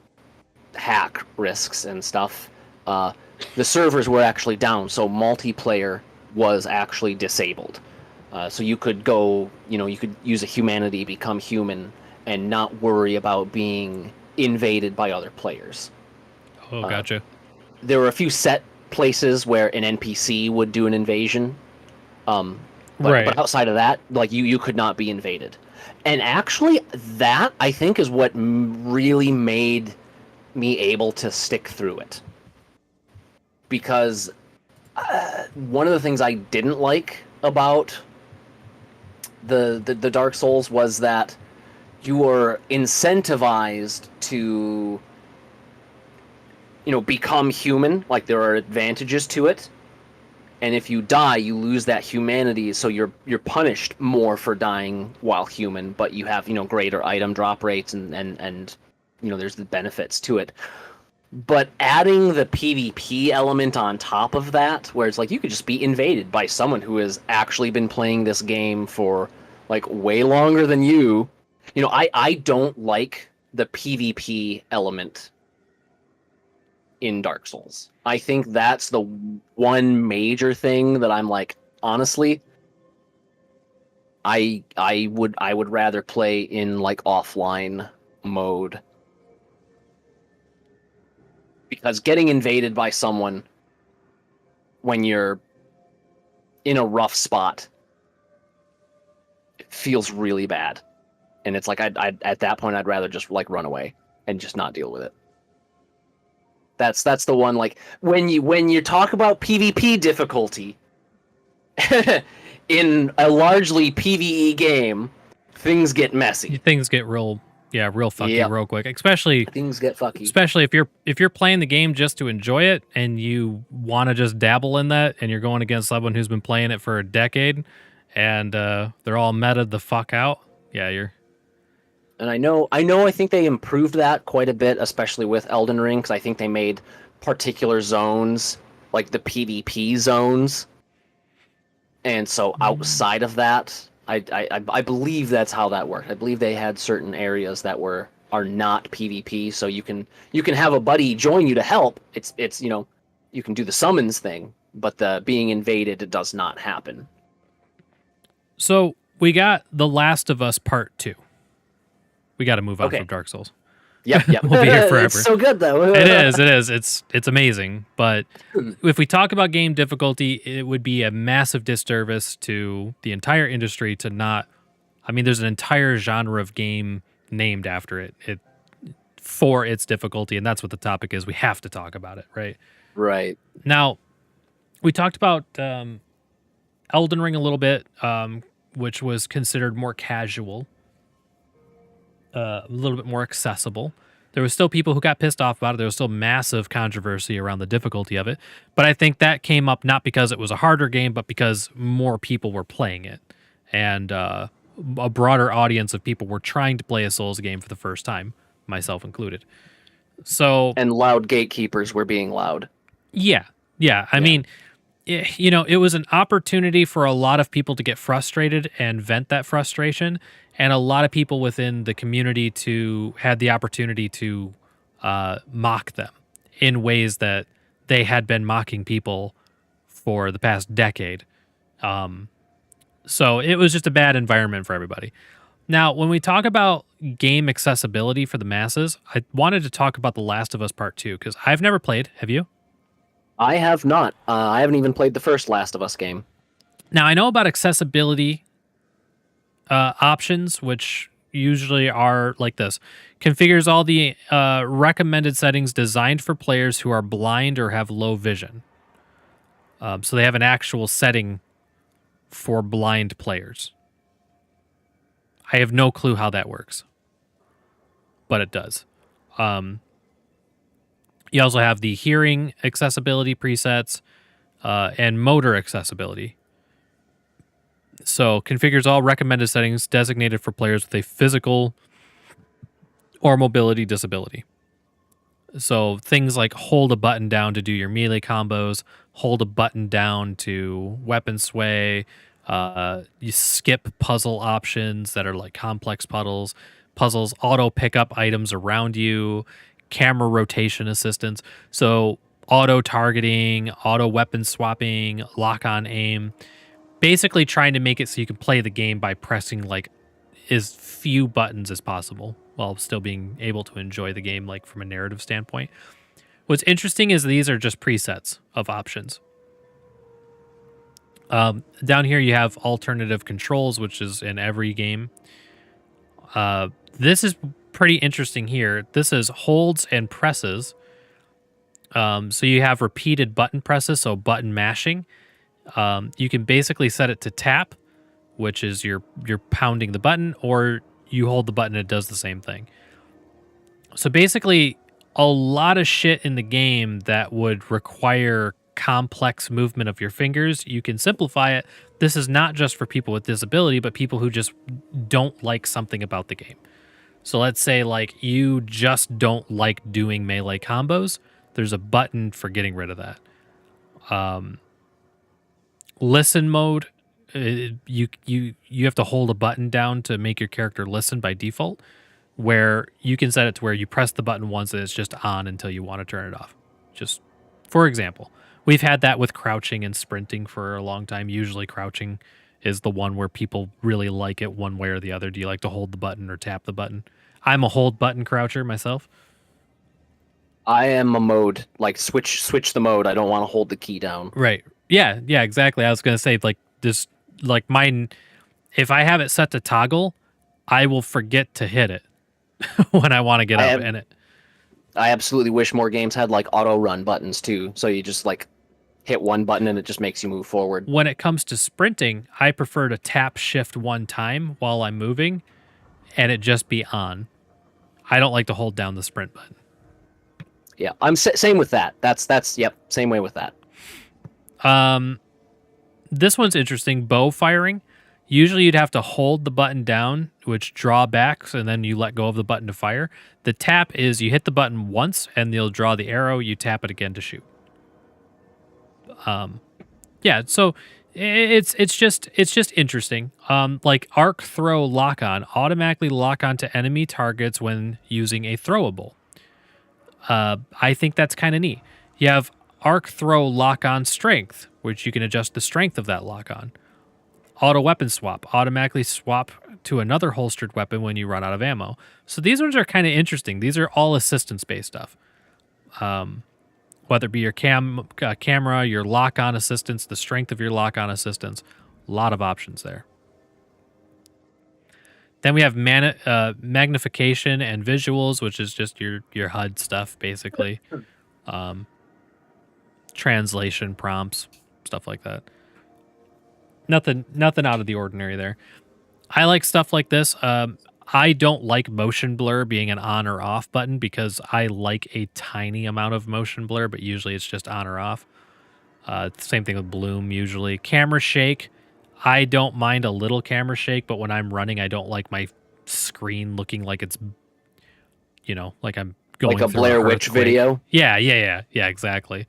hack risks and stuff, the servers were actually down, so multiplayer was actually disabled. So you could go, you could use a humanity, become human, and not worry about being invaded by other players.
Oh, gotcha.
There were a few set places where an NPC would do an invasion. But outside of that, like you could not be invaded. And actually, that I think is what really made me able to stick through it. Because one of the things I didn't like about the Dark Souls was that you were incentivized to, become human. Like there are advantages to it. And if you die, you lose that humanity, so you're punished more for dying while human, but you have, greater item drop rates and there's the benefits to it. But adding the PvP element on top of that, where it's like you could just be invaded by someone who has actually been playing this game for like way longer than you. I don't like the PvP element in Dark Souls. I think that's the one major thing that I'm like, honestly, I would rather play in like offline mode. Because getting invaded by someone when you're in a rough spot, it feels really bad. And it's like I'd at that point I'd rather just like run away and just not deal with it. That's the one, like when you talk about PvP difficulty in a largely PvE game, things get messy.
Things get real fucky
Yep.
real quick. Especially
Things get fucky.
Especially if you're playing the game just to enjoy it and you want to just dabble in that and you're going against someone who's been playing it for a decade and they're all meta'd the fuck out. Yeah, you're.
And I think they improved that quite a bit, especially with Elden Ring, because I think they made particular zones, like the PvP zones. And so outside of that, I believe that's how that worked. I believe they had certain areas that are not PvP, so you can have a buddy join you to help. It's you can do the summons thing, but the being invaded, it does not happen.
So we got The Last of Us Part 2. We got to move on from Dark Souls.
Yep.
We'll be here forever.
It's so good though.
It is. It's amazing. But if we talk about game difficulty, it would be a massive disservice to the entire industry to not. I mean, there's an entire genre of game named after it for its difficulty, and that's what the topic is. We have to talk about it, right?
Right.
Now, we talked about Elden Ring a little bit, which was considered more casual. A little bit more accessible. There was still people who got pissed off about it. There was still massive controversy around the difficulty of it. But I think that came up not because it was a harder game, but because more people were playing it. And a broader audience of people were trying to play a Souls game for the first time, myself included. So,
and loud gatekeepers were being loud.
Yeah. I mean, it was an opportunity for a lot of people to get frustrated and vent that frustration, and a lot of people within the community had the opportunity to mock them in ways that they had been mocking people for the past decade. So it was just a bad environment for everybody. Now, when we talk about game accessibility for the masses, I wanted to talk about The Last of Us Part 2, because I've never played. Have you?
I have not. I haven't even played the first Last of Us game.
Now, I know about accessibility options, which, usually are like this. Configures all the recommended settings designed for players who are blind or have low vision. So they have an actual setting for blind players. I have no clue how that works, but it does. You also have the hearing accessibility presets and motor accessibility. So configures all recommended settings designated for players with a physical or mobility disability. So things like hold a button down to do your melee combos, hold a button down to weapon sway, you skip puzzle options that are like complex puzzles, auto pick up items around you, camera rotation assistance. So auto targeting, auto weapon swapping, lock on aim. Basically trying to make it so you can play the game by pressing like as few buttons as possible while still being able to enjoy the game like from a narrative standpoint. What's interesting is these are just presets of options. Down here you have alternative controls, which is in every game. This is pretty interesting here. This is holds and presses. So you have repeated button presses, so button mashing. You can basically set it to tap, which is you're pounding the button, or you hold the button, it does the same thing. So basically, a lot of shit in the game that would require complex movement of your fingers, you can simplify it. This is not just for people with disability, but people who just don't like something about the game. So let's say like you just don't like doing melee combos. There's a button for getting rid of that. Listen mode, you have to hold a button down to make your character listen by default, where you can set it to where you press the button once and it's just on until you want to turn it off. Just for example, we've had that with crouching and sprinting for a long time. Usually crouching is the one where people really like it one way or the other. Do you like to hold the button or tap the button? I'm a hold button croucher myself.
I am a mode, like switch the mode. I don't want to hold the key down.
Right. Yeah, exactly. I was going to say like this, like mine, if I have it set to toggle, I will forget to hit it when I want to get up in it.
I absolutely wish more games had like auto run buttons too. So you just like hit one button and it just makes you move forward.
When it comes to sprinting, I prefer to tap shift one time while I'm moving and it just be on. I don't like to hold down the sprint button.
Yeah, I'm same with that. That's yep, same way with that.
This one's interesting. Bow firing. Usually you'd have to hold the button down, which draw backs, and then you let go of the button to fire. The tap is you hit the button once and you'll draw the arrow, you tap it again to shoot. Yeah, so it's just interesting. Like arc throw lock on, automatically lock onto enemy targets when using a throwable. I think that's kind of neat. You have arc throw lock on strength, which you can adjust the strength of that lock on. Auto weapon swap, automatically swap to another holstered weapon when you run out of ammo. So these ones are kind of interesting. These are all assistance-based stuff. Whether it be your camera, your lock-on assistance, the strength of your lock-on assistance. A lot of options there. Then we have magnification and visuals, which is just your HUD stuff, basically. Translation prompts, stuff like that. Nothing out of the ordinary there. I like stuff like this. I don't like motion blur being an on or off button because I like a tiny amount of motion blur, but usually it's just on or off. Same thing with bloom usually. Camera shake. I don't mind a little camera shake, but when I'm running, I don't like my screen looking like it's, like I'm going
like a
through
Blair Witch video.
Yeah, exactly.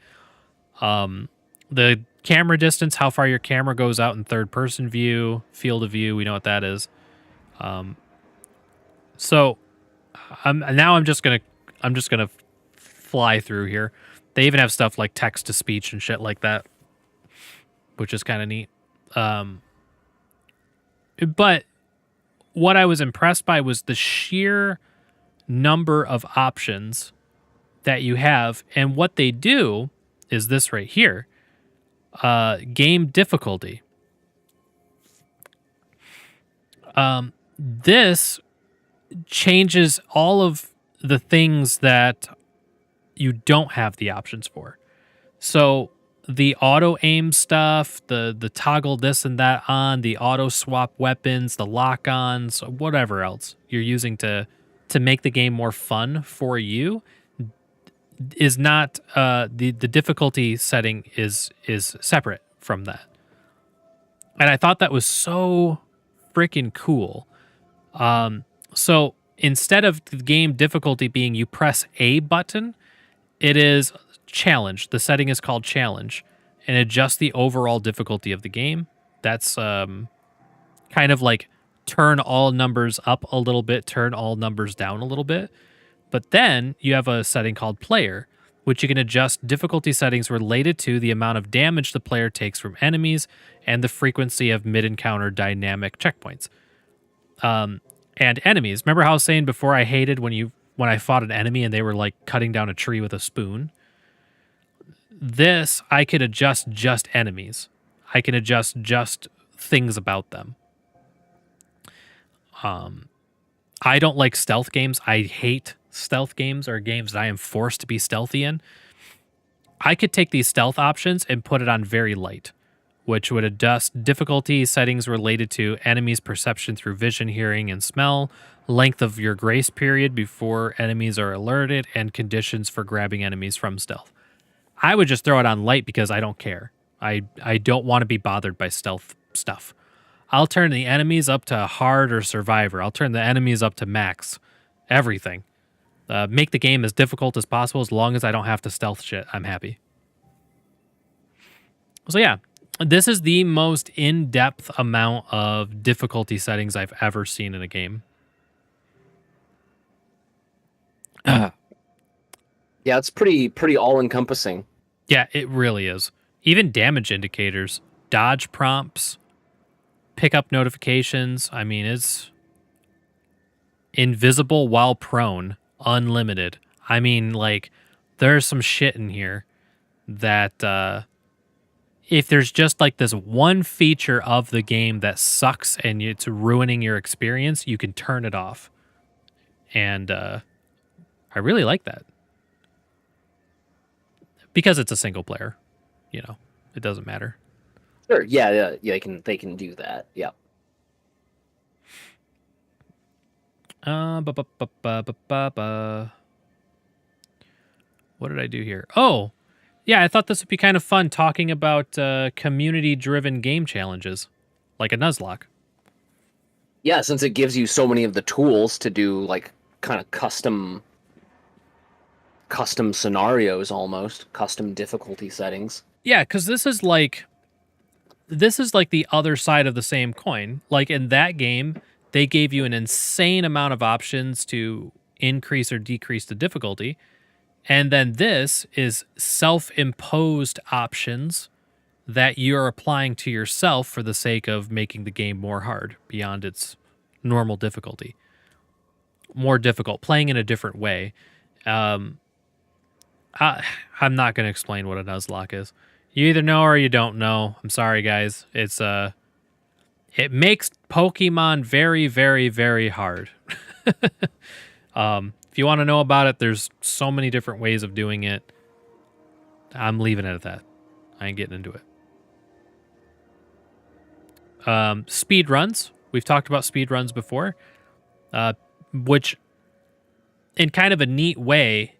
The camera distance, how far your camera goes out in third person view, field of view, we know what that is. So I'm just gonna fly through here. They even have stuff like text to speech and shit like that, which is kind of neat. But what I was impressed by was the sheer number of options that you have, and what they do is this right here. Game difficulty. This changes all of the things that you don't have the options for. So the auto aim stuff, the toggle this and that on, the auto swap weapons, the lock ons, whatever else you're using to make the game more fun for you is not the difficulty setting is separate from that. And I thought that was so freaking cool. So instead of the game difficulty being you press a button, it is challenge. The setting is called challenge, and adjust the overall difficulty of the game. That's kind of like turn all numbers up a little bit, turn all numbers down a little bit. But then you have a setting called player, which you can adjust difficulty settings related to the amount of damage the player takes from enemies and the frequency of mid-encounter dynamic checkpoints. And enemies. Remember how I was saying before I hated when I fought an enemy and they were like cutting down a tree with a spoon? This, I could adjust just enemies. I can adjust just things about them. I don't like stealth games. I hate stealth games or games that I am forced to be stealthy in. I could take these stealth options and put it on very light, which would adjust difficulty settings related to enemies' perception through vision, hearing, and smell, length of your grace period before enemies are alerted, and conditions for grabbing enemies from stealth. I would just throw it on light because I don't care. I don't want to be bothered by stealth stuff. I'll turn the enemies up to hard or survivor. I'll turn the enemies up to max. Everything. Make the game as difficult as possible. As long as I don't have to stealth shit, I'm happy. So yeah, this is the most in-depth amount of difficulty settings I've ever seen in a game.
Yeah, it's pretty all-encompassing.
Yeah, it really is. Even damage indicators, dodge prompts, pickup notifications. I mean, it's invisible while prone, unlimited. I mean, like, there's some shit in here that if there's just like this one feature of the game that sucks and it's ruining your experience, you can turn it off. And I really like that. Because it's a single player, you know, it doesn't matter.
Sure. Yeah. They can do that. Yeah.
What did I do here? Oh, yeah, I thought this would be kind of fun talking about community-driven game challenges, like a Nuzlocke.
Yeah, since it gives you so many of the tools to do like kind of custom scenarios, almost custom difficulty settings.
Yeah, because this is like the other side of the same coin. Like in that game, they gave you an insane amount of options to increase or decrease the difficulty. And then this is self-imposed options that you're applying to yourself for the sake of making the game more hard beyond its normal difficulty. More difficult, playing in a different way. I'm not going to explain what a Nuzlocke is. You either know or you don't know. I'm sorry, guys. It makes Pokemon very, very, very hard. If you want to know about it, there's so many different ways of doing it. I'm leaving it at that. I ain't getting into it. Speed runs. We've talked about speed runs before, which in kind of a neat way,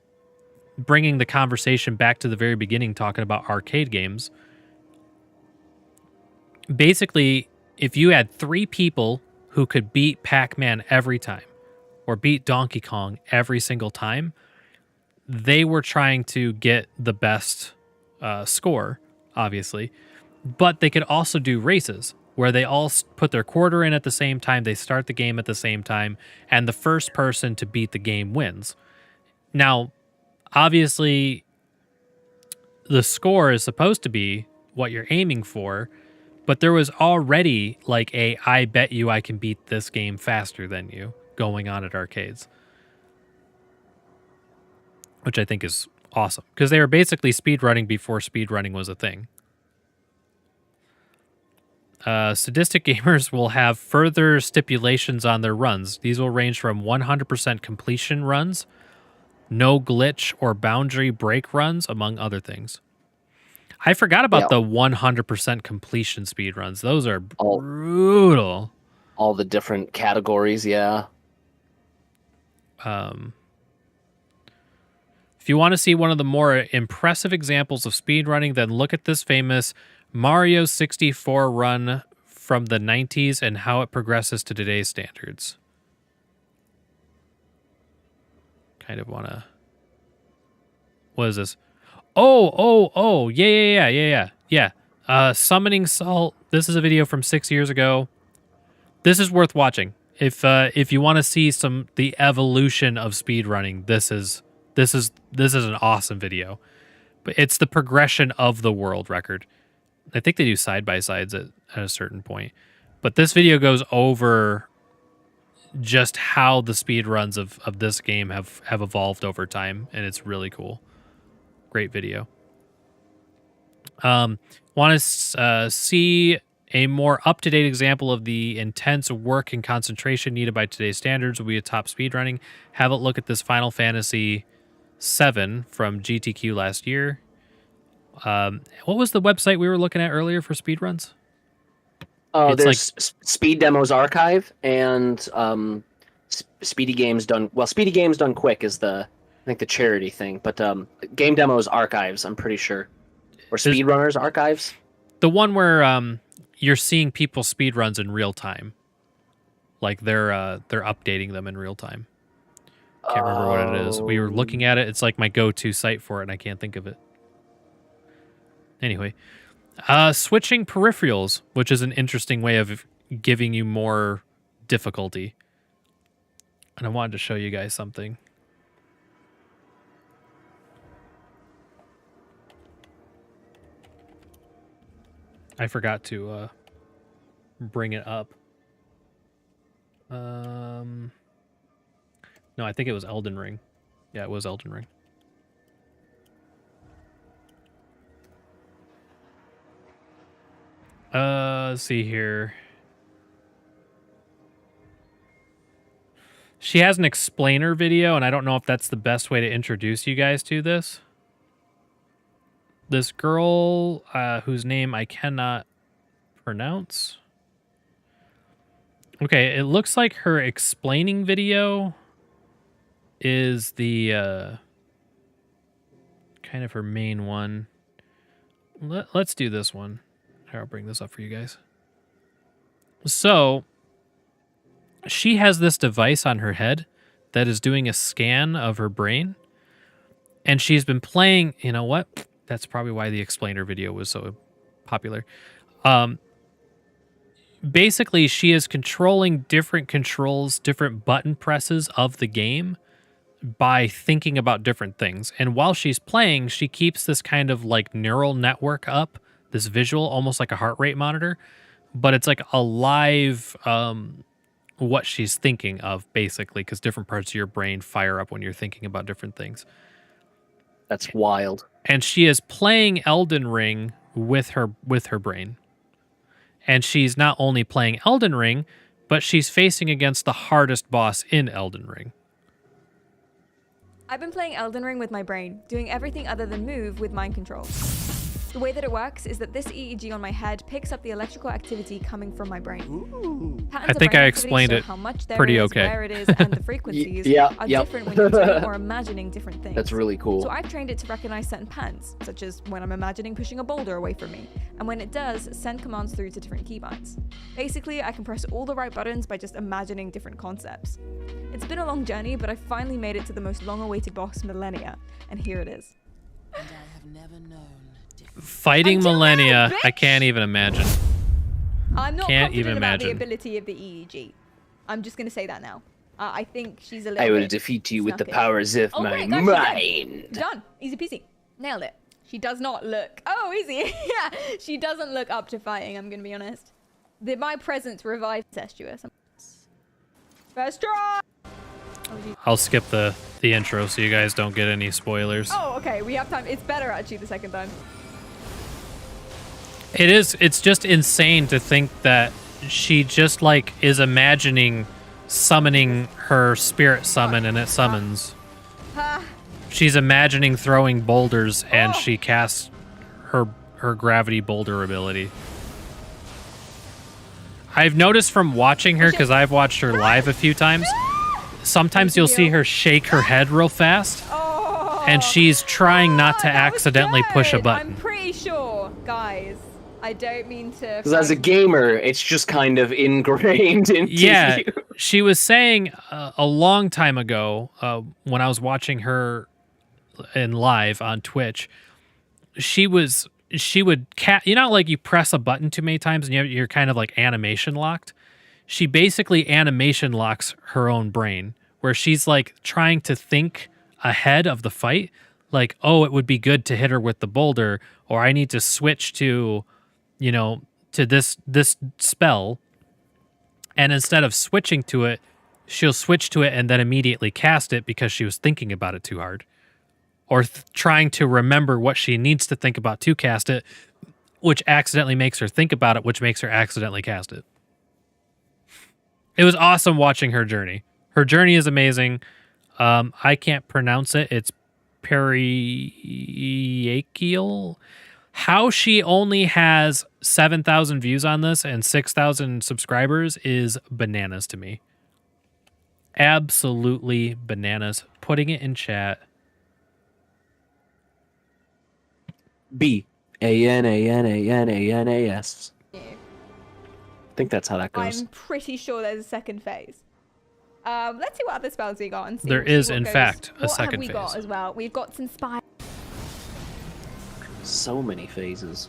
bringing the conversation back to the very beginning, talking about arcade games. Basically, if you had 3 people who could beat Pac-Man every time, or beat Donkey Kong every single time, they were trying to get the best score, obviously. But they could also do races, where they all put their quarter in at the same time, they start the game at the same time, and the first person to beat the game wins. Now, obviously, the score is supposed to be what you're aiming for, but there was already like I bet you I can beat this game faster than you going on at arcades, which I think is awesome because they were basically speedrunning before speedrunning was a thing. Sadistic gamers will have further stipulations on their runs. These will range from 100% completion runs, no glitch or boundary break runs, among other things. I forgot about the 100% completion speed runs. Those are brutal.
All the different categories, yeah.
If you want to see one of the more impressive examples of speedrunning, then look at this famous Mario 64 run from the 90s and how it progresses to today's standards. Kind of want to... What is this? Oh, yeah. Summoning Salt. This is a video from 6 years ago. This is worth watching. If you want to see the evolution of speedrunning, this is an awesome video. But it's the progression of the world record. I think they do side-by-sides at a certain point. But this video goes over just how the speed runs of this game have evolved over time, and it's really cool. Great video. Want to see a more up-to-date example of the intense work and concentration needed by today's standards will be a top speedrunning. Have a look at this Final Fantasy VII from GTQ last year. What was the website we were looking at earlier for speedruns?
Oh, there's Speed Demos Archive and Speedy Games Done... Well, Speedy Games Done Quick is I think the charity thing, but Game Demos Archives, I'm pretty sure. Or Speedrunners Archives.
The one where you're seeing people's speedruns in real time. Like they're updating them in real time. Can't remember what it is. We were looking at it. It's like my go-to site for it, and I can't think of it. Anyway, switching peripherals, which is an interesting way of giving you more difficulty. And I wanted to show you guys something. I forgot to bring it up. No, I think it was Elden Ring. Yeah, it was Elden Ring. Let's see here. She has an explainer video, and I don't know if that's the best way to introduce you guys to this. This girl, whose name I cannot pronounce. Okay, it looks like her explaining video is the kind of her main one. Let's do this one. Here, I'll bring this up for you guys. So, she has this device on her head that is doing a scan of her brain. And she's been playing, you know what? That's probably why the explainer video was so popular. Basically, she is controlling different controls, different button presses of the game by thinking about different things. And while she's playing, she keeps this kind of like neural network up, this visual, almost like a heart rate monitor, but it's like a live what she's thinking of, basically, because different parts of your brain fire up when you're thinking about different things.
That's wild.
And she is playing Elden Ring with her brain. And she's not only playing Elden Ring, but she's facing against the hardest boss in Elden Ring.
I've been playing Elden Ring with my brain, doing everything other than move with mind control. The way that it works is that this EEG on my head picks up the electrical activity coming from my brain.
I think I explained it pretty okay.
Where it is, and the frequencies are different when you're doing or imagining different things.
That's really cool.
So I've trained it to recognize certain patterns, such as when I'm imagining pushing a boulder away from me, and when it does, send commands through to different keybinds. Basically, I can press all the right buttons by just imagining different concepts. It's been a long journey, but I finally made it to the most long-awaited boss, Millennia, and here it is.
And I have never known.
Fighting Millennia, I can't even imagine.
I'm not
Can't
confident
even
about
imagine.
the ability of the EEG. I'm just going to say that now. I think she's a little
I will
bit
defeat you with the
snuck in.
powers of
Oh
my
my gosh,
mind.
Done. Easy peasy. Nailed it. She does not look... Oh, easy. Yeah, she doesn't look up to fighting, I'm going to be honest. My presence revives incestuous. First try!
I'll skip the intro so you guys don't get any spoilers.
Oh, okay. We have time. It's better, actually, the second time.
It is. It's just insane to think that she just like is imagining summoning her spirit summon and it summons.
Ah,
She's imagining throwing boulders and she casts her gravity boulder ability. I've noticed from watching her, because I've watched her live a few times, sometimes you'll see her shake her head real fast,
oh.
and she's trying not to
That was
accidentally push a
good.
button.
I'm pretty sure, guys. I don't mean to.
Because as a gamer, it's just kind of ingrained into
Yeah,
you.
she was saying a long time ago when I was watching her in live on Twitch, she would you know, like you press a button too many times and you're kind of like animation locked. She basically animation locks her own brain, where she's like trying to think ahead of the fight, like, oh, it would be good to hit her with the boulder, or I need to switch to, you know, to this spell. And instead of switching to it, she'll switch to it and then immediately cast it because she was thinking about it too hard, or trying to remember what she needs to think about to cast it, which accidentally makes her think about it, which makes her accidentally cast it. It was awesome watching her journey. Her journey is amazing. I can't pronounce it. It's periakial. How she only has 7,000 views on this and 6,000 subscribers is bananas to me. Absolutely bananas. Putting it in chat.
Bananas. I think that's how that goes.
I'm pretty sure there's a second phase. Let's see what other spells we got. And see,
There
see
is,
what
in
goes.
fact, a
What
second
have we got
phase.
as well? We've got Inspire.
So many phases.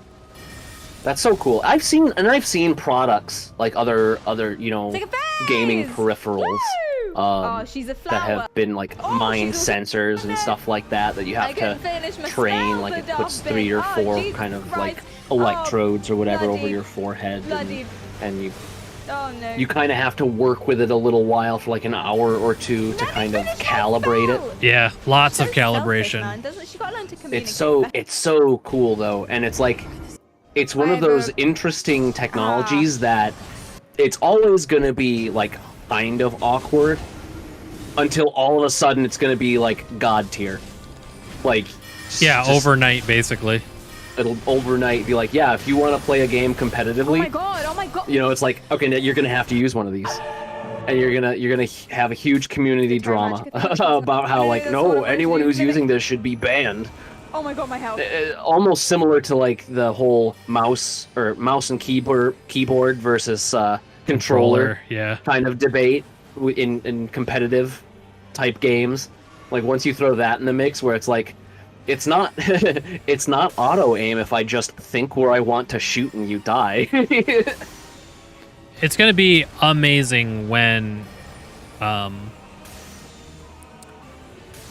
That's so cool. I've seen products like other you know,
Take a phase!
gaming peripherals.
Woo! Oh, she's a
That
flower.
have been like
Oh,
mind
she's also-
sensors and stuff like that you
I
have
couldn't
to
finish my
train.
spell,
Like
the
it puts
dolphin.
3 or 4
Jesus
kind of
Christ.
like electrodes or whatever over
bloody-
your forehead,
bloody-
and you
Oh no.
kind of have to work with it a little while for like an hour or two to
Let me
kind of
finish my
calibrate it.
spell.
Yeah, lots of
So selfish,
calibration.
man. Doesn't she got to learn to communicate?
It's so cool though, and it's like it's one of those
Whatever.
interesting technologies that it's always going to be like kind of awkward until all of a sudden it's going to be like god tier. Like
Yeah,
just-
overnight, basically.
It'll overnight be like, yeah, if you want to play a game
Oh
competitively,
my god! Oh my god!
you know, it's like, okay, you're gonna have to use one of these, and you're gonna have a huge community drama about how like, no, anyone who's using this should be banned.
Oh my god! My health.
Almost similar to like the whole mouse and keyboard versus controller
Yeah.
kind of debate in competitive type games. Like once you throw that in the mix, where it's like, it's not it's not auto aim if I just think where I want to shoot and you die.
It's going to be amazing when,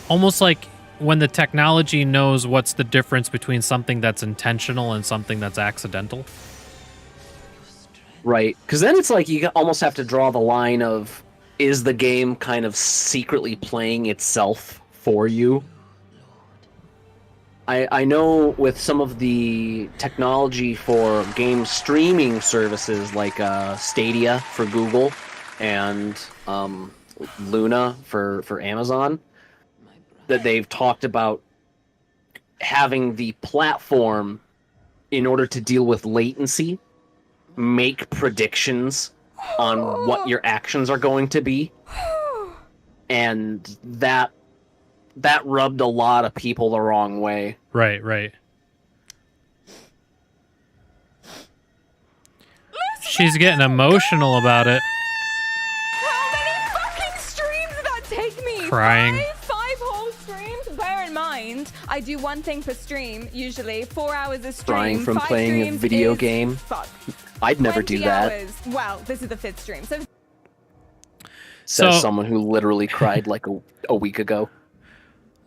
almost like when the technology knows what's the difference between something that's intentional and something that's accidental.
Right, because then it's like you almost have to draw the line of, is the game kind of secretly playing itself for you? I know with some of the technology for game streaming services like Stadia for Google and Luna for Amazon, that they've talked about having the platform, in order to deal with latency, make predictions on what your actions are going to be, and that rubbed a lot of people the wrong way.
Right. She's getting emotional about it.
How many fucking streams did that take me?
Crying.
Five whole streams? Bear in mind, I do one thing per stream, usually. 4 hours a stream.
Crying from
5
playing a
streams
video
is-
game?
Fuck.
I'd never do
20
that,
hours. Well, this is the 5th stream. So
says
So-
someone who literally cried like a week ago.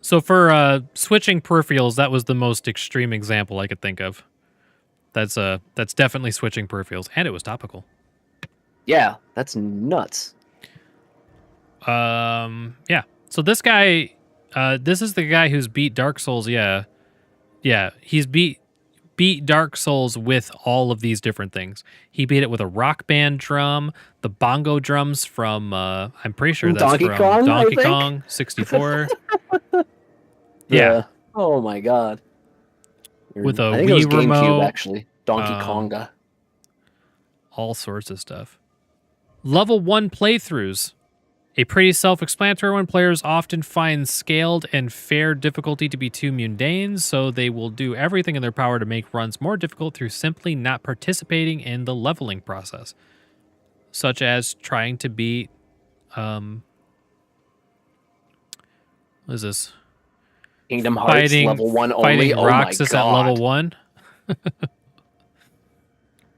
So for switching peripherals, that was the most extreme example I could think of. That's definitely switching peripherals, and it was topical.
Yeah, that's nuts.
Yeah. So this guy, this is the guy who's beat Dark Souls. Yeah. He's beat beat Dark Souls with all of these different things. He beat it with a rock band drum, the bongo drums from I'm pretty sure that's
Donkey
from
Kong, I
Donkey
think?
Kong 64. Yeah,
Oh my god.
with a
I think it was
Wii
GameCube
remote,
actually. Donkey
um,
Konga.
all sorts of stuff. Level 1 playthroughs. A pretty self-explanatory one. Players often find scaled and fair difficulty to be too mundane, so they will do everything in their power to make runs more difficult through simply not participating in the leveling process, such as trying to beat what is this?
Kingdom Hearts level 1 only.
Fighting
Oh my
Roxas at level
god.
1.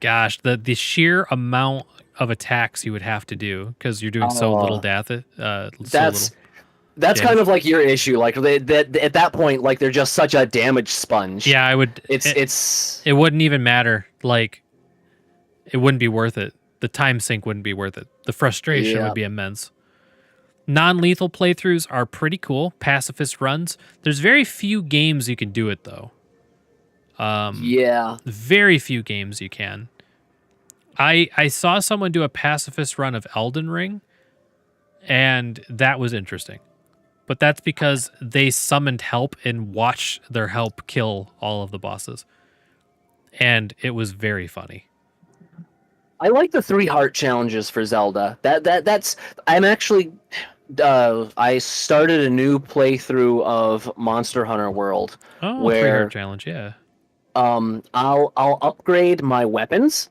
Gosh, the sheer amount of attacks you would have to do because you're doing so little
That's kind
damage.
of like your issue. Like at that point, like they're just such a damage sponge.
Yeah, I would. It wouldn't even matter. Like, it wouldn't be worth it. The time sink wouldn't be worth it. The frustration
Yeah.
would be immense. Non-lethal playthroughs are pretty cool. Pacifist runs. There's very few games you can do it though.
Yeah.
Very few games you can. I saw someone do a pacifist run of Elden Ring, and that was interesting. But that's because they summoned help and watched their help kill all of the bosses. And it was very funny.
I like the 3 heart challenges for Zelda. That's I'm actually I started a new playthrough of Monster Hunter World
Oh,
where
3-heart challenge, yeah.
I'll upgrade my weapons,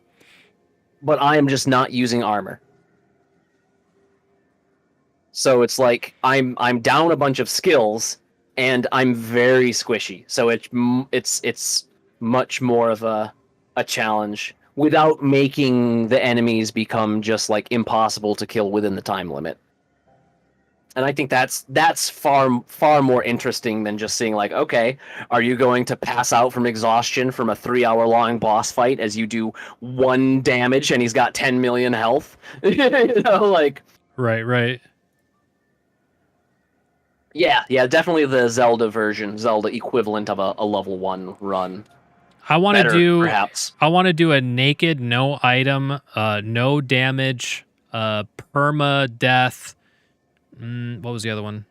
but I am just not using armor. So it's like I'm down a bunch of skills and I'm very squishy. So it's much more of a challenge without making the enemies become just like impossible to kill within the time limit. And I think that's far more interesting than just seeing like, okay, are you going to pass out from exhaustion from a 3-hour long boss fight as you do 1 damage and he's got 10 million health? You know, like
Right.
yeah, definitely the Zelda equivalent of a level 1 run.
I want to
Better,
do
perhaps.
I want to do a naked, no item, no damage, perma death. What was the other one?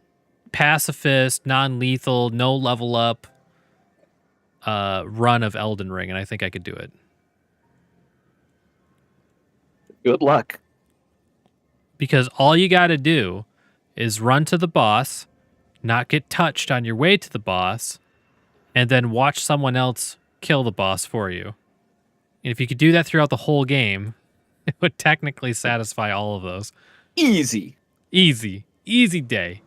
Pacifist, non-lethal, no level up run of Elden Ring, and I think I could do it.
Good luck.
Because all you got to do is run to the boss, not get touched on your way to the boss, and then watch someone else kill the boss for you. And if you could do that throughout the whole game, it would technically satisfy all of those.
Easy.
Easy day.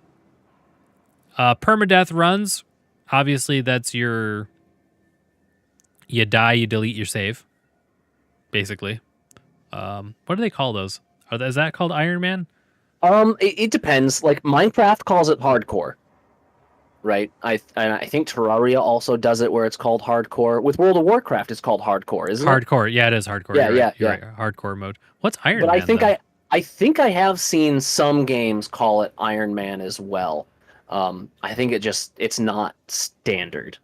Permadeath runs, obviously that's you die, you delete your save, basically. What do they call those? Is that called Iron Man?
It depends. Like Minecraft calls it hardcore, right? I think Terraria also does it where it's called hardcore. With World of Warcraft, it's called hardcore, isn't it?
Hardcore, yeah, it is hardcore.
Yeah,
You're right. Hardcore mode. What's Iron
But
Man?
I think I have seen some games call it Iron Man as well. I think it's not standard.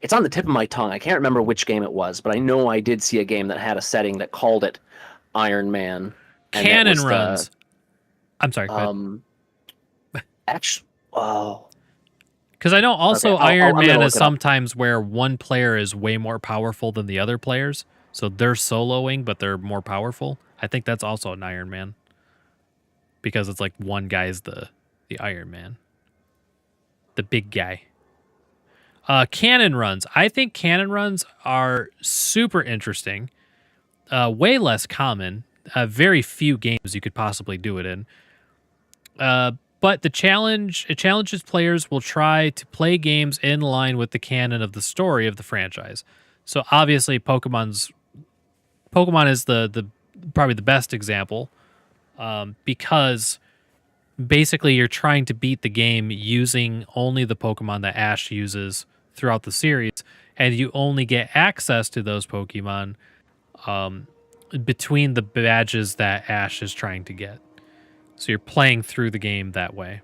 It's on the tip of my tongue. I can't remember which game it was, but I know I did see a game that had a setting that called it Iron Man.
Cannon runs. I'm sorry.
Actually, oh.
Because I know also
Okay,
Iron
I'm gonna
Man
look
is
it up.
sometimes where one player is way more powerful than the other players. So they're soloing, but they're more powerful. I think that's also an Iron Man. Because it's like one guy's the Iron Man. The big guy. Cannon runs. I think cannon runs are super interesting. Way less common. Very few games you could possibly do it in. But it challenges players will try to play games in line with the canon of the story of the franchise. So obviously Pokemon is the probably the best example, because basically you're trying to beat the game using only the Pokemon that Ash uses throughout the series, and you only get access to those Pokemon between the badges that Ash is trying to get. So you're playing through the game that way.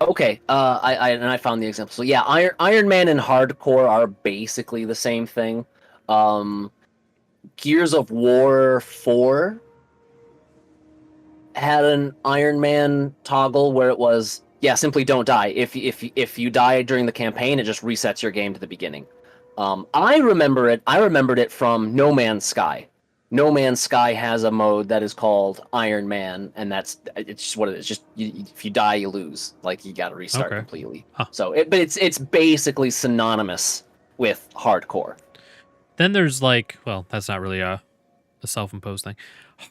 Okay, I found the example. So yeah, Iron Man and Hardcore are basically the same thing. Um, Gears of War 4 had an Iron Man toggle where it was, yeah, simply don't die. If you die during the campaign, it just resets your game to the beginning. I remembered it from No Man's Sky. No Man's Sky has a mode that is called Iron Man, and it's just what it is. Just if you die, you lose. Like you got to restart
Okay.
completely.
Huh.
So, but it's basically synonymous with hardcore.
Then there's like, well, that's not really a self-imposed thing.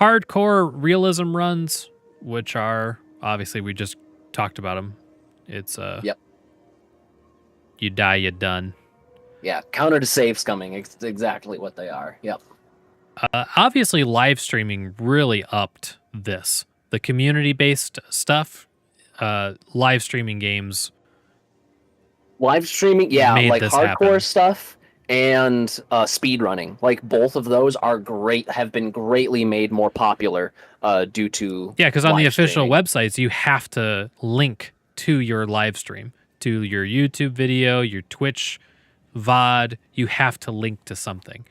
Hardcore realism runs, which are obviously we just talked about them. It's
Yep.
You die, you're done.
Yeah, counter to save scumming. It's exactly what they are. Yep.
Obviously, live streaming really upped this. The community-based stuff, live streaming games.
Live streaming, yeah,
Made
like
this
hardcore
happen.
stuff and speed running. Like both of those are great, have been greatly made more popular due to
Yeah, because on the
live
official
streaming.
websites, you have to link to your live stream, to your YouTube video, your Twitch VOD. You have to link to something.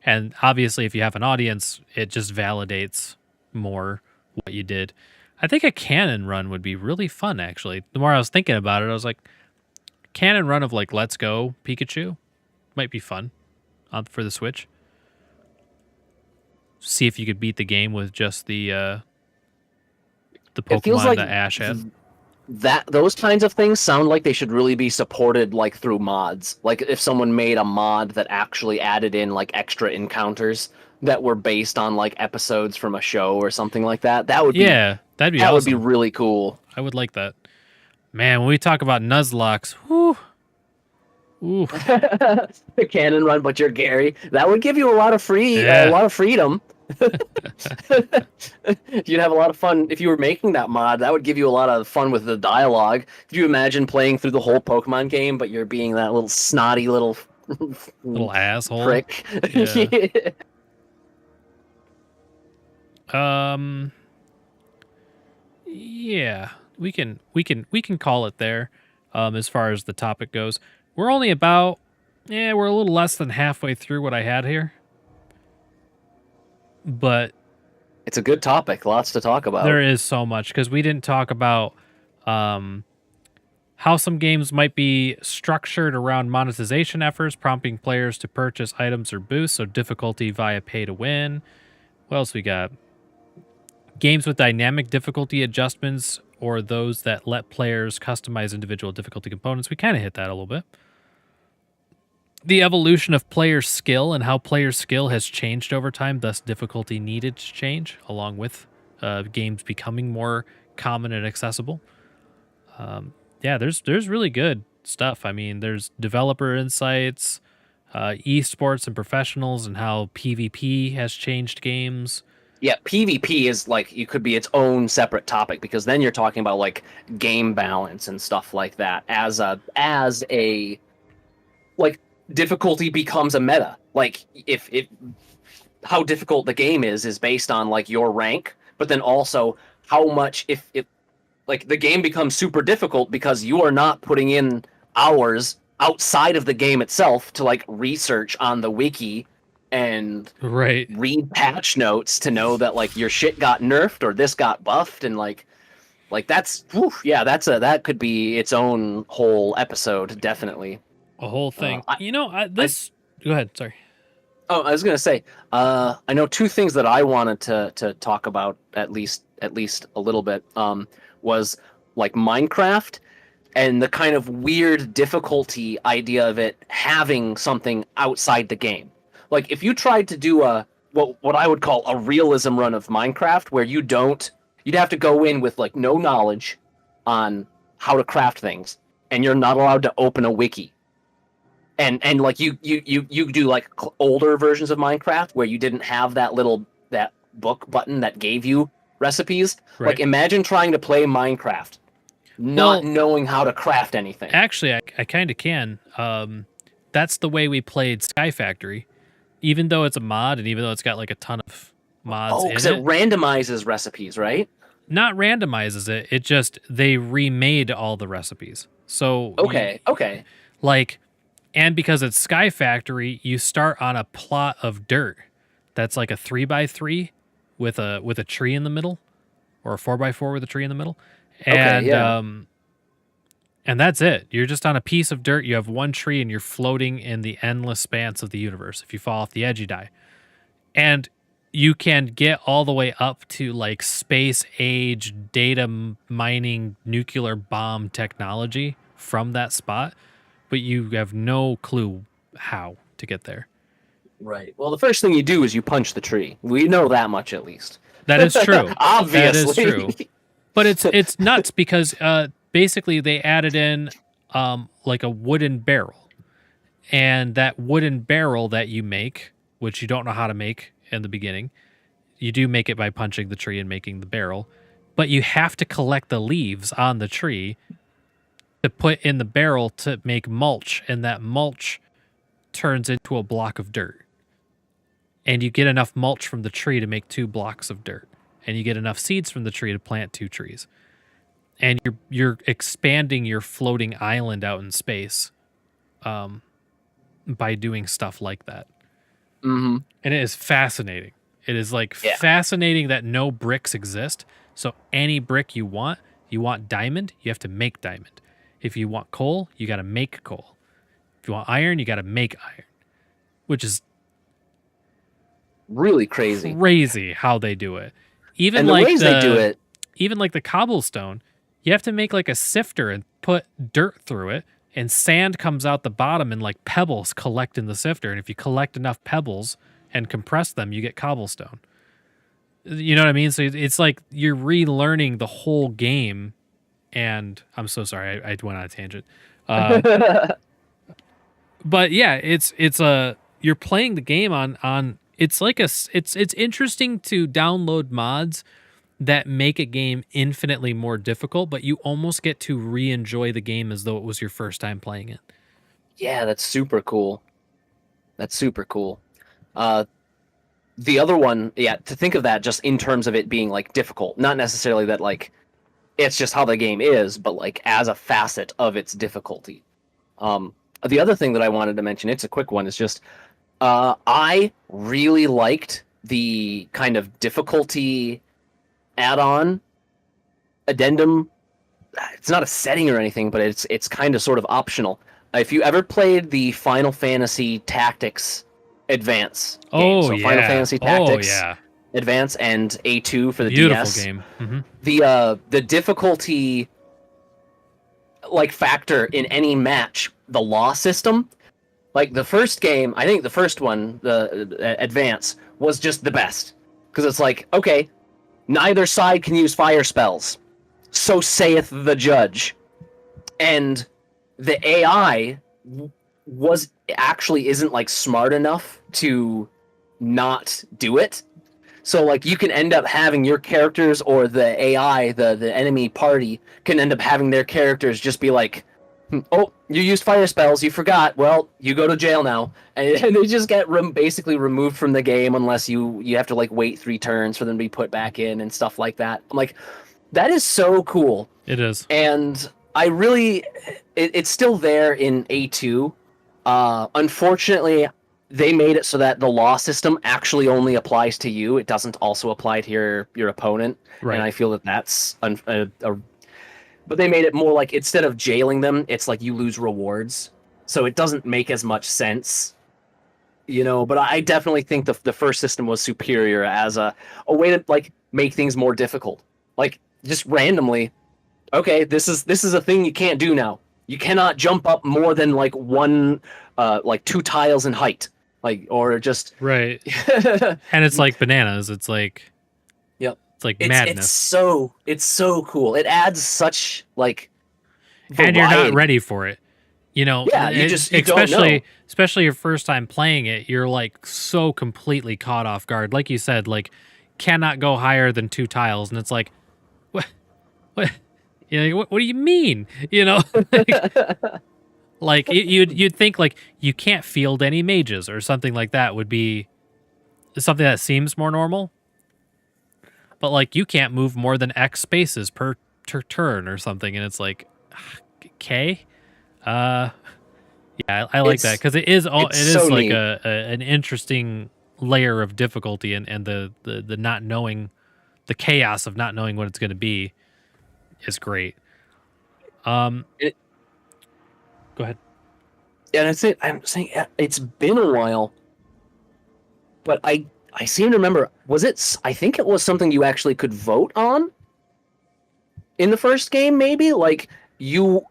And obviously, if you have an audience, it just validates more what you did. I think a cannon run would be really fun, actually. The more I was thinking about it, I was like, cannon run of like Let's Go Pikachu might be fun for the Switch. See if you could beat the game with just the
It feels
Pokemon
like
that Ash had.
those kinds of things sound like they should really be supported like through mods. Like if someone made a mod that actually added in like extra encounters that were based on like episodes from a show or something like that, that would be
Yeah, that'd be
that would
awesome.
be really cool.
I would like that. Man, when we talk about Nuzlocke, whew, ooh,
The cannon run, but you're Gary. That would give you a lot of
Yeah.
a lot of freedom. You'd have a lot of fun if you were making that mod. That would give you a lot of fun with the dialogue. Could you imagine playing through the whole Pokemon game, but you're being that little snotty little
little asshole.
prick?
Yeah. Yeah, we can call it there. As far as the topic goes, we're only about, we're a little less than halfway through what I had here. But
It's a good topic. Lots to talk about.
there is so much because we didn't talk about how some games might be structured around monetization efforts, prompting players to purchase items or boosts, so difficulty via pay to win. What else we got? Games with dynamic difficulty adjustments or those that let players customize individual difficulty components. We kind of hit that a little bit. The evolution of player skill and how player skill has changed over time, thus difficulty needed to change, along with games becoming more common and accessible. Yeah, there's really good stuff. I mean, there's developer insights, esports and professionals, and how PvP has changed games.
Yeah, PvP is like you could be its own separate topic because then you're talking about like game balance and stuff like that as a like difficulty becomes a meta. Like if how difficult the game is based on like your rank, but then also how much if like the game becomes super difficult because you are not putting in hours outside of the game itself to like research on the wiki and
Right.
read patch notes to know that like your shit got nerfed or this got buffed and like that's whew, yeah, that could be its own whole episode, definitely.
A whole thing.
I-
Go ahead. Sorry.
Oh, I was gonna say, I know two things that I wanted to talk about at least a little bit. Was like Minecraft and the kind of weird difficulty idea of it having something outside the game. Like if you tried to do what I would call a realism run of Minecraft, where you'd have to go in with like no knowledge on how to craft things, and you're not allowed to open a wiki. And like you do like older versions of Minecraft where you didn't have that book button that gave you recipes.
Right.
Like imagine trying to play Minecraft not knowing how to craft anything.
Actually, I kind of can. That's the way we played Sky Factory. Even though it's a mod and even though it's got like a ton of mods
Oh,
in
because
it.
it randomizes recipes, right?
not randomizes it. It just they remade all the recipes. So
Okay. Okay.
like, and because it's Sky Factory, you start on a plot of dirt that's like a 3x3 with a tree in the middle, or a 4x4 with a tree in the middle,
Okay,
and
yeah.
and that's it. You're just on a piece of dirt. You have one tree, and you're floating in the endless expanse of the universe. If you fall off the edge, you die. And you can get all the way up to like space age mining nuclear bomb technology from that spot, but you have no clue how to get there.
Right. Well, the first thing you do is you punch the tree. We know that much at least.
That is true.
Obviously.
That is true. But it's nuts because basically they added in like a wooden barrel, and that wooden barrel that you make, which you don't know how to make in the beginning, you do make it by punching the tree and making the barrel, but you have to collect the leaves on the tree to put in the barrel to make mulch, and that mulch turns into a block of dirt. And you get enough mulch from the tree to make 2 blocks of dirt, and you get enough seeds from the tree to plant 2 trees. And you're expanding your floating island out in space by doing stuff like that.
Mm-hmm.
And it is fascinating. It is like fascinating that no bricks exist. So any brick you want diamond, you have to make diamond. If you want coal, you got to make coal. If you want iron, you got to make iron, which is
Really crazy.
crazy how they do it. Even
And the
like
ways they do it.
even like the cobblestone, you have to make like a sifter and put dirt through it, and sand comes out the bottom, and like pebbles collect in the sifter. And if you collect enough pebbles and compress them, you get cobblestone. You know what I mean? So it's like you're relearning the whole game. And I'm so sorry, I went on a tangent. But yeah, it's you're playing the game on it's like it's interesting to download mods that make a game infinitely more difficult, but you almost get to re-enjoy the game as though it was your first time playing it.
Yeah, that's super cool. That's super cool. The other one, to think of that just in terms of it being like difficult, not necessarily that like it's just how the game is, but like as a facet of its difficulty. The other thing that I wanted to mention, it's a quick one, is just I really liked the kind of difficulty add-on addendum. It's not a setting or anything, but it's kind of sort of optional. If you ever played the Final Fantasy Tactics Advance game, so Final Fantasy Tactics Advance and A2 for the
Beautiful
DS.
game. Mm-hmm.
The difficulty like factor in any match, the law system, like the first game, I think the first one, the Advance, was just the best, because it's like, okay, neither side can use fire spells, so saith the judge, and the AI isn't like smart enough to not do it. So like you can end up having your characters, or the AI, the enemy party, can end up having their characters just be like, oh, you used fire spells, you forgot, well, you go to jail now. And they just get basically removed from the game unless you have to like wait 3 turns for them to be put back in and stuff like that. I'm like, that is so cool.
It is.
And I really, it's still there in A2. Unfortunately, they made it so that the law system actually only applies to you. It doesn't also apply to your opponent.
Right.
And I feel that that's but they made it more like, instead of jailing them, it's like you lose rewards. So it doesn't make as much sense, you know. But I definitely think the first system was superior as a way to like make things more difficult. Like just randomly, okay, this is a thing you can't do now. You cannot jump up more than like 2 tiles in height. Like, or just
right. And it's like bananas. It's like,
yep.
It's like madness.
It's so cool. It adds such like variety.
And you're not ready for it. You know,
yeah, you don't know.
Especially your first time playing it, you're like so completely caught off guard. Like you said, like cannot go higher than 2 tiles, and it's like, what? You know, what do you mean? You know, like you'd think like you can't field any mages or something like that would be something that seems more normal. but like you can't move more than X spaces per turn or something, and it's like, okay, yeah, I like that because it is
so
like
neat.
an interesting layer of difficulty, and the not knowing, the chaos of not knowing what it's going to be is great. Go ahead.
Yeah, that's it. I'm saying it's been a while, but I seem to remember. Was it? I think it was something you actually could vote on in the first game. Maybe like you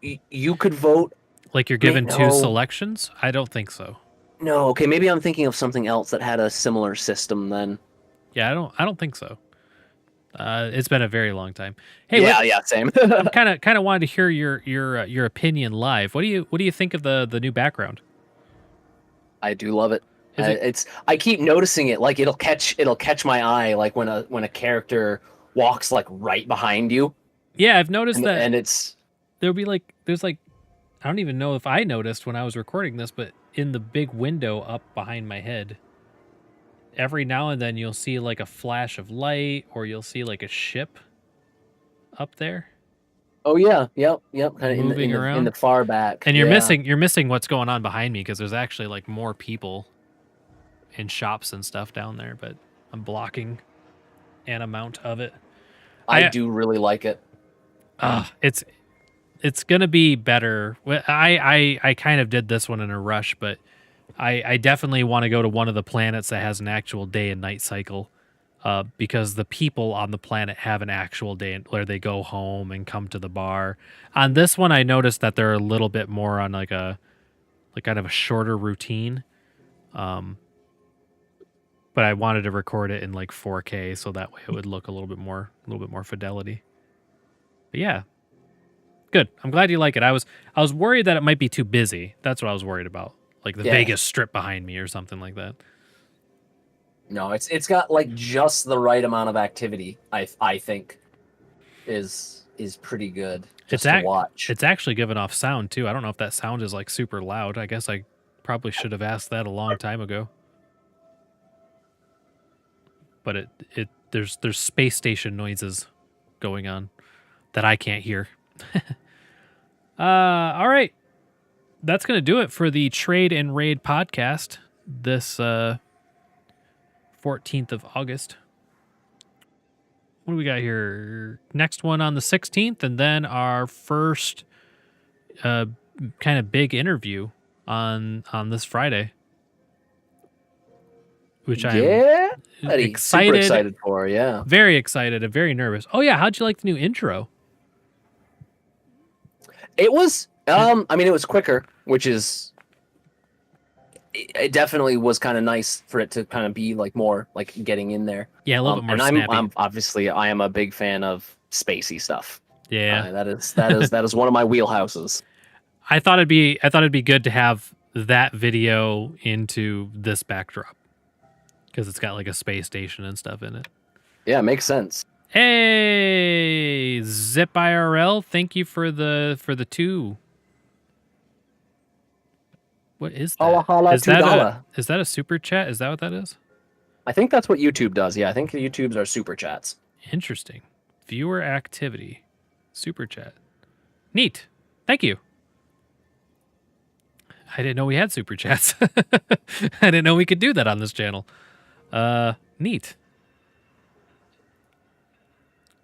could vote.
Like you're given two
no.
selections? I don't think so.
No, okay, maybe I'm thinking of something else that had a similar system then.
Yeah, I don't think so. It's been a very long time. Hey,
yeah, same.
I'm kind of wanted to hear your opinion live. What do you think of the new background?
I do love it.
Is it-
I keep noticing it. Like it'll catch my eye. Like when a character walks like right behind you.
Yeah, I've noticed that,
and it's
there'll be like there's like, I don't even know if I noticed when I was recording this, but in the big window up behind my head, every now and then you'll see like a flash of light, or you'll see like a ship up there.
oh yeah, yep, kind of
Moving
in
around.
the far back.
And you're
Yeah.
missing what's going on behind me because there's actually like more people in shops and stuff down there, but I'm blocking an amount of it.
I do really like it.
It's gonna be better. I kind of did this one in a rush, but I definitely want to go to one of the planets that has an actual day and night cycle, because the people on the planet have an actual day where they go home and come to the bar. On this one, I noticed that they're a little bit more on like kind of a shorter routine. But I wanted to record it in like 4K so that way it would look a little bit more fidelity. But yeah, good. I'm glad you like it. I was worried that it might be too busy. That's what I was worried about, like the
Yeah.
Vegas Strip behind me or something like that.
No, it's got like just the right amount of activity. I think is pretty good just to watch.
It's actually giving off sound too. I don't know if that sound is like super loud. I guess I probably should have asked that a long time ago. But there's space station noises going on that I can't hear. All right. That's going to do it for the Trade and Raid podcast this 14th of August. What do we got here? Next one on the 16th, and then our first kind of big interview on this Friday, which I'm
super excited for. Yeah,
very excited and very nervous. Oh yeah, how'd you like the new intro?
It was. I mean, it was quicker, which is. It definitely was kind of nice for it to kind of be like more like getting in there.
Yeah, a little bit more
and
snappy.
I'm obviously I am a big fan of spacey stuff.
Yeah,
that is one of my wheelhouses.
I thought it'd be good to have that video into this backdrop because it's got like a space station and stuff in it.
Yeah, makes sense.
Hey, Zip IRL, thank you for the 2. What is that?
Holla, holla,
is that
$2.
Is that a super chat? Is that what that is?
I think that's what YouTube does. Yeah, I think the YouTubes are super chats.
Interesting. Viewer activity. Super chat. Neat. Thank you. I didn't know we had super chats. I didn't know we could do that on this channel. Neat.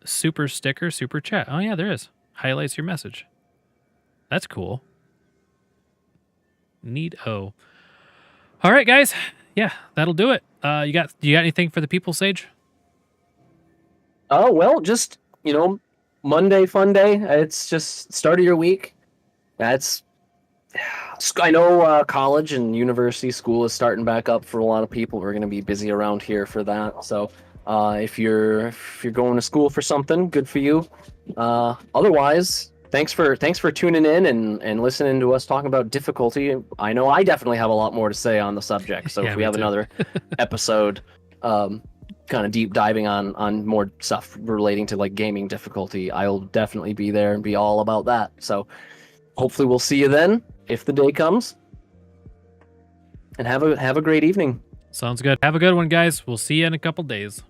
Super sticker, super chat. Oh yeah, there is. Highlights your message. That's cool. Neat-o. All right, guys. Yeah, that'll do it. You got anything for the people, Sage?
Oh, well, just, Monday fun day. It's just start of your week. I know college and university school is starting back up for a lot of people. We're going to be busy around here for that. So if you're going to school for something, good for you. Otherwise, thanks for tuning in and listening to us talking about difficulty. I know I definitely have a lot more to say on the subject. So
Yeah,
if we
me
have
too.
another episode kind of deep diving on more stuff relating to like gaming difficulty, I'll definitely be there and be all about that. So hopefully we'll see you then if the day comes. And have a great evening.
Sounds good. Have a good one, guys. We'll see you in a couple days.